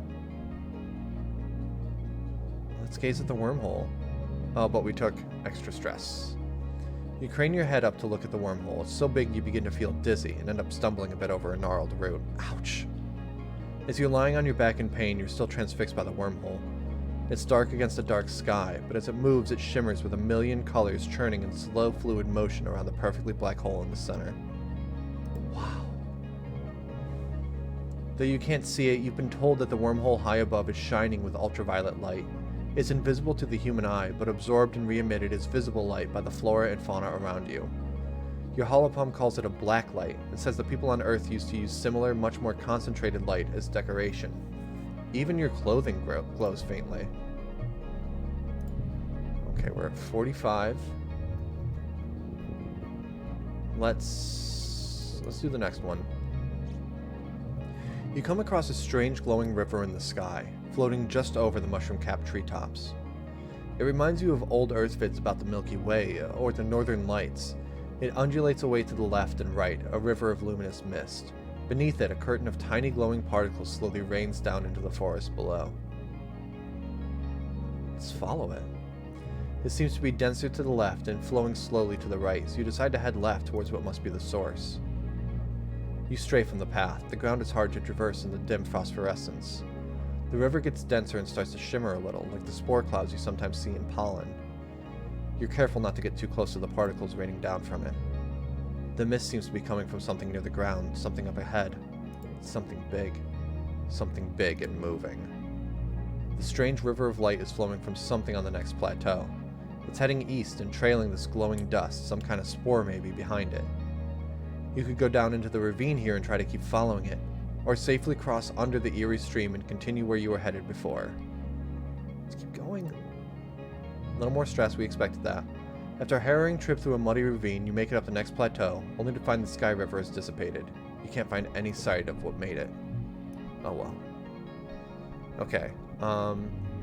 Let's gaze at the wormhole. Oh, but we took extra stress. You crane your head up to look at the wormhole. It's so big you begin to feel dizzy and end up stumbling a bit over a gnarled root. Ouch. As you're lying on your back in pain, you're still transfixed by the wormhole. It's dark against a dark sky, but as it moves, it shimmers with a million colors churning in slow fluid motion around the perfectly black hole in the center. Wow. Though you can't see it, you've been told that the wormhole high above is shining with ultraviolet light. It's invisible to the human eye, but absorbed and re-emitted as visible light by the flora and fauna around you. Your holopalm calls it a black light, and says the people on Earth used to use similar, much more concentrated light as decoration. Even your clothing glows faintly. Okay, we're at 45. Let's do the next one. You come across a strange glowing river in the sky, floating just over the mushroom-capped treetops. It reminds you of old Earth vids about the Milky Way, or the Northern Lights. It undulates away to the left and right, a river of luminous mist. Beneath it, a curtain of tiny glowing particles slowly rains down into the forest below. Let's follow it. It seems to be denser to the left and flowing slowly to the right, so you decide to head left towards what must be the source. You stray from the path. The ground is hard to traverse in the dim phosphorescence. The river gets denser and starts to shimmer a little, like the spore clouds you sometimes see in pollen. You're careful not to get too close to the particles raining down from it. The mist seems to be coming from something near the ground, something up ahead. Something big and moving. The strange river of light is flowing from something on the next plateau. It's heading east and trailing this glowing dust, some kind of spore maybe, behind it. You could go down into the ravine here and try to keep following it, or safely cross under the eerie stream and continue where you were headed before. Let's keep going. A little more stress, we expected that. After a harrowing trip through a muddy ravine, you make it up the next plateau, only to find the sky river has dissipated. You can't find any sight of what made it. Oh well. Okay,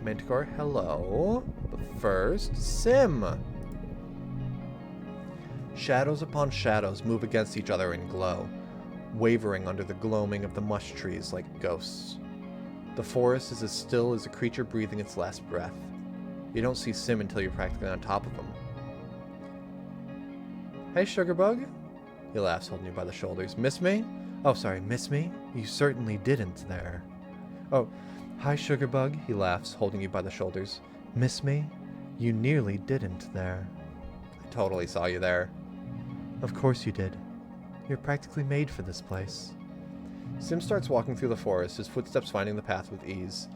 Manticore, hello. But first, Sim! Shadows upon shadows move against each other and glow, wavering under the gloaming of the mush trees like ghosts. The forest is as still as a creature breathing its last breath. You don't see Sim until you're practically on top of him. Hey, Sugarbug. He laughs, holding you by the shoulders. Miss me? Oh, sorry, miss me? You certainly didn't there. Oh, hi, Sugarbug. He laughs, holding you by the shoulders. Miss me? You nearly didn't there. I totally saw you there. Of course you did. You're practically made for this place. Sim starts walking through the forest, his footsteps finding the path with ease.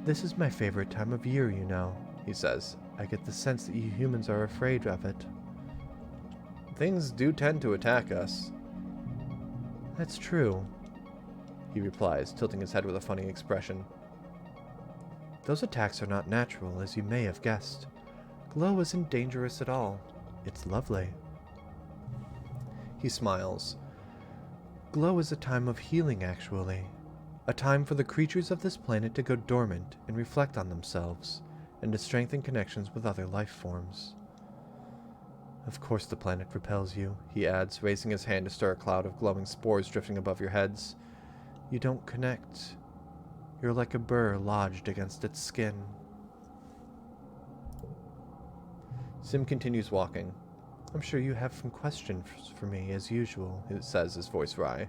This is my favorite time of year, you know, he says. I get the sense that you humans are afraid of it. Things do tend to attack us. That's true, he replies, tilting his head with a funny expression. Those attacks are not natural, as you may have guessed. Glow isn't dangerous at all. It's lovely. He smiles. Glow is a time of healing, actually. A time for the creatures of this planet to go dormant and reflect on themselves, and to strengthen connections with other life forms. Of course the planet repels you, he adds, raising his hand to stir a cloud of glowing spores drifting above your heads. You don't connect. You're like a burr lodged against its skin. Sim continues walking. I'm sure you have some questions for me, as usual, it says, his voice wry.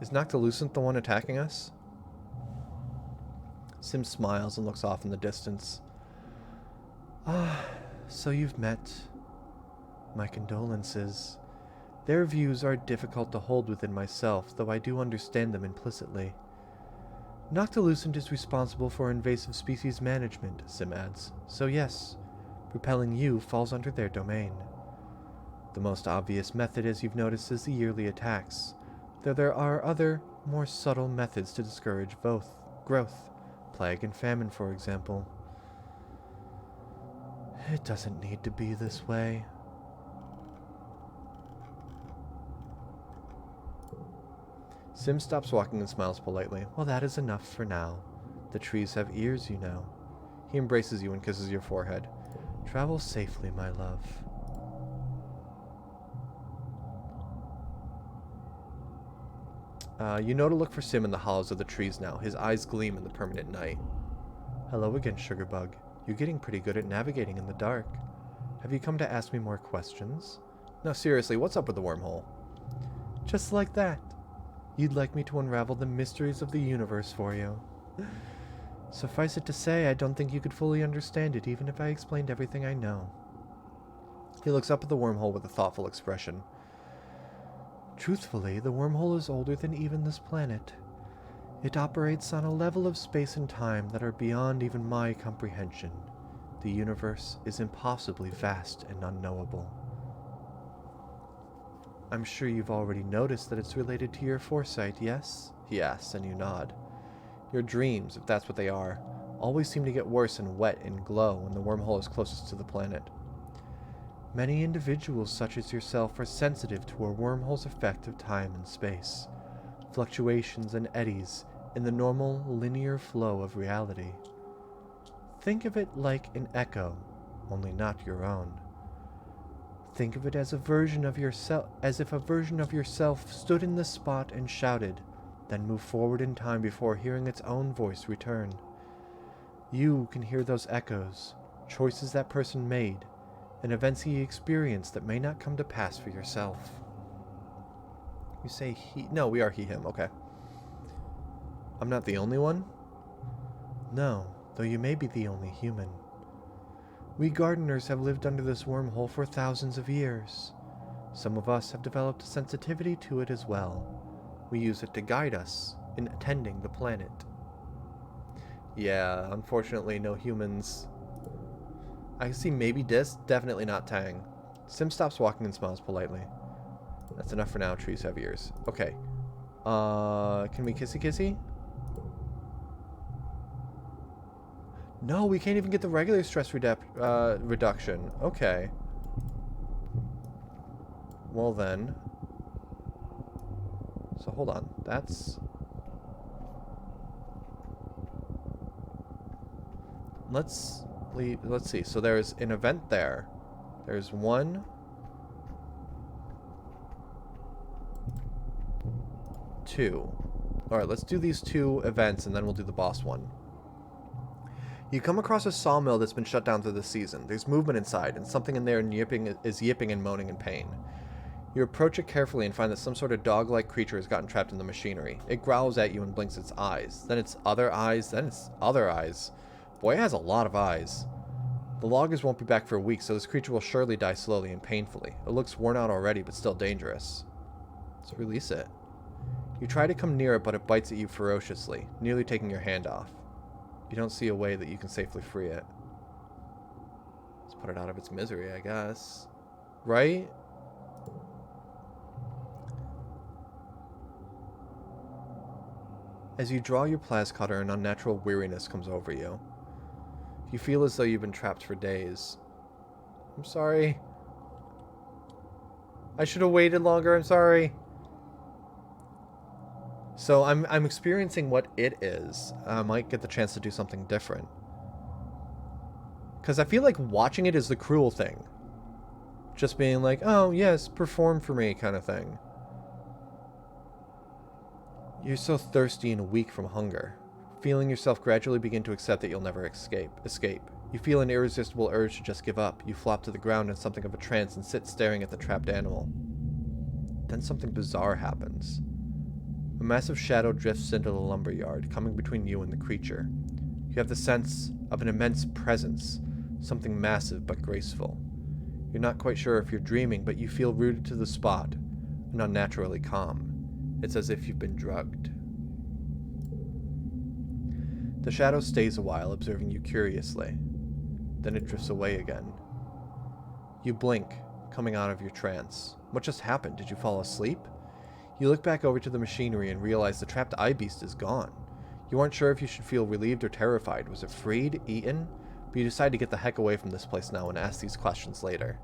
Is Noctilucent the one attacking us? Sim smiles and looks off in the distance. Ah, so you've met. My condolences. Their views are difficult to hold within myself, though I do understand them implicitly. Noctilucent is responsible for invasive species management, Sim adds. So yes, repelling you falls under their domain. The most obvious method, as you've noticed, is the yearly attacks, though there are other, more subtle methods to discourage both growth, plague and famine, for example. It doesn't need to be this way. Sim stops walking and smiles politely. Well, that is enough for now. The trees have ears, you know. He embraces you and kisses your forehead. Travel safely, my love. You know to look for Sim in the hollows of the trees now. His eyes gleam in the permanent night. Hello again, Sugarbug. You're getting pretty good at navigating in the dark. Have you come to ask me more questions? No, seriously, what's up with the wormhole? Just like that. You'd like me to unravel the mysteries of the universe for you. Suffice it to say, I don't think you could fully understand it, even if I explained everything I know. He looks up at the wormhole with a thoughtful expression. Truthfully, the wormhole is older than even this planet. It operates on a level of space and time that are beyond even my comprehension. The universe is impossibly vast and unknowable. I'm sure you've already noticed that it's related to your foresight, yes? He asks, and you nod. Your dreams, if that's what they are, always seem to get worse and wet and glow when the wormhole is closest to the planet. Many individuals such as yourself are sensitive to a wormhole's effect of time and space, fluctuations and eddies in the normal linear flow of reality. Think of it like an echo, only not your own. Think of it as a version of yourself, as if a version of yourself stood in the spot and shouted, then moved forward in time before hearing its own voice return. You can hear those echoes, choices that person made, and events he experienced that may not come to pass for yourself. You say he... No, we are he, him. Okay. I'm not the only one? No, though you may be the only human. We gardeners have lived under this wormhole for thousands of years. Some of us have developed a sensitivity to it as well. We use it to guide us in attending the planet. Yeah, unfortunately no humans. I can see maybe Dis, definitely not Tang. Sim stops walking and smiles politely. That's enough for now, trees have ears. Okay. Can we kissy kissy? No, we can't even get the regular stress reduction. Okay. Well then. So hold on. That's... Let's leave. Let's see. So there's an event there. There's 1, 2. Alright, let's do these 2 events and then we'll do the boss one. You come across a sawmill that's been shut down through the season. There's movement inside, and something in there is yipping and moaning in pain. You approach it carefully and find that some sort of dog-like creature has gotten trapped in the machinery. It growls at you and blinks its eyes. Then its other eyes, then its other eyes. Boy, it has a lot of eyes. The loggers won't be back for a week, so this creature will surely die slowly and painfully. It looks worn out already, but still dangerous. Let's release it. You try to come near it, but it bites at you ferociously, nearly taking your hand off. You don't see a way that you can safely free it. Let's put it out of its misery, I guess. Right? As you draw your plas cutter, an unnatural weariness comes over you. You feel as though you've been trapped for days. I'm sorry. I should have waited longer, I'm sorry. So I'm experiencing what it is. I might get the chance to do something different. Because I feel like watching it is the cruel thing. Just being like, oh yes, perform for me kind of thing. You're so thirsty and weak from hunger. Feeling yourself gradually begin to accept that you'll never escape. You feel an irresistible urge to just give up. You flop to the ground in something of a trance and sit staring at the trapped animal. Then something bizarre happens. A massive shadow drifts into the lumberyard, coming between you and the creature. You have the sense of an immense presence, something massive but graceful. You're not quite sure if you're dreaming, but you feel rooted to the spot, and unnaturally calm. It's as if you've been drugged. The shadow stays a while, observing you curiously. Then it drifts away again. You blink, coming out of your trance. What just happened? Did you fall asleep? You look back over to the machinery and realize the trapped eye beast is gone. You aren't sure if you should feel relieved or terrified. Was it freed? Eaten? But you decide to get the heck away from this place now and ask these questions later.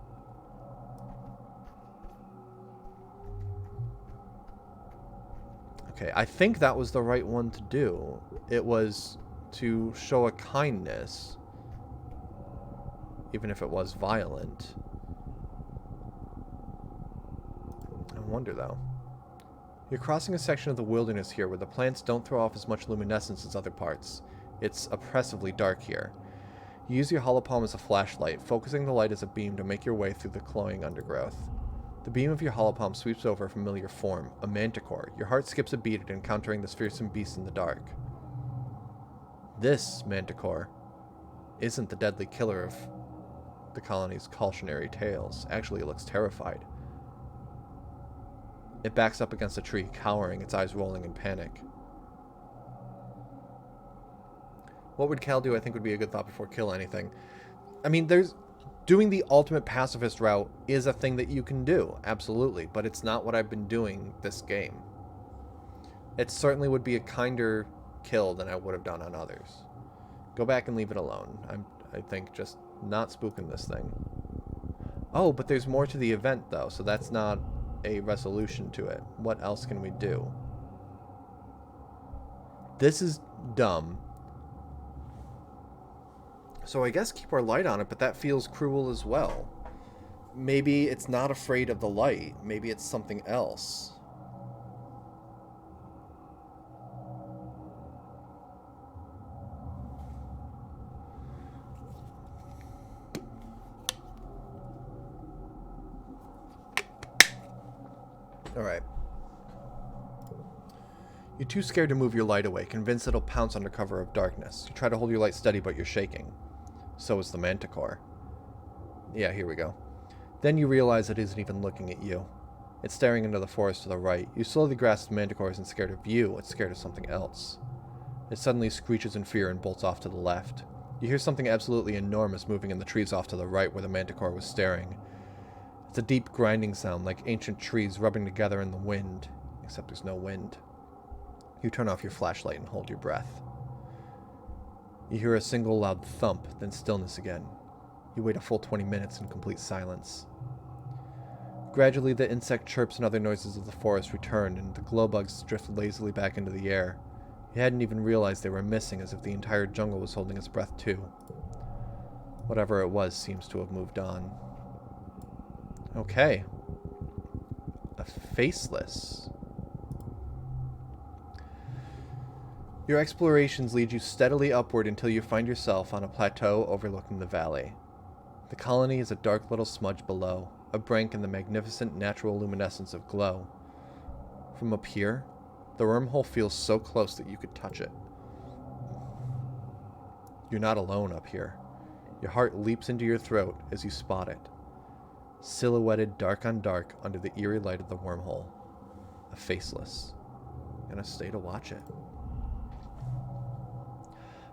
Okay, I think that was the right one to do. It was to show a kindness, even if it was violent. I wonder though. You're crossing a section of the wilderness here where the plants don't throw off as much luminescence as other parts. It's oppressively dark here. You use your holopalm as a flashlight, focusing the light as a beam to make your way through the cloying undergrowth. The beam of your holopalm sweeps over a familiar form, a manticore. Your heart skips a beat at encountering this fearsome beast in the dark. This manticore isn't the deadly killer of the colony's cautionary tales. Actually, it looks terrified. It backs up against a tree, cowering, its eyes rolling in panic. What would Cal do? I think would be a good thought before kill anything. I mean, doing the ultimate pacifist route is a thing that you can do, absolutely, but it's not what I've been doing this game. It certainly would be a kinder kill than I would have done on others. Go back and leave it alone. I think just not spooking this thing. Oh, but there's more to the event, though, so that's not a resolution to it. What else can we do? This is dumb. So I guess keep our light on it, but that feels cruel as well. Maybe it's not afraid of the light. Maybe it's something else. Alright. You're too scared to move your light away, convinced it'll pounce under cover of darkness. You try to hold your light steady, but you're shaking. So is the manticore. Yeah, here we go. Then you realize it isn't even looking at you. It's staring into the forest to the right. You slowly grasp the manticore isn't scared of you, it's scared of something else. It suddenly screeches in fear and bolts off to the left. You hear something absolutely enormous moving in the trees off to the right where the manticore was staring. It's a deep grinding sound, like ancient trees rubbing together in the wind, except there's no wind. You turn off your flashlight and hold your breath. You hear a single loud thump, then stillness again. You wait a full 20 minutes in complete silence. Gradually, the insect chirps and other noises of the forest return, and the glowbugs drift lazily back into the air. You hadn't even realized they were missing, as if the entire jungle was holding its breath too. Whatever it was seems to have moved on. Okay. A faceless. Your explorations lead you steadily upward until you find yourself on a plateau overlooking the valley. The colony is a dark little smudge below, a brink in the magnificent natural luminescence of glow. From up here, the wormhole feels so close that you could touch it. You're not alone up here. Your heart leaps into your throat as you spot it. Silhouetted dark on dark under the eerie light of the wormhole. A faceless. Gonna stay to watch it.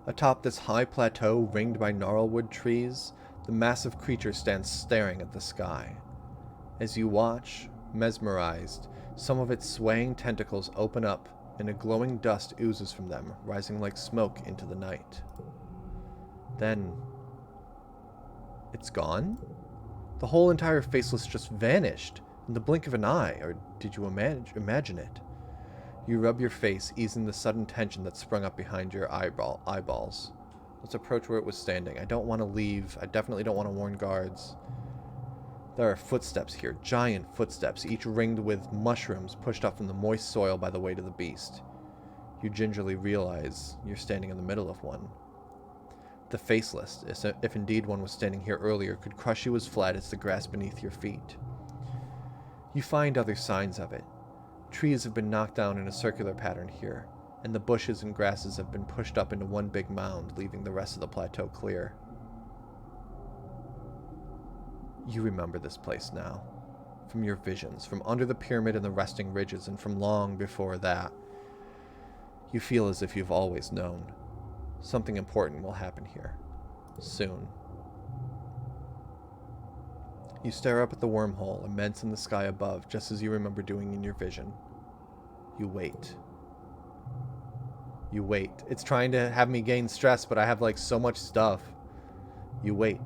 Atop this high plateau ringed by gnarlwood trees, the massive creature stands staring at the sky. As you watch, mesmerized, some of its swaying tentacles open up and a glowing dust oozes from them, rising like smoke into the night. Then, it's gone? The whole entire faceless just vanished in the blink of an eye, or did you imagine it? You rub your face, easing the sudden tension that sprung up behind your eyeballs. Let's approach where it was standing. I don't want to leave. I definitely don't want to warn guards. There are footsteps here, giant footsteps, each ringed with mushrooms pushed up from the moist soil by the weight of the beast. You gingerly realize you're standing in the middle of one. The faceless, if indeed one was standing here earlier, could crush you as flat as the grass beneath your feet. You find other signs of it. Trees have been knocked down in a circular pattern here, and the bushes and grasses have been pushed up into one big mound, leaving the rest of the plateau clear. You remember this place now, from your visions, from under the pyramid and the resting ridges, and from long before that. You feel as if you've always known. Something important will happen here, soon. You stare up at the wormhole, immense in the sky above, just as you remember doing in your vision. You wait. You wait. It's trying to have me gain stress, but I have like so much stuff. You wait.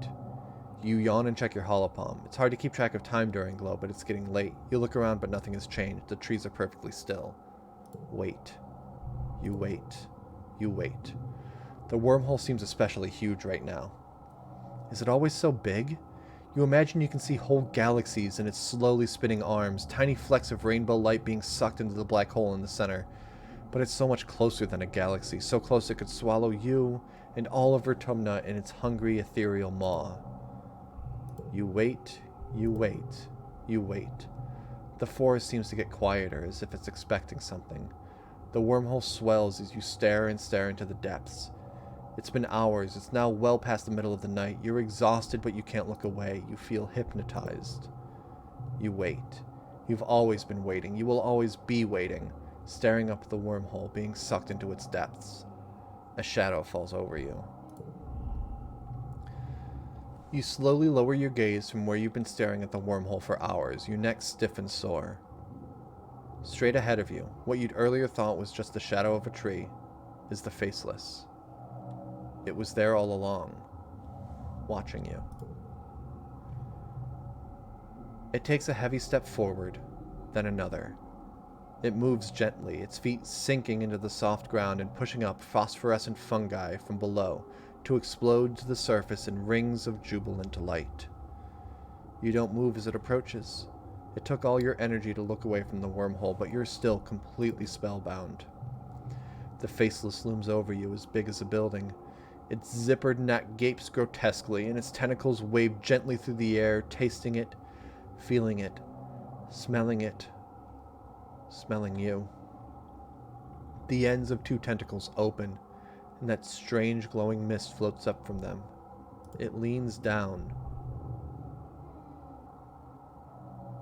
You yawn and check your holopalm. It's hard to keep track of time during glow, but it's getting late. You look around, but nothing has changed. The trees are perfectly still. Wait. You wait. You wait. The wormhole seems especially huge right now. Is it always so big? You imagine you can see whole galaxies in its slowly spinning arms, tiny flecks of rainbow light being sucked into the black hole in the center. But it's so much closer than a galaxy, so close it could swallow you and all of Vertumna in its hungry, ethereal maw. You wait, you wait, you wait. The forest seems to get quieter, as if it's expecting something. The wormhole swells as you stare and stare into the depths. It's been hours. It's now well past the middle of the night. You're exhausted, but you can't look away. You feel hypnotized. You wait. You've always been waiting. You will always be waiting, staring up at the wormhole, being sucked into its depths. A shadow falls over you. You slowly lower your gaze from where you've been staring at the wormhole for hours, your neck stiff and sore. Straight ahead of you, what you'd earlier thought was just the shadow of a tree, is the Faceless. It was there all along, watching you. It takes a heavy step forward, then another. It moves gently, its feet sinking into the soft ground and pushing up phosphorescent fungi from below to explode to the surface in rings of jubilant light. You don't move as it approaches. It took all your energy to look away from the wormhole, but you're still completely spellbound. The Faceless looms over you, as big as a building. Its zippered neck gapes grotesquely, and its tentacles wave gently through the air, tasting it, feeling it, smelling you. The ends of two tentacles open, and that strange glowing mist floats up from them. It leans down.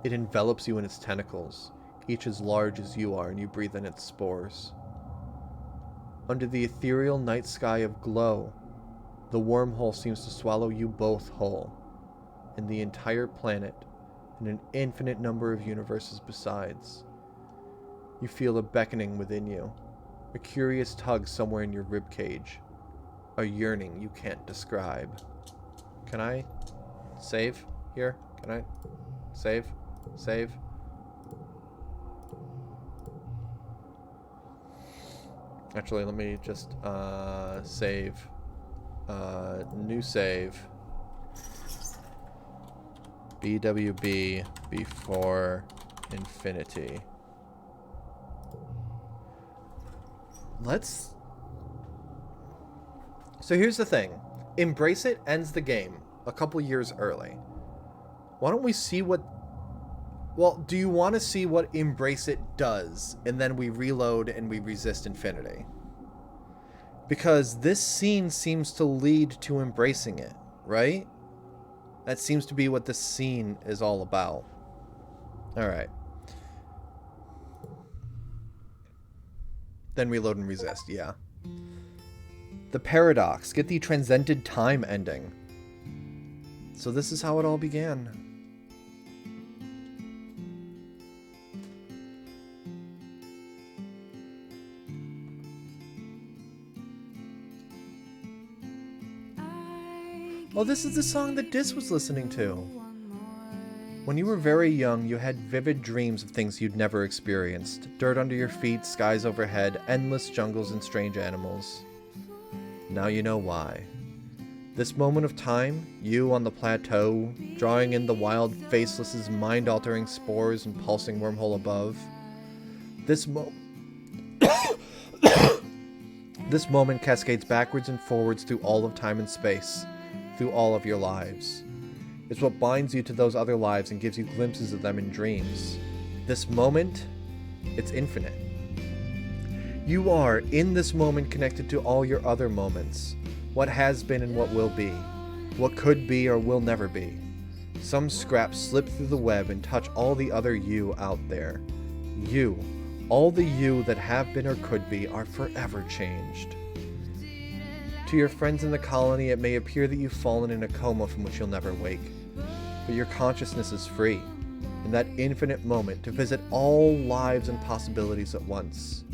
It envelops you in its tentacles, each as large as you are, and you breathe in its spores. Under the ethereal night sky of glow, the wormhole seems to swallow you both whole, and the entire planet, and an infinite number of universes besides. You feel a beckoning within you, a curious tug somewhere in your ribcage, a yearning you can't describe. Can I save here? Can I save? Save? Actually, let me just save. New save. BWB before infinity. So here's the thing. Embrace It ends the game a couple years early. Why don't we see what... Well, do you want to see what Embrace It does, and then we reload and we resist infinity? Because this scene seems to lead to embracing it, right? That seems to be what this scene is all about. Alright. Then reload and resist, yeah. The paradox. Get the transcended time ending. So this is how it all began. Oh, this is the song that Dis was listening to. When you were very young, you had vivid dreams of things you'd never experienced. Dirt under your feet, skies overhead, endless jungles and strange animals. Now you know why. This moment of time, you on the plateau, drawing in the wild Faceless's mind-altering spores and pulsing wormhole above. This moment cascades backwards and forwards through all of time and space. Through all of your lives. It's what binds you to those other lives and gives you glimpses of them in dreams. This moment, it's infinite. You are, in this moment, connected to all your other moments. What has been and what will be. What could be or will never be. Some scraps slip through the web and touch all the other you out there. You, all the you that have been or could be, are forever changed. To your friends in the colony, it may appear that you've fallen in a coma from which you'll never wake. But your consciousness is free, in that infinite moment, to visit all lives and possibilities at once.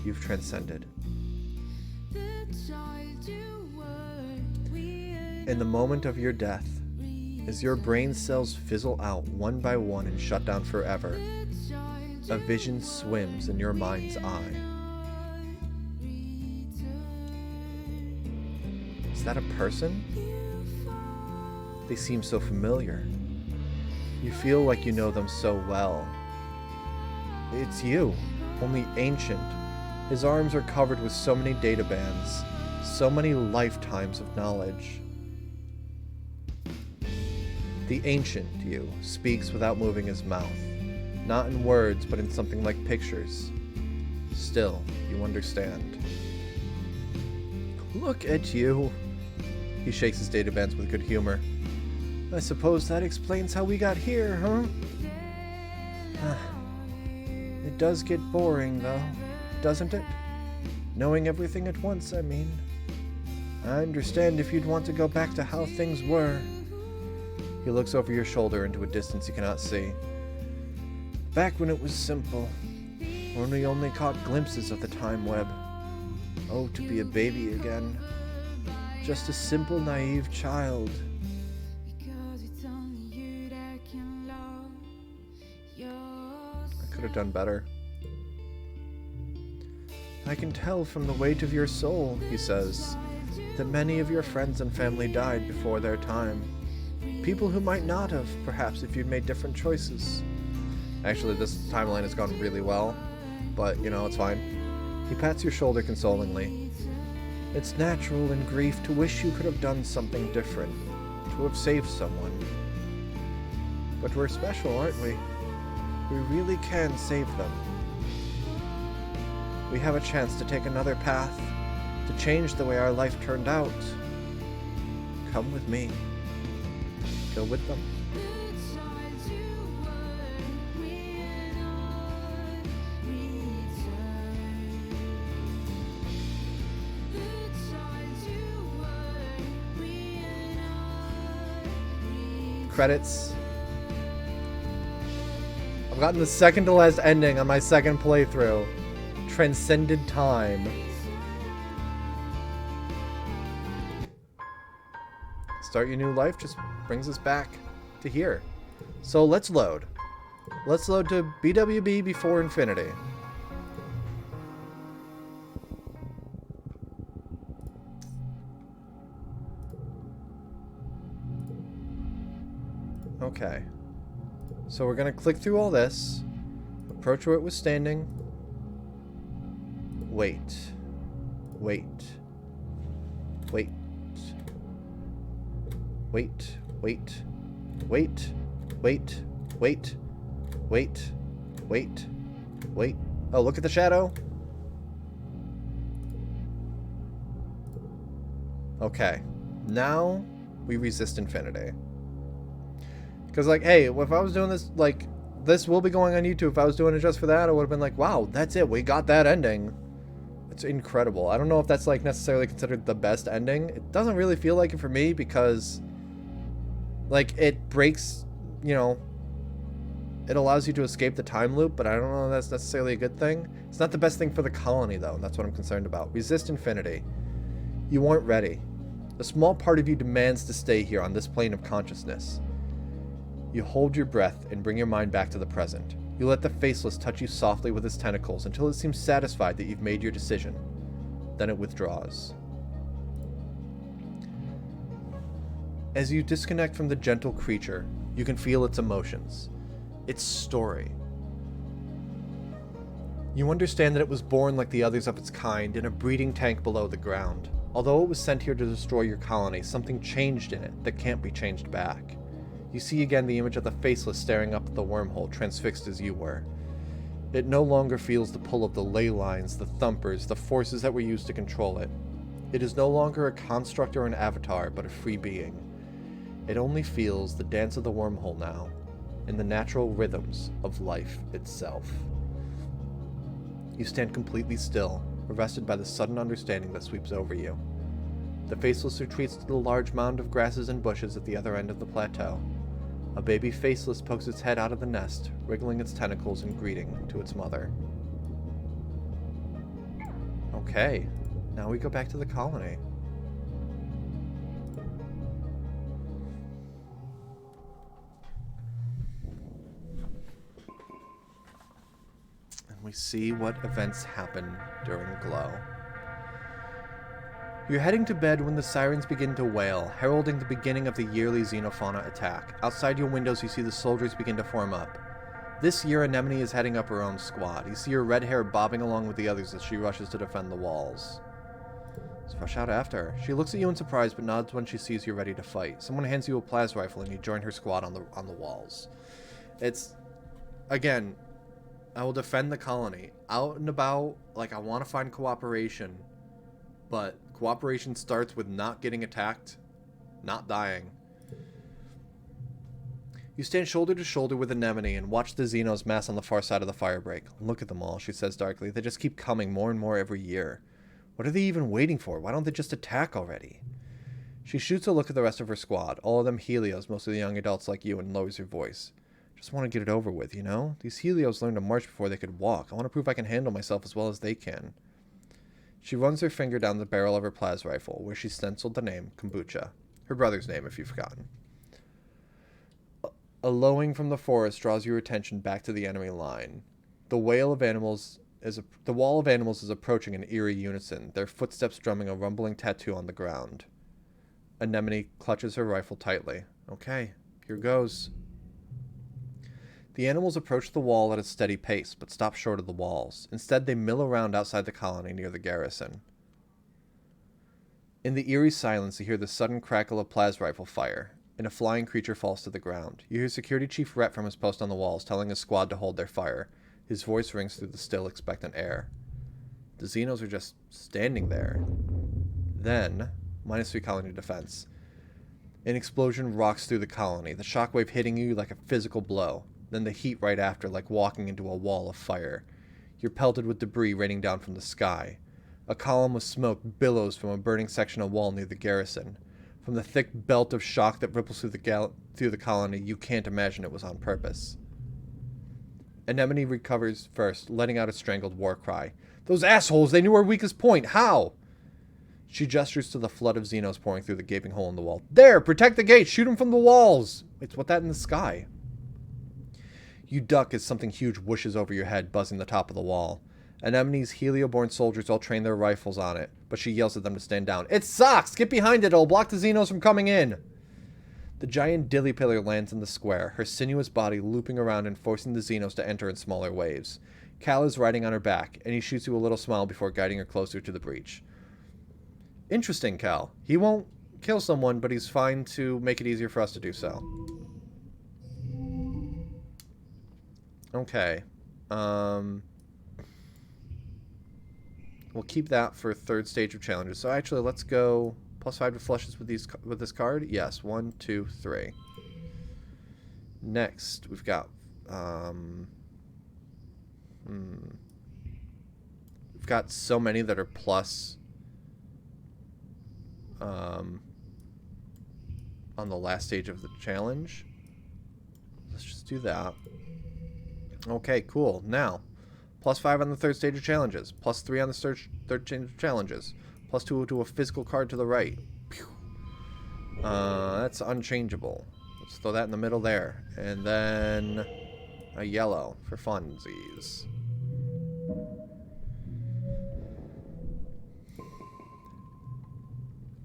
You've transcended. In the moment of your death, as your brain cells fizzle out one by one and shut down forever, a vision swims in your mind's eye. Is that a person? They seem so familiar. You feel like you know them so well. It's you, only ancient. His arms are covered with so many data bands. So many lifetimes of knowledge. The ancient you speaks without moving his mouth. Not in words, but in something like pictures. Still, you understand. Look at you. He shakes his data bands with good humor. I suppose that explains how we got here, huh? It does get boring, though, doesn't it? Knowing everything at once, I mean. I understand if you'd want to go back to how things were. He looks over your shoulder into a distance you cannot see. Back when it was simple, when we only caught glimpses of the time web. Oh, to be a baby again. Just a simple, naive child. I could have done better. I can tell from the weight of your soul, he says, that many of your friends and family died before their time. People who might not have, perhaps, if you'd made different choices. Actually, this timeline has gone really well, but, you know, it's fine. He pats your shoulder consolingly. It's natural in grief to wish you could have done something different, to have saved someone. But we're special, aren't we? We really can save them. We have a chance to take another path, to change the way our life turned out. Come with me. Go with them. Credits. I've gotten the second to last ending on my second playthrough. Transcended time. Start your new life just brings us back to here. So let's load. Let's load to BWB Before Infinity. Okay. So we're gonna click through all this, approach where it was standing. Wait. Wait. Wait. Wait. Wait. Wait. Wait. Wait. Wait. Wait. Wait. Oh, look at the shadow. Okay. Now we resist infinity. Because, like, hey, if I was doing this, like, this will be going on YouTube. If I was doing it just for that, I would have been like, wow, that's it. We got that ending. It's incredible. I don't know if that's, like, necessarily considered the best ending. It doesn't really feel like it for me because, like, it breaks, you know, it allows you to escape the time loop, but I don't know if that's necessarily a good thing. It's not the best thing for the colony, though. That's what I'm concerned about. Resist infinity. You weren't ready. A small part of you demands to stay here on this plane of consciousness. You hold your breath and bring your mind back to the present. You let the Faceless touch you softly with his tentacles until it seems satisfied that you've made your decision. Then it withdraws. As you disconnect from the gentle creature, you can feel its emotions, its story. You understand that it was born like the others of its kind in a breeding tank below the ground. Although it was sent here to destroy your colony, something changed in it that can't be changed back. You see again the image of the Faceless staring up at the wormhole, transfixed as you were. It no longer feels the pull of the ley lines, the thumpers, the forces that were used to control it. It is no longer a construct or an avatar, but a free being. It only feels the dance of the wormhole now, and the natural rhythms of life itself. You stand completely still, arrested by the sudden understanding that sweeps over you. The Faceless retreats to the large mound of grasses and bushes at the other end of the plateau. A baby Faceless pokes its head out of the nest, wriggling its tentacles in greeting to its mother. Okay, now we go back to the colony. And we see what events happen during Glow. You're heading to bed when the sirens begin to wail, heralding the beginning of the yearly xenofauna attack. Outside your windows, you see the soldiers begin to form up. This year, Anemone is heading up her own squad. You see her red hair bobbing along with the others as she rushes to defend the walls. Let's rush out after her. She looks at you in surprise, but nods when she sees you're ready to fight. Someone hands you a plasma rifle, and you join her squad on the walls. It's, again, I will defend the colony. Out and about, like, I want to find cooperation, but cooperation starts with not getting attacked, not dying. You stand shoulder to shoulder with Anemone and watch the Xenos mass on the far side of the firebreak. Look at them all, she says darkly. They just keep coming more and more every year. What are they even waiting for? Why don't they just attack already? She shoots a look at the rest of her squad, all of them Helios, most of the young adults like you, and lowers her voice. Just want to get it over with, you know? These Helios learned to march before they could walk. I want to prove I can handle myself as well as they can. She runs her finger down the barrel of her plasma rifle, where she stenciled the name Kombucha. Her brother's name, if you've forgotten. A lowing from the forest draws your attention back to the enemy line. The wall of animals is approaching in eerie unison, their footsteps drumming a rumbling tattoo on the ground. Anemone clutches her rifle tightly. Okay, here goes. The animals approach the wall at a steady pace, but stop short of the walls. Instead, they mill around outside the colony near the garrison. In the eerie silence, you hear the sudden crackle of plasma rifle fire, and a flying creature falls to the ground. You hear Security Chief Rhett from his post on the walls telling his squad to hold their fire. His voice rings through the still, expectant air. The Xenos are just standing there. Then, -3 colony defense. An explosion rocks through the colony, the shockwave hitting you like a physical blow. Then the heat right after, like walking into a wall of fire. You're pelted with debris raining down from the sky. A column of smoke billows from a burning section of wall near the garrison. From the thick belt of shock that ripples through the colony, you can't imagine it was on purpose. Anemone recovers first, letting out a strangled war cry. Those assholes! They knew our weakest point! How? She gestures to the flood of Xenos pouring through the gaping hole in the wall. There! Protect the gate! Shoot them from the walls! Wait, what's that in the sky? You duck as something huge whooshes over your head, buzzing the top of the wall. Anemone's Helioborn soldiers all train their rifles on it, but she yells at them to stand down. It sucks! Get behind it! It'll block the Xenos from coming in! The giant dilly pillar lands in the square, her sinuous body looping around and forcing the Xenos to enter in smaller waves. Cal is riding on her back, and he shoots you a little smile before guiding her closer to the breach. Interesting, Cal. He won't kill someone, but he's fine to make it easier for us to do so. Okay. We'll keep that for third stage of challenges. So actually, let's go +5 to flushes with this card. Yes, 1, 2, 3. Next, we've got we've got so many that are plus on the last stage of the challenge. Let's just do that. Okay, cool. Now, +5 on the third stage of challenges. +3 on the third stage of challenges. +2 to a physical card to the right. Pew. That's unchangeable. Let's throw that in the middle there. And then a yellow for funsies.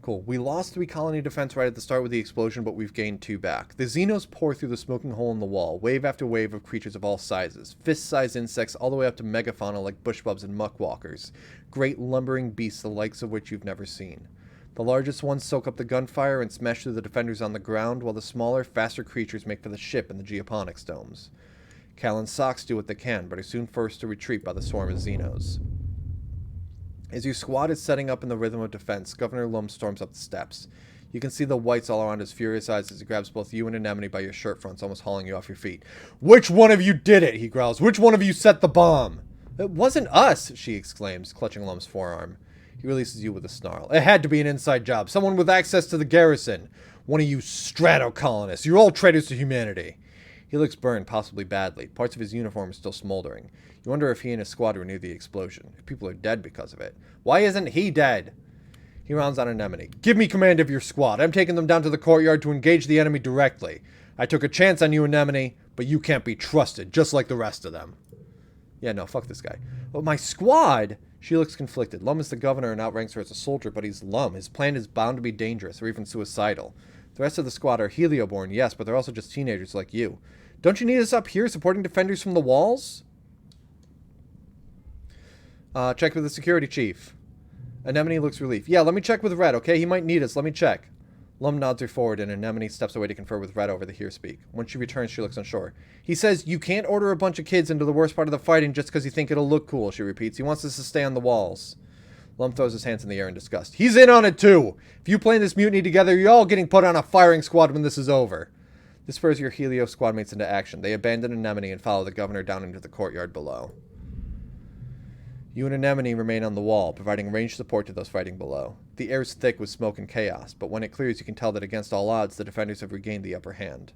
Cool. We lost 3 colony defense right at the start with the explosion, but we've gained 2 back. The Xenos pour through the smoking hole in the wall, wave after wave of creatures of all sizes. Fist-sized insects all the way up to megafauna like bushbubs and muckwalkers. Great lumbering beasts the likes of which you've never seen. The largest ones soak up the gunfire and smash through the defenders on the ground, while the smaller, faster creatures make for the ship and the geoponics domes. Cal and Sox do what they can, but are soon forced to retreat by the swarm of Xenos. As your squad is setting up in the rhythm of defense, Governor Lum storms up the steps. You can see the whites all around his furious eyes as he grabs both you and Anemone by your shirt fronts, almost hauling you off your feet. Which one of you did it? He growls. Which one of you set the bomb? It wasn't us, she exclaims, clutching Lum's forearm. He releases you with a snarl. It had to be an inside job. Someone with access to the garrison. One of you stratocolonists. You're all traitors to humanity. He looks burned, possibly badly. Parts of his uniform are still smoldering. You wonder if he and his squad were near the explosion. If people are dead because of it. Why isn't he dead? He rounds on Anemone. Give me command of your squad. I'm taking them down to the courtyard to engage the enemy directly. I took a chance on you, Anemone, but you can't be trusted, just like the rest of them. Yeah, no, fuck this guy. But my squad? She looks conflicted. Lum is the governor and outranks her as a soldier, but he's Lum. His plan is bound to be dangerous, or even suicidal. The rest of the squad are Helioborn, yes, but they're also just teenagers like you. Don't you need us up here supporting defenders from the walls? Check with the security chief. Anemone looks relieved. Yeah, let me check with Red, okay? He might need us. Let me check. Lum nods her forward, and Anemone steps away to confer with Red over the Here Speak. When she returns, she looks unsure. He says, you can't order a bunch of kids into the worst part of the fighting just because you think it'll look cool, she repeats. He wants us to stay on the walls. Lum throws his hands in the air in disgust. He's in on it, too! If you plan this mutiny together, you're all getting put on a firing squad when this is over. This spurs your Helio squad mates into action. They abandon Anemone and follow the governor down into the courtyard below. You and Anemone remain on the wall, providing ranged support to those fighting below. The air is thick with smoke and chaos, but when it clears you can tell that against all odds the defenders have regained the upper hand.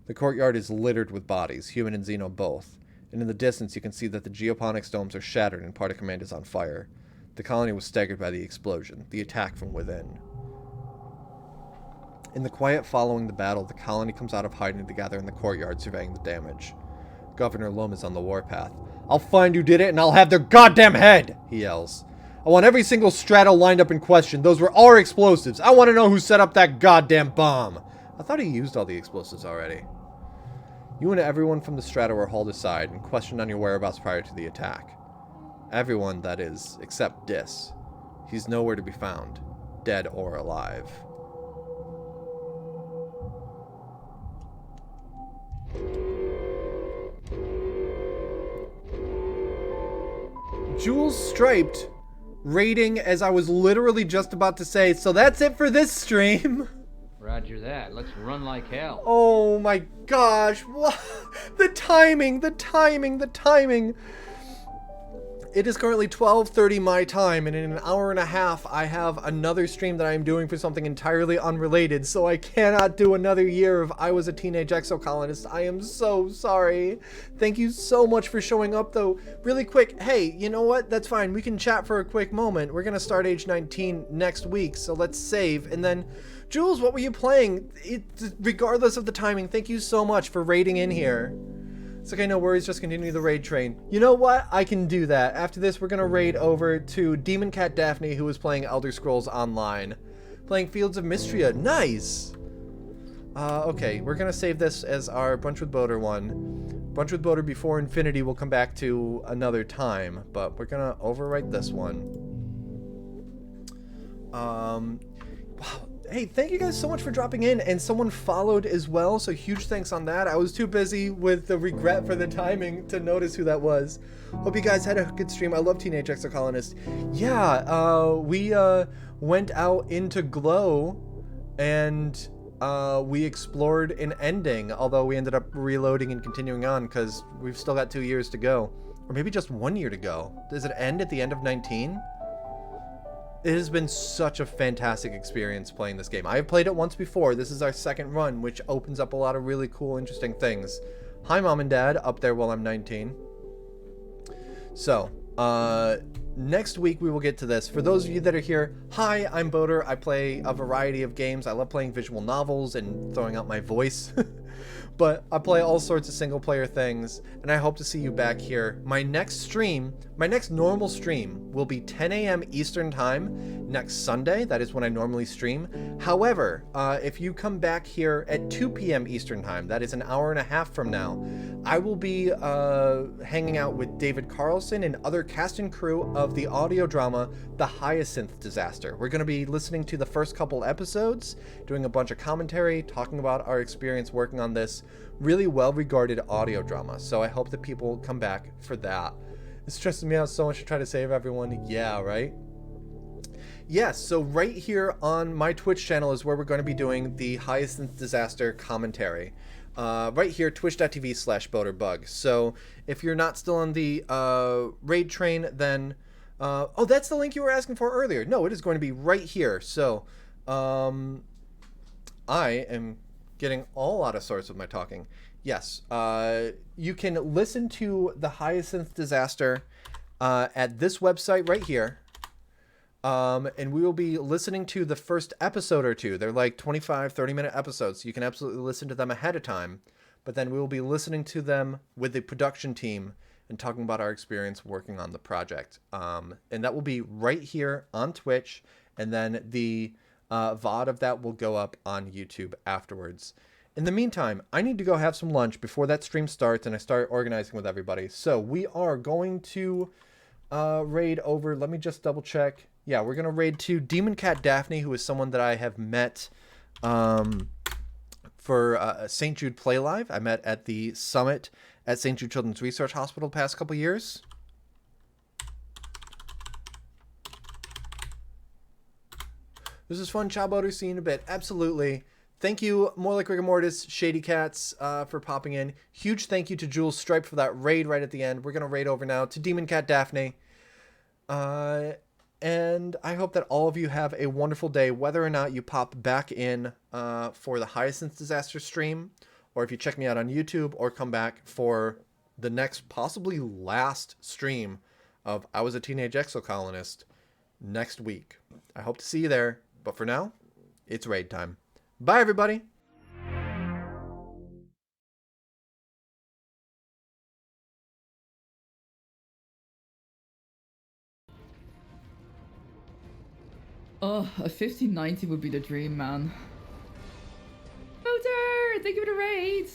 The courtyard is littered with bodies, human and Xeno both, and in the distance you can see that the geoponics domes are shattered and part of command is on fire. The colony was staggered by the explosion, the attack from within. In the quiet following the battle, the colony comes out of hiding to gather in the courtyard, surveying the damage. Governor Lum is on the warpath. I'll find who did it and I'll have their goddamn head, he yells. I want every single strato lined up in question. Those were our explosives. I want to know who set up that goddamn bomb. I thought he used all the explosives already. You and everyone from the strata were hauled aside and questioned on your whereabouts prior to the attack. Everyone, that is, except Dis. He's nowhere to be found, dead or alive. Jules Striped rating as I was literally just about to say, so that's it for this stream. Roger that. Let's run like hell. Oh my gosh. What? The timing. It is currently 12:30 my time, and in an hour and a half I have another stream that I am doing for something entirely unrelated, so I cannot do another year of I Was a Teenage Exocolonist. I am so sorry. Thank you so much for showing up, though. Really quick, hey, you know what? That's fine. We can chat for a quick moment. We're going to start age 19 next week, so let's save. And then, Jules, what were you playing? Regardless of the timing, thank you so much for raiding in here. It's okay, no worries, just continue the raid train. You know what? I can do that. After this, we're gonna raid over to Demon Cat Daphne, who is playing Elder Scrolls Online. Playing Fields of Mystria. Nice! Okay, we're gonna save this as our Brunch with Boater one. Brunch with Boater Before Infinity we'll come back to another time, but we're gonna overwrite this one. Wow. Hey, thank you guys so much for dropping in, and someone followed as well, so huge thanks on that. I was too busy with the regret for the timing to notice who that was. Hope you guys had a good stream. I love Teenage Exocolonist. Yeah, we went out into Glow, and we explored an ending, although we ended up reloading and continuing on, because we've still got 2 years to go. Or maybe just 1 year to go. Does it end at the end of 19? It has been such a fantastic experience playing this game. I have played it once before. This is our second run, which opens up a lot of really cool, interesting things. Hi, Mom and Dad, up there while I'm 19. So, next week we will get to this. For those of you that are here, hi, I'm Boater. I play a variety of games. I love playing visual novels and throwing out my voice. But I play all sorts of single-player things, and I hope to see you back here. My next stream, my next normal stream, will be 10 a.m. Eastern Time next Sunday. That is when I normally stream. However, if you come back here at 2 p.m. Eastern Time, that is an hour and a half from now, I will be hanging out with David Carlson and other cast and crew of the audio drama The Hyacinth Disaster. We're going to be listening to the first couple episodes, doing a bunch of commentary, talking about our experience working on this really well-regarded audio drama. So I hope that people come back for that. It stresses me out so much to try to save everyone. Yeah, right? Yes, so right here on my Twitch channel is where we're going to be doing the Hyacinth Disaster commentary. Right here, twitch.tv/boaterbug. So if you're not still on the raid train, then... oh, that's the link you were asking for earlier. No, it is going to be right here. So I am getting all out of sorts with my talking. Yes, you can listen to the Hyacinth Disaster at this website right here. And we will be listening to the first episode or two. They're like 25, 30-minute episodes, so you can absolutely listen to them ahead of time. But then we will be listening to them with the production team and talking about our experience working on the project. And that will be right here on Twitch, and then the VOD of that will go up on YouTube afterwards. In the meantime, I need to go have some lunch before that stream starts and I start organizing with everybody. So we are going to raid over, let me just double check. yeah, we're gonna raid to Demon Cat Daphne, who is someone that I have met for St. Jude Play Live. I met at the summit at St. Jude Children's Research Hospital the past couple years. This is fun. Ciao, Butter. See you in a bit. Absolutely. Thank you, More Like Rigor Mortis, Shady Cats, for popping in. Huge thank you to Jules Stripe for that raid right at the end. We're going to raid over now to Demon Cat Daphne. And I hope that all of you have a wonderful day, whether or not you pop back in for the Hyacinth Disaster stream, or if you check me out on YouTube, or come back for the next, possibly last stream of I Was a Teenage Exocolonist next week. I hope to see you there, but for now, it's raid time. Bye, everybody! Oh, a 1590 would be the dream, man. Motor! Thank you for the raid!